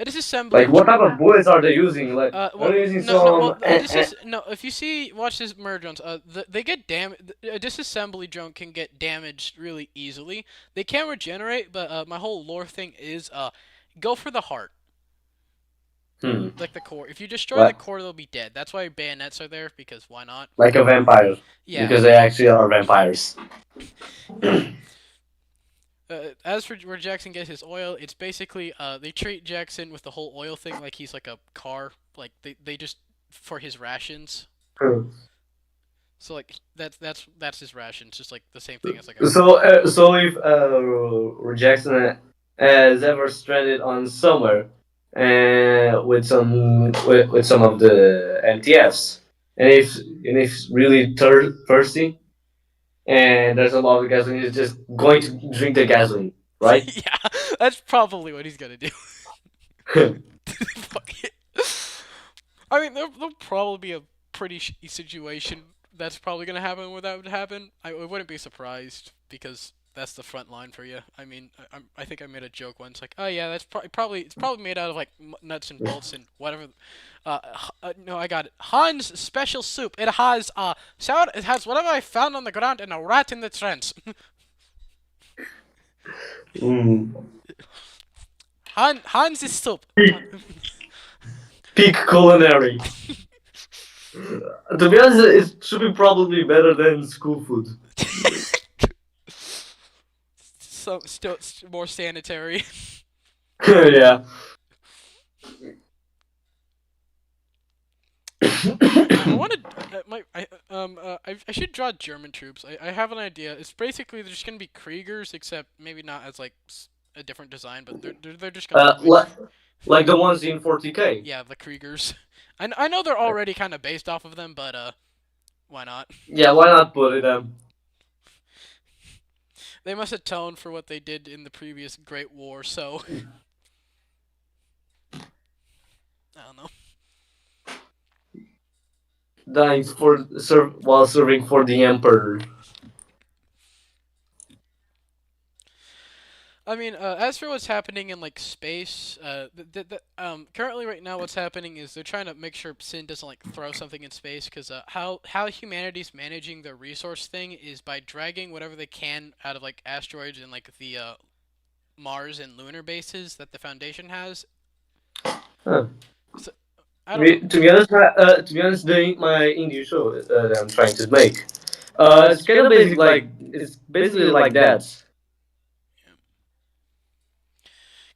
a disassembly. Like, what type of bullets are they using? Like, are Well, they using no, no. some? Well, this is no. If you watch this murder drones. They get A disassembly drone can get damaged really easily. They can regenerate, but my whole lore thing is go for the heart, Hmm. like the core. If you destroy the What? core, they'll be dead. That's why bayonets are there because why not? Like a vampire, Yeah. because they actually are vampires. Yeah. As for where Jackson gets his oil, it's basically they treat Jackson with the whole oil thing like he's like a car. Like they just for his rations. So like that's his rations, just like the same thing as like a So if Jackson has ever stranded on somewhere with some of the MTFs, and it's really thirsty, and there's a lot of gasoline. He's just going to drink the gasoline, right? Yeah, that's probably what he's gonna do. Fuck it. I mean, there'll probably be a pretty shitty situation that's probably gonna happen where that would happen. I wouldn't be surprised because that's the front line for you. I mean, I think I made a joke once like, oh yeah, that's probably it's probably made out of like nuts and bolts and whatever. No, I got it. Hans special soup. It has sour. It has whatever I found on the ground and a rat in the trench. Mm. Hans is soup. Peak culinary. To be honest, it should be probably better than school food. So still more sanitary. Yeah. I wanted I should draw German troops. I have an idea. It's basically they're just gonna be Kriegers, except maybe not as like a different design, but they're just gonna uh, look like li- like the ones in 40K. yeah the Kriegers. I know they're already kind of based off of them, but why not? Yeah, why not put it They must atone for what they did in the previous Great War, so I don't know. dying while serving for the emperor? I mean, as for what's happening in like space, currently right now what's happening is they're trying to make sure Sin doesn't like throw something in space because how humanity's managing the resource thing is by dragging whatever they can out of like asteroids and like the Mars and lunar bases that the Foundation has. Huh. So, I don't know. To be honest, my indie show that I'm trying to make, it's kind of basic. Like it's basically like that.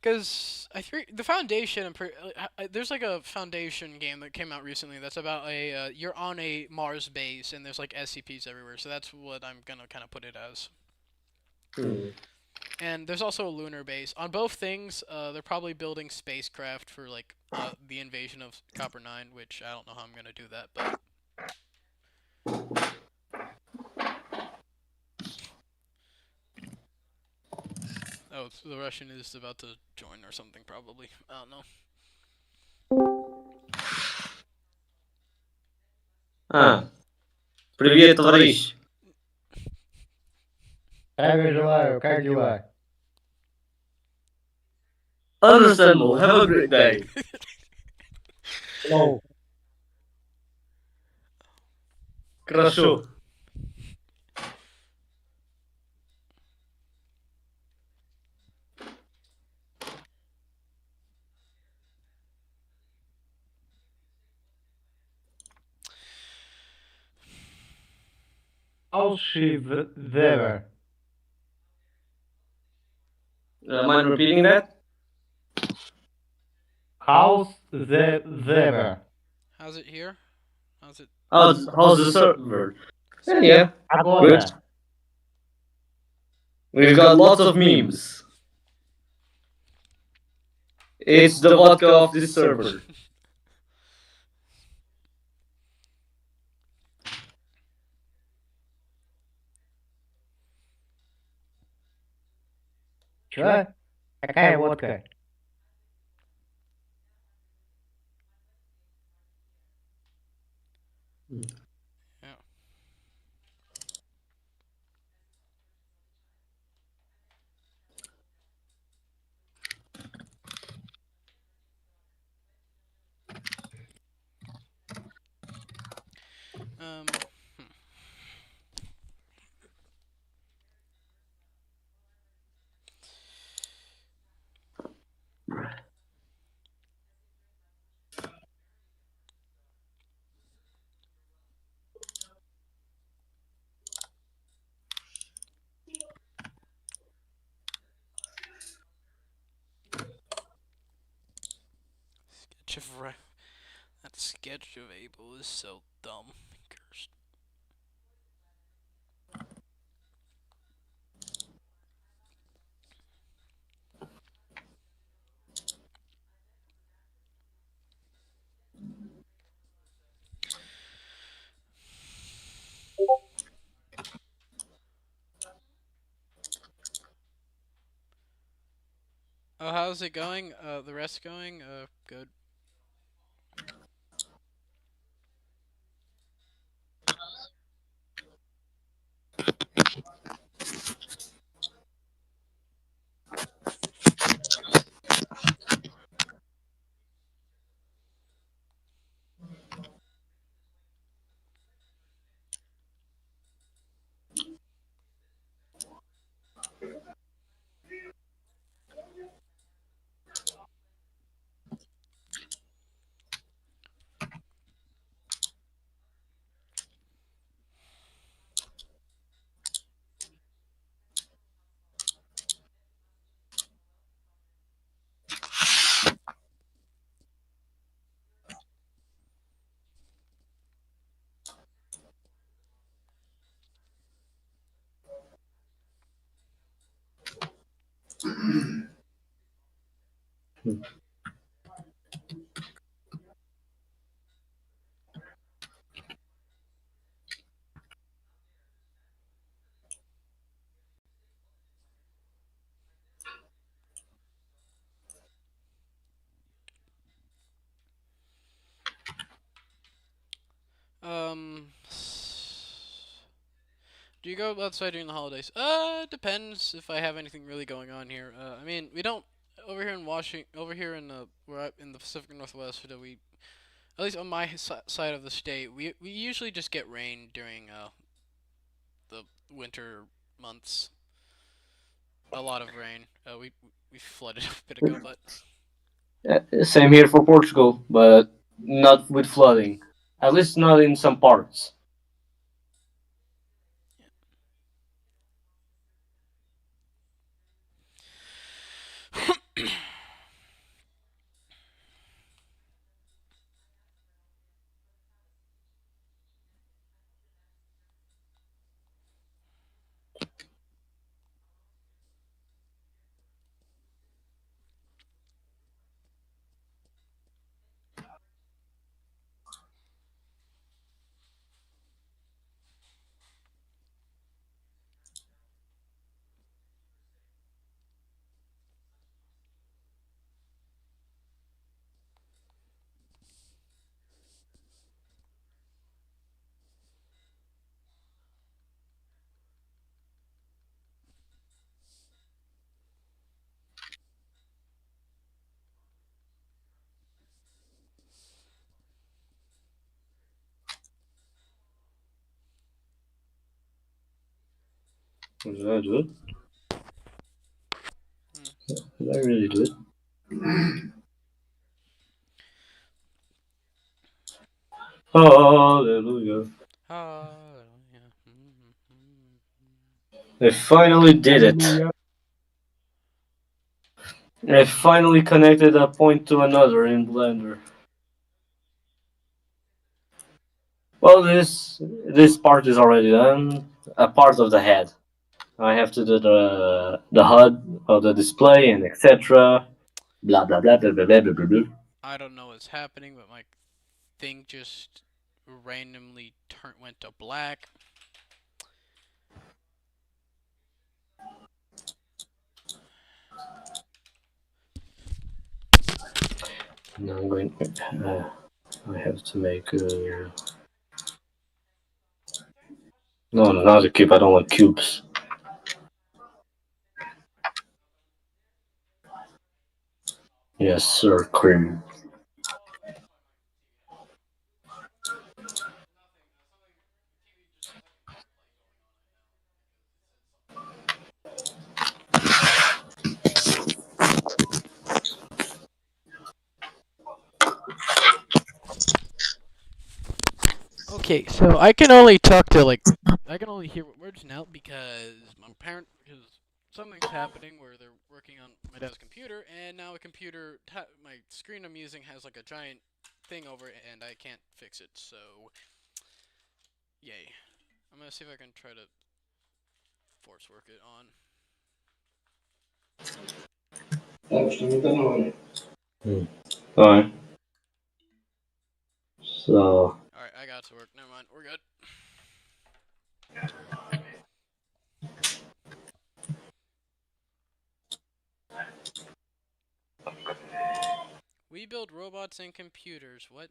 Because I think the Foundation, there's like a Foundation game that came out recently that's about a you're on a Mars base and there's like SCPs everywhere. So that's what I'm gonna kind of put it as. Hmm. And there's also a lunar base. On both things, they're probably building spacecraft for like the invasion of Copper Nine, which I don't know how I'm gonna do that, but oh, so the Russian is about to join or something probably. I don't know. А, привет, товарищ. Здравия желаю, как дела? Understandable. Have a great day. Hello. Хорошо. How's she there? Mind repeating that? How's the there? How's it here? How's it? How's the server? Yeah, good. Погода. We've got lots of memes. It's the vodka of this server. Чё? Какая водка? Yeah. Um. hmm. Sketch of that sketch of Abel is so dumb. Cursed. Oh, how's it going? The rest going? Good. Um, do you go outside during the holidays? Depends if I have anything really going on here. I mean, we don't over here in Washington, over here in where in the Pacific Northwest, we at least on my side of the state, we usually just get rain during the winter months. A lot of rain. We flooded a bit ago, but Same here for Portugal, but not with flooding. At least not in some parts. Did I do it? mm. Did I really do it? Hallelujah. Hallelujah. I finally did it. I finally connected a point to another in Blender. Well, this part is already done. A part of the head. I have to do the HUD of the display and etc. Blah blah blah blah blah blah blah blah. I don't know what's happening, but my thing just randomly went to black. Now I'm going. I have to make. No, not the cube. I don't want cubes. Yes, sir, cream. Okay, so I can only talk to I can only hear words now because because something's happening where they're working on my dad's computer, and now my screen I'm using has like a giant thing over it, and I can't fix it. So, yay! I'm gonna see if I can try to force work it on. Alright. So All right, I got it to work. Never mind, we're good. We build robots and computers. What?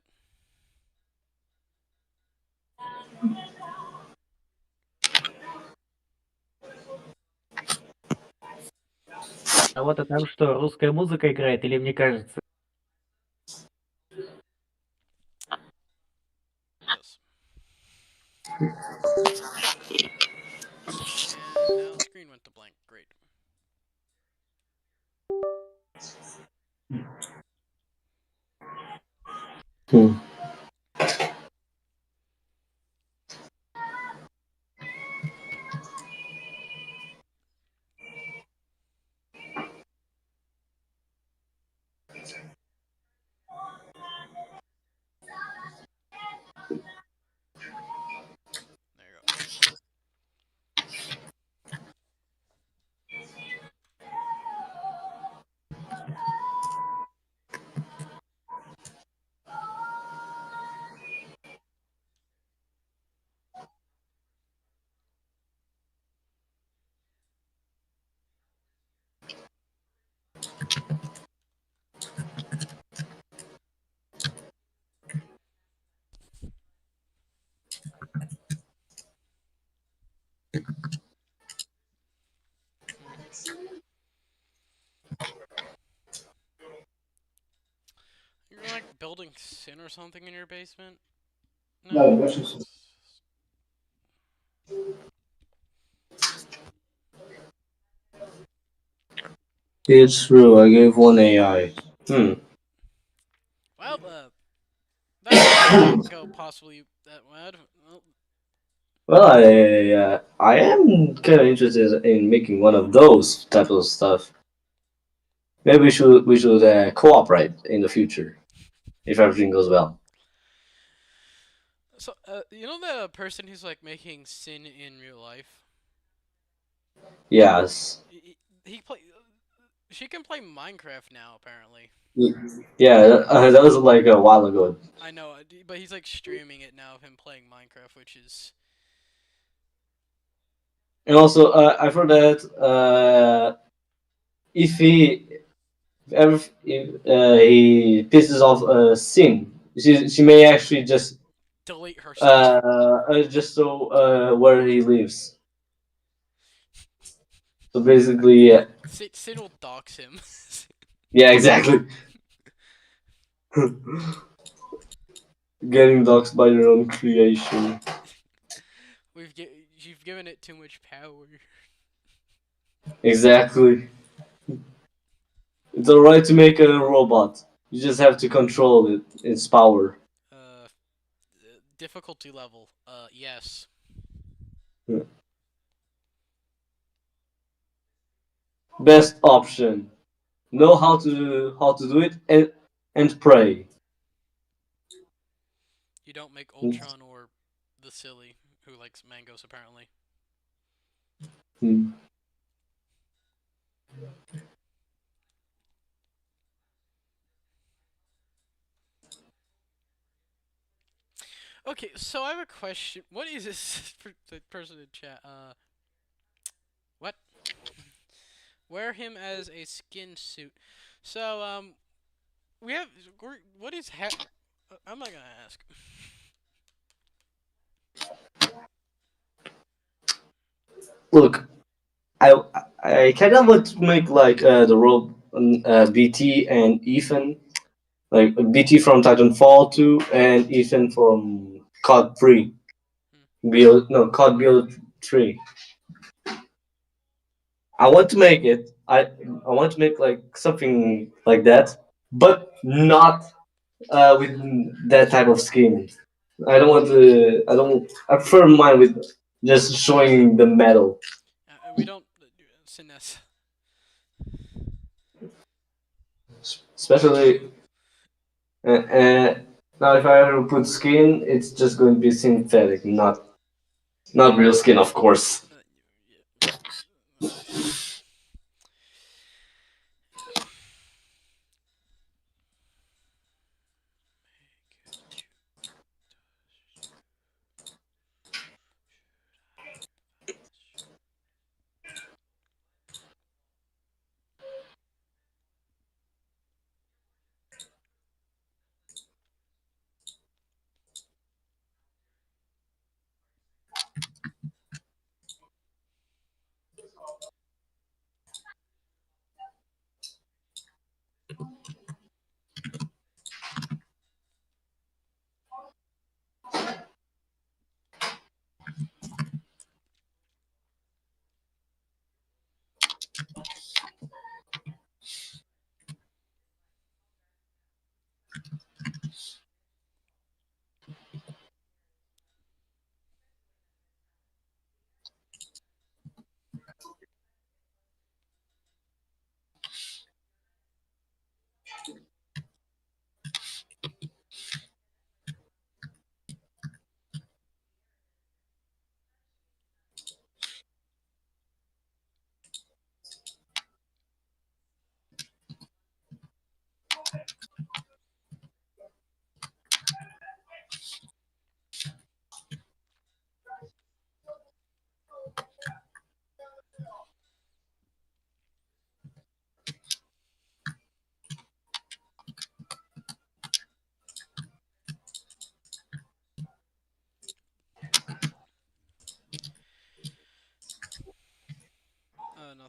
А вот это там что, русская музыка играет или мне кажется? Yes. And now the screen went to blank. Great. Hmm. There you go. Hmm. You're like building sin or something in your basement? No, that's. It's true. I gave one AI. Well, that didn't go possibly that bad. Well, Well, I am kind of interested in making one of those type of stuff. Maybe we should cooperate in the future if everything goes well. so, you know the person who's like making sin in real life? Yes. He play. She can play Minecraft now, apparently. Yeah, that was like a while ago. I know, but he's like streaming it now of him playing Minecraft, which is And also, I've heard that if he ever he pisses off Sin, she may actually delete her stuff. just so where he lives. So basically, Sin will dox him. yeah, exactly. Getting doxxed by your own creation. You've given it too much power. Exactly. It's alright to make a robot. You just have to control its power. Uh, difficulty level. Yes. Best option. Know how to do it and pray. You don't make Ultron or the silly who likes mangoes apparently. Hmm. Okay, so I have a question. What is this the person in chat? What? Wear him as a skin suit. So we have. What is I'm not gonna ask. Look, I I kind of want to make like the role BT and Ethan, like BT from Titanfall 2 and Ethan from COD 3. Hmm. Build no COD Build 3. I want to make it. I want to make like something like that, but not with that type of skin. I don't want to. I don't. I prefer mine with just showing the metal, We don't. Sinnes. especially. Now, if I ever put skin, it's just going to be synthetic, not real skin, of course. Yeah. Yeah.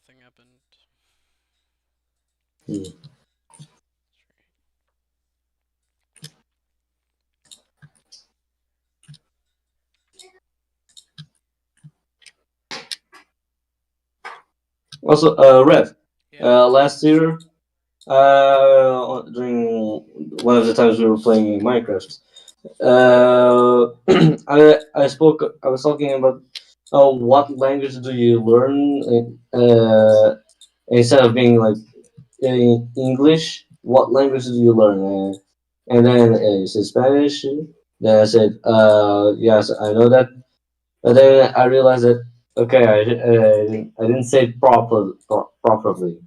nothing happened. Hmm. Also, Rev, Yeah. last year, during one of the times we were playing Minecraft, I was talking about what language do you learn instead of being like in English, what language do you learn? And then you said Spanish. Then I said, yes, I know that. But then I realized that okay, I didn't say it properly.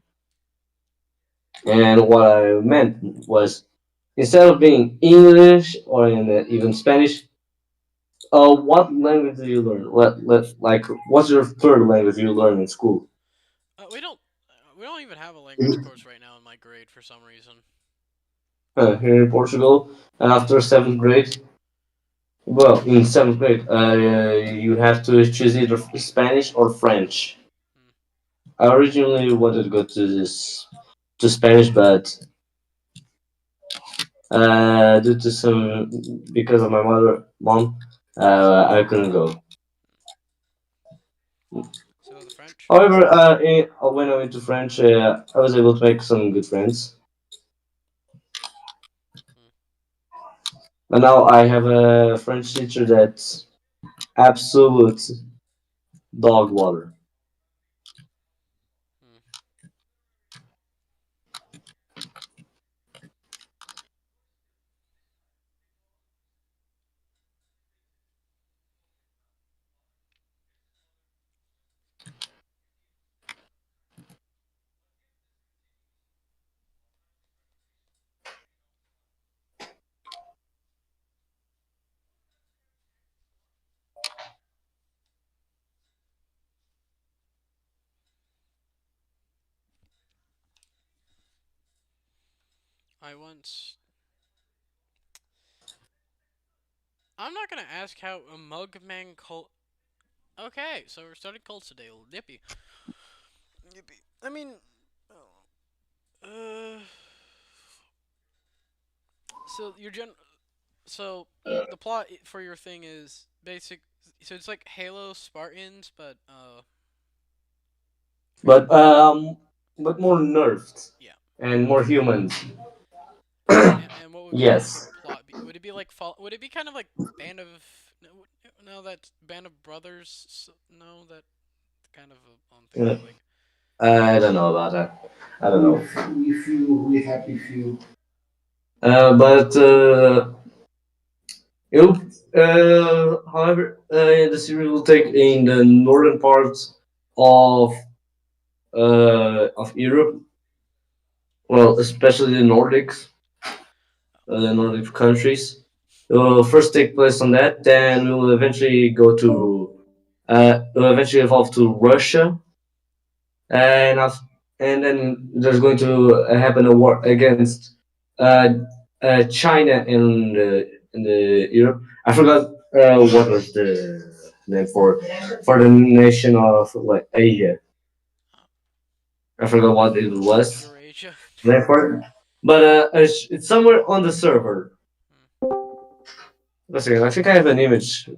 And what I meant was instead of being English or even Spanish, what language do you learn? Like what's your third language you learn in school? We don't. We don't even have a language course right now in my grade for some reason. Here in Portugal, after seventh grade. Well, in seventh grade, you have to choose either Spanish or French. Hmm. I originally wanted to go to Spanish, but due to some because of my mom, I couldn't go. So the French. However, when I went to French, I was able to make some good friends. Hmm. But now I have a French teacher that's absolute dog water. Hmm. I once. I'm not gonna ask how a mugman cult. Okay, so we're starting cults today. Yippee. Yippee. I mean, uh, so your gen. So the plot for your thing is basic. So it's like Halo Spartans, and But more nerfed yeah. and more humans. And what would the Yes. plot be? Would it be like Would it be kind of like Band of? No, no, that Band of Brothers. No, that kind of a on thing. Uh, Like I don't know about that. I don't know. If you we have if you. But it'll, however, the series will take in the northern parts of of Europe. Well, especially the Nordic countries. It will first take place on that, then we will eventually we'll eventually evolve to Russia, and and then there's going to happen a war against uh, China and the Europe. I forgot what was the name for the nation of like Asia. I forgot what it was. Eurasia. Therefore, but it's somewhere on the server. Hmm. Let's see. I think I have an image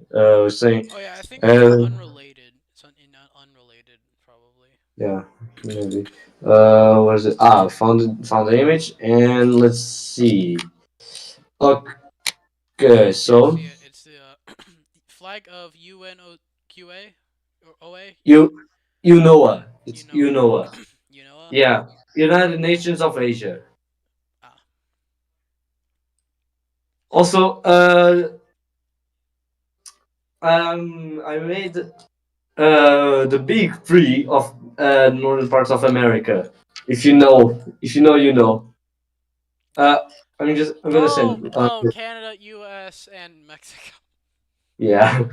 saying, Oh yeah, I think it's uh, unrelated. It's unrelated probably. yeah, maybe. What is it? Ah, found the image, and let's see. Okay, Yeah, I so see it. It's the flag of UNOQA or OA. you you know what? You It's know you it. know what? You know it. Yeah, United Nations of Asia. Ah. Also, I made the big three of northern parts of America. If you know, you know. Uh, I'm gonna Oh, send. oh, Canada, U.S., and Mexico. Yeah,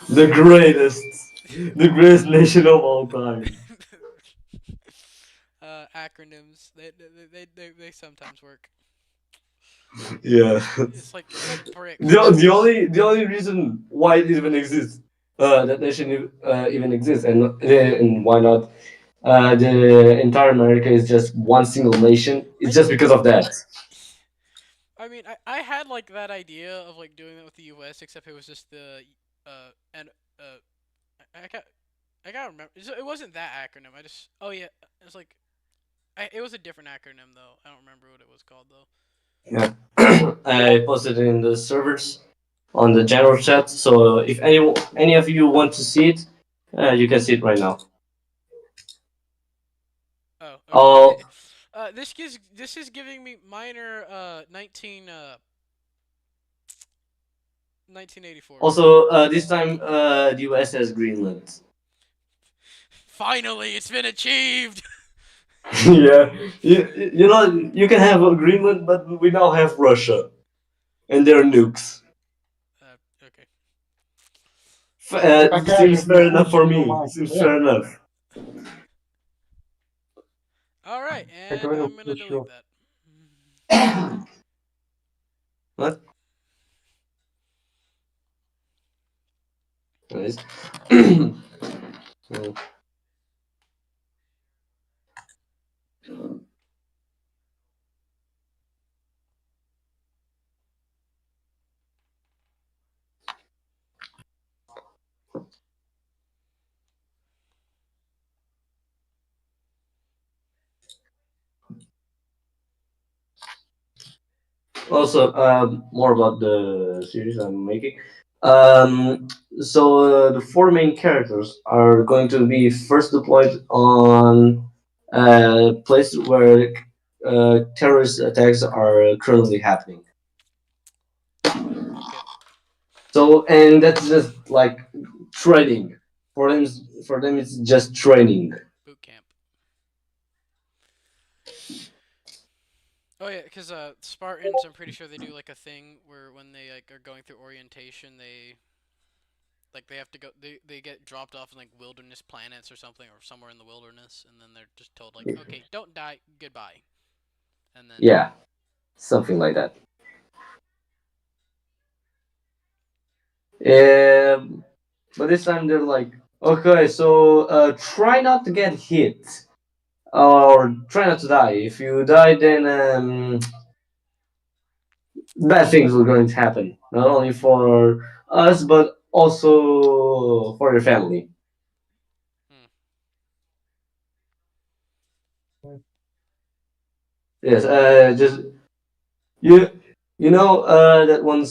the greatest nation of all time. Acronyms. They sometimes work. Yeah, It's like bricks. the only reason why it even exists, that nation even exists, and why not? the entire America is just one single nation. I It's just because of that. I mean, I had like that idea of like doing that with the U.S. except it was just the and I got I gotta remember it wasn't that acronym. I just oh yeah it was like it was a different acronym though. I don't remember what it was called though. Yeah. I posted it in the servers on the general chat. So if any of you want to see it, you can see it right now. Oh okay. Oh, This is giving me minor 1984. also, this time the US has Greenland. Finally, it's been achieved. Yeah, you know you can have a Greenland, but we now have Russia and their nukes. Okay. Seems fair enough for me. Seems fair enough. All right, and I'm gonna delete that. What? Nice. Also, more about the series I'm making. Um, the four main characters are going to be first deployed on places where terrorist attacks are currently happening. Okay. And that's just like training for them. For them, it's just training. Boot camp. Oh yeah, because Spartans, I'm pretty sure they do like a thing where when they like are going through orientation, they have to go they get dropped off in like wilderness planets or something or somewhere in the wilderness, and then they're just told like, okay, don't die, goodbye, and then Yeah, something like that. But this time they're like, okay, so try not to get hit or try not to die. If you die, then bad things are going to happen, not only for us but also for your family. hmm. Yes, just you. You know that one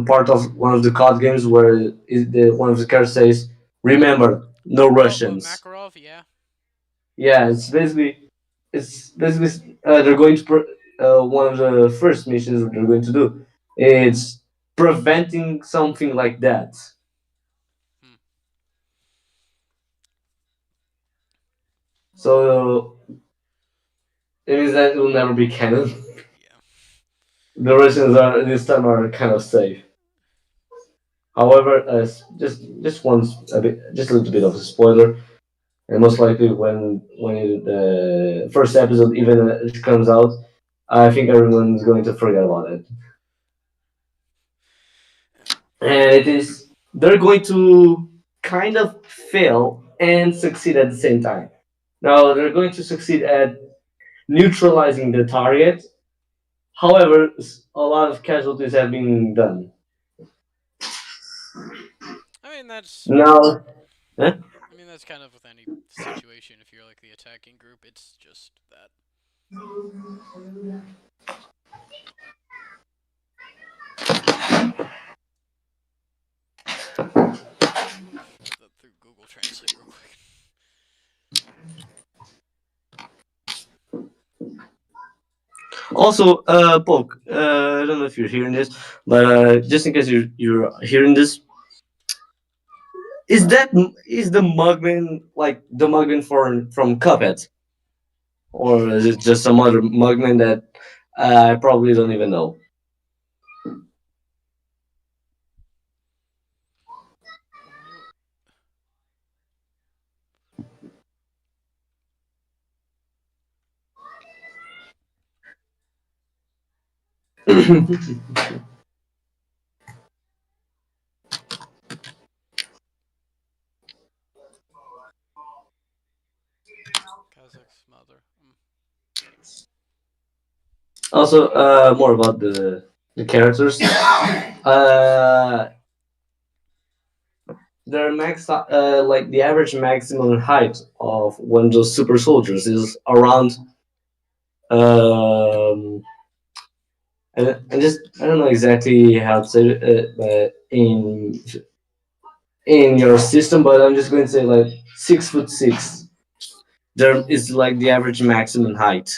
part of one of the card games where one of the cards says, "Remember, no Russians." Makarov, yeah. Yeah, it's basically they're going to one of the first missions they're going to do. It's preventing something like that. Hmm. So it means that it will never be canon. Yeah. The Russians are this time are kind of safe. However, just a little bit of a spoiler, and most likely the first episode even comes out, I think everyone's going to forget about it. And it is they're going to kind of fail and succeed at the same time. Now they're going to succeed at neutralizing the target. However, a lot of casualties have been done. I mean that's Now, eh? I mean that's kind of with any situation. If you're like the attacking group, it's just that. Put that through Google Translate real quick. Also, Poke, I don't know if you're hearing this, but just in case you're hearing this, is the Mugman like the Mugman from Cuphead, or is it just some other Mugman that I probably don't even know? Isaac's mother. Also, more about the characters. Uh, their like the average maximum height of one of those super soldiers is around and just I don't know exactly how to say it in your system, but I'm just going to say like 6'6". There is like the average maximum height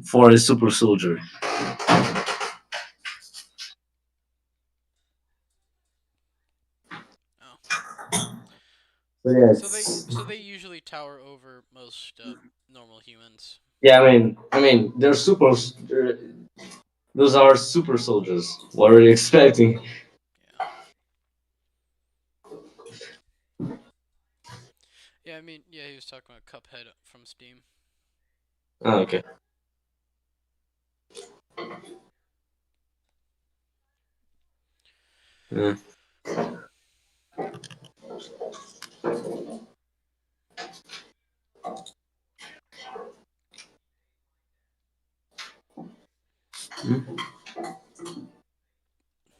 for a super soldier. Oh, So yeah, so they it's so they usually tower over most normal humans. yeah. I mean, those are super soldiers. What are you expecting? Yeah. Yeah, I mean, yeah, he was talking about Cuphead from Steam. Oh, okay. Yeah. Hmm.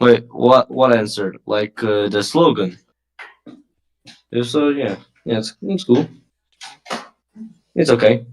Wait, what answered? Like the slogan? If so, yeah, yeah, it's cool. It's okay.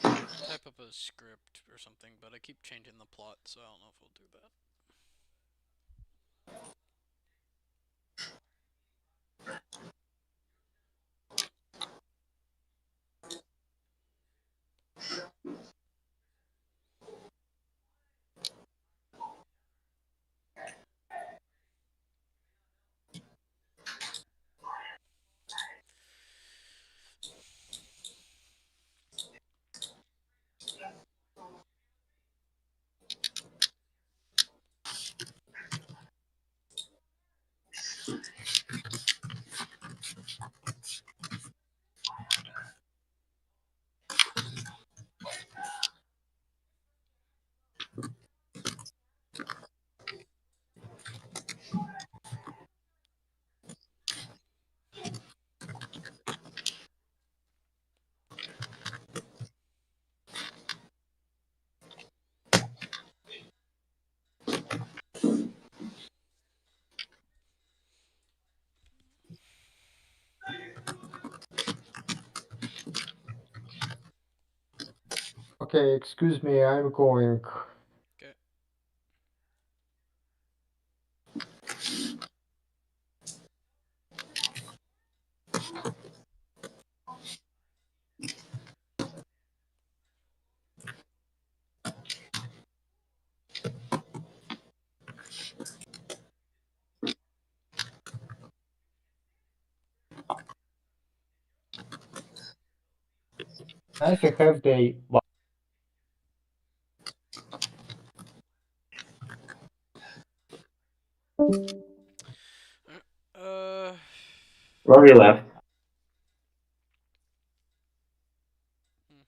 I'm gonna type up a script or something, but I keep changing the plot, so I don't know if we'll do that. Okay, excuse me, I'm going. Okay. Nice to have the. Uh. Rory left. hmm.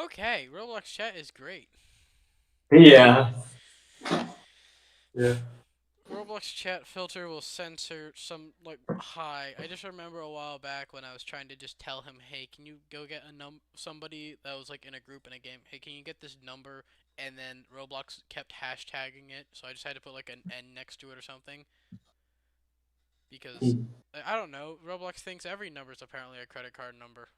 Okay, Roblox chat is great. Yeah. Yeah. Roblox chat filter will censor some like hi. I just remember a while back when I was trying to just tell him, "Hey, can you go get a somebody that was like in a group in a game? Hey, can you get this number?" And then Roblox kept hashtagging it, so I just had to put like an N next to it or something because I don't know. Roblox thinks every number is apparently a credit card number.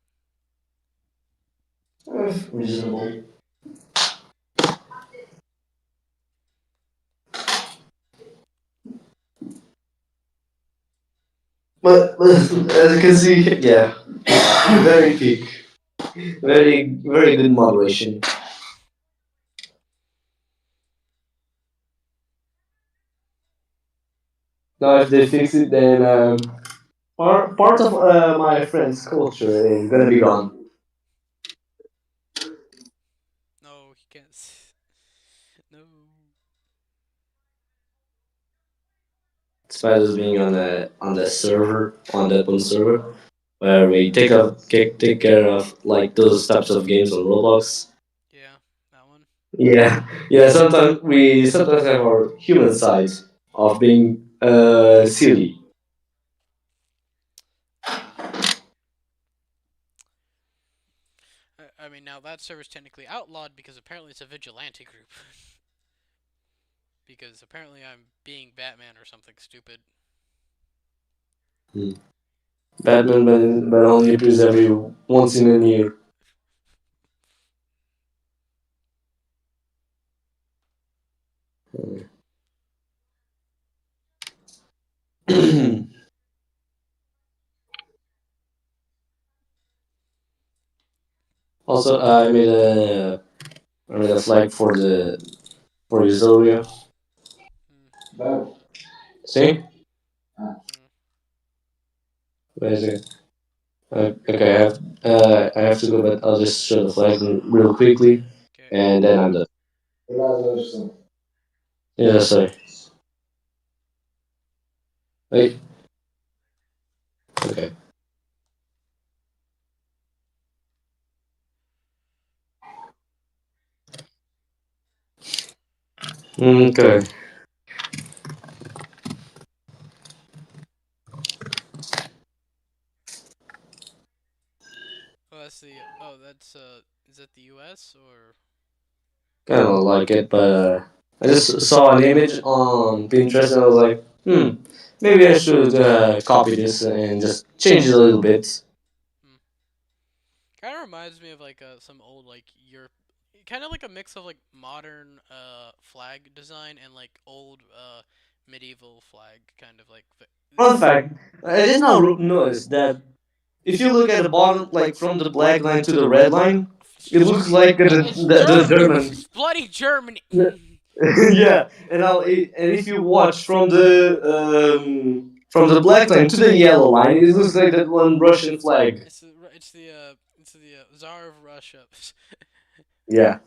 Reasonable. But as you can see, yeah, very peak, very good moderation. Now, if they fix it, then part of my friend's culture is gonna be gone. No, he can't. No. Despite us being on the server, on that one server, where we take care of like those types of games on Roblox. Yeah, that one. Yeah, yeah. Sometimes have our human side of being silly. I mean, now that server's technically outlawed because apparently it's a vigilante group. Because apparently I'm being Batman or something stupid. Hmm. Batman, but only appears every once in a year. Also, I made a flag for Euphoria. Mm, See? mm, Where is it? Okay, I have to go, but I'll just show the flag real quickly, okay. and then I'm done. Yeah, sorry. Wait. Okay. Okay. Oh, that's the. Oh, that's. Is that the U.S. or? Kind of like it, but I just saw an image on Pinterest and I was like, maybe I should copy this and just change it a little bit. Hmm. Kind of reminds me of like some old like Europe. Kind of like a mix of like modern flag design and like old medieval flag kind of like. Fun fact, I did not notice that if you look at the bottom, like from the black line to the red line, it looks like It's the German. German. It's bloody Germany. Yeah, and if you watch from the black line to the yellow line, it looks like that one Russian flag. It's the Tsar of Russia. Yeah,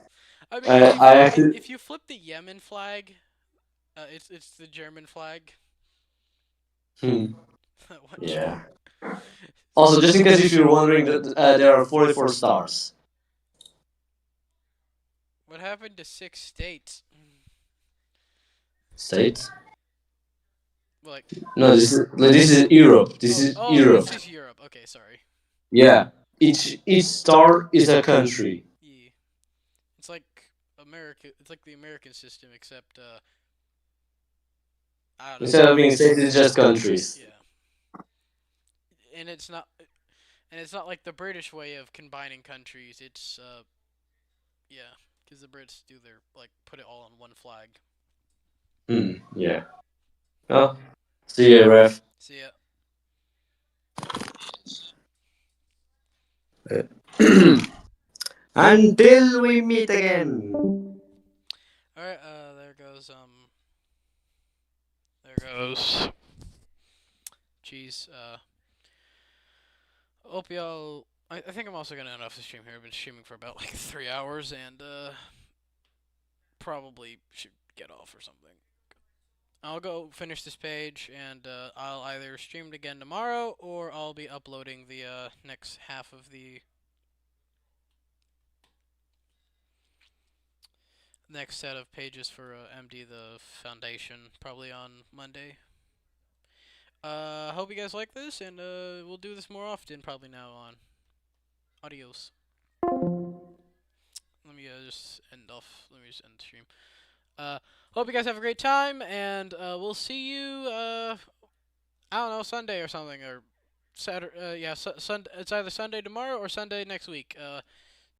I mean, if you I flip actually. if you flip the Yemen flag, it's the German flag. Hmm, That one. yeah. Also, just in case if you're wondering, that there are 44 stars. What happened to 6 states? States? Well, like, No, this is Europe. This is Europe. this is Europe. Okay, sorry. Yeah, each star is a country. Yeah, it's like America. It's like the American system, except I don't know. Instead of being states, it's just countries. Yeah, and it's not like the British way of combining countries. It's yeah, because the Brits do their like put it all on one flag. Yeah. Well, see you, ref. See ya. Until we meet again. All right. There goes. There goes. Jeez. Hope y'all. I think I'm also gonna end off the stream here. I've been streaming for about like 3 hours, and probably should get off or something. I'll go finish this page, and I'll either stream it again tomorrow, or I'll be uploading the next half of next set of pages for MD the foundation probably on Monday. Hope you guys like this, and we'll do this more often probably now on. Adios. Let me just end off. Let me just end the stream. Hope you guys have a great time, and we'll see you. I don't know, Sunday or something, or Saturday. Yeah, Sunday. It's either Sunday tomorrow or Sunday next week.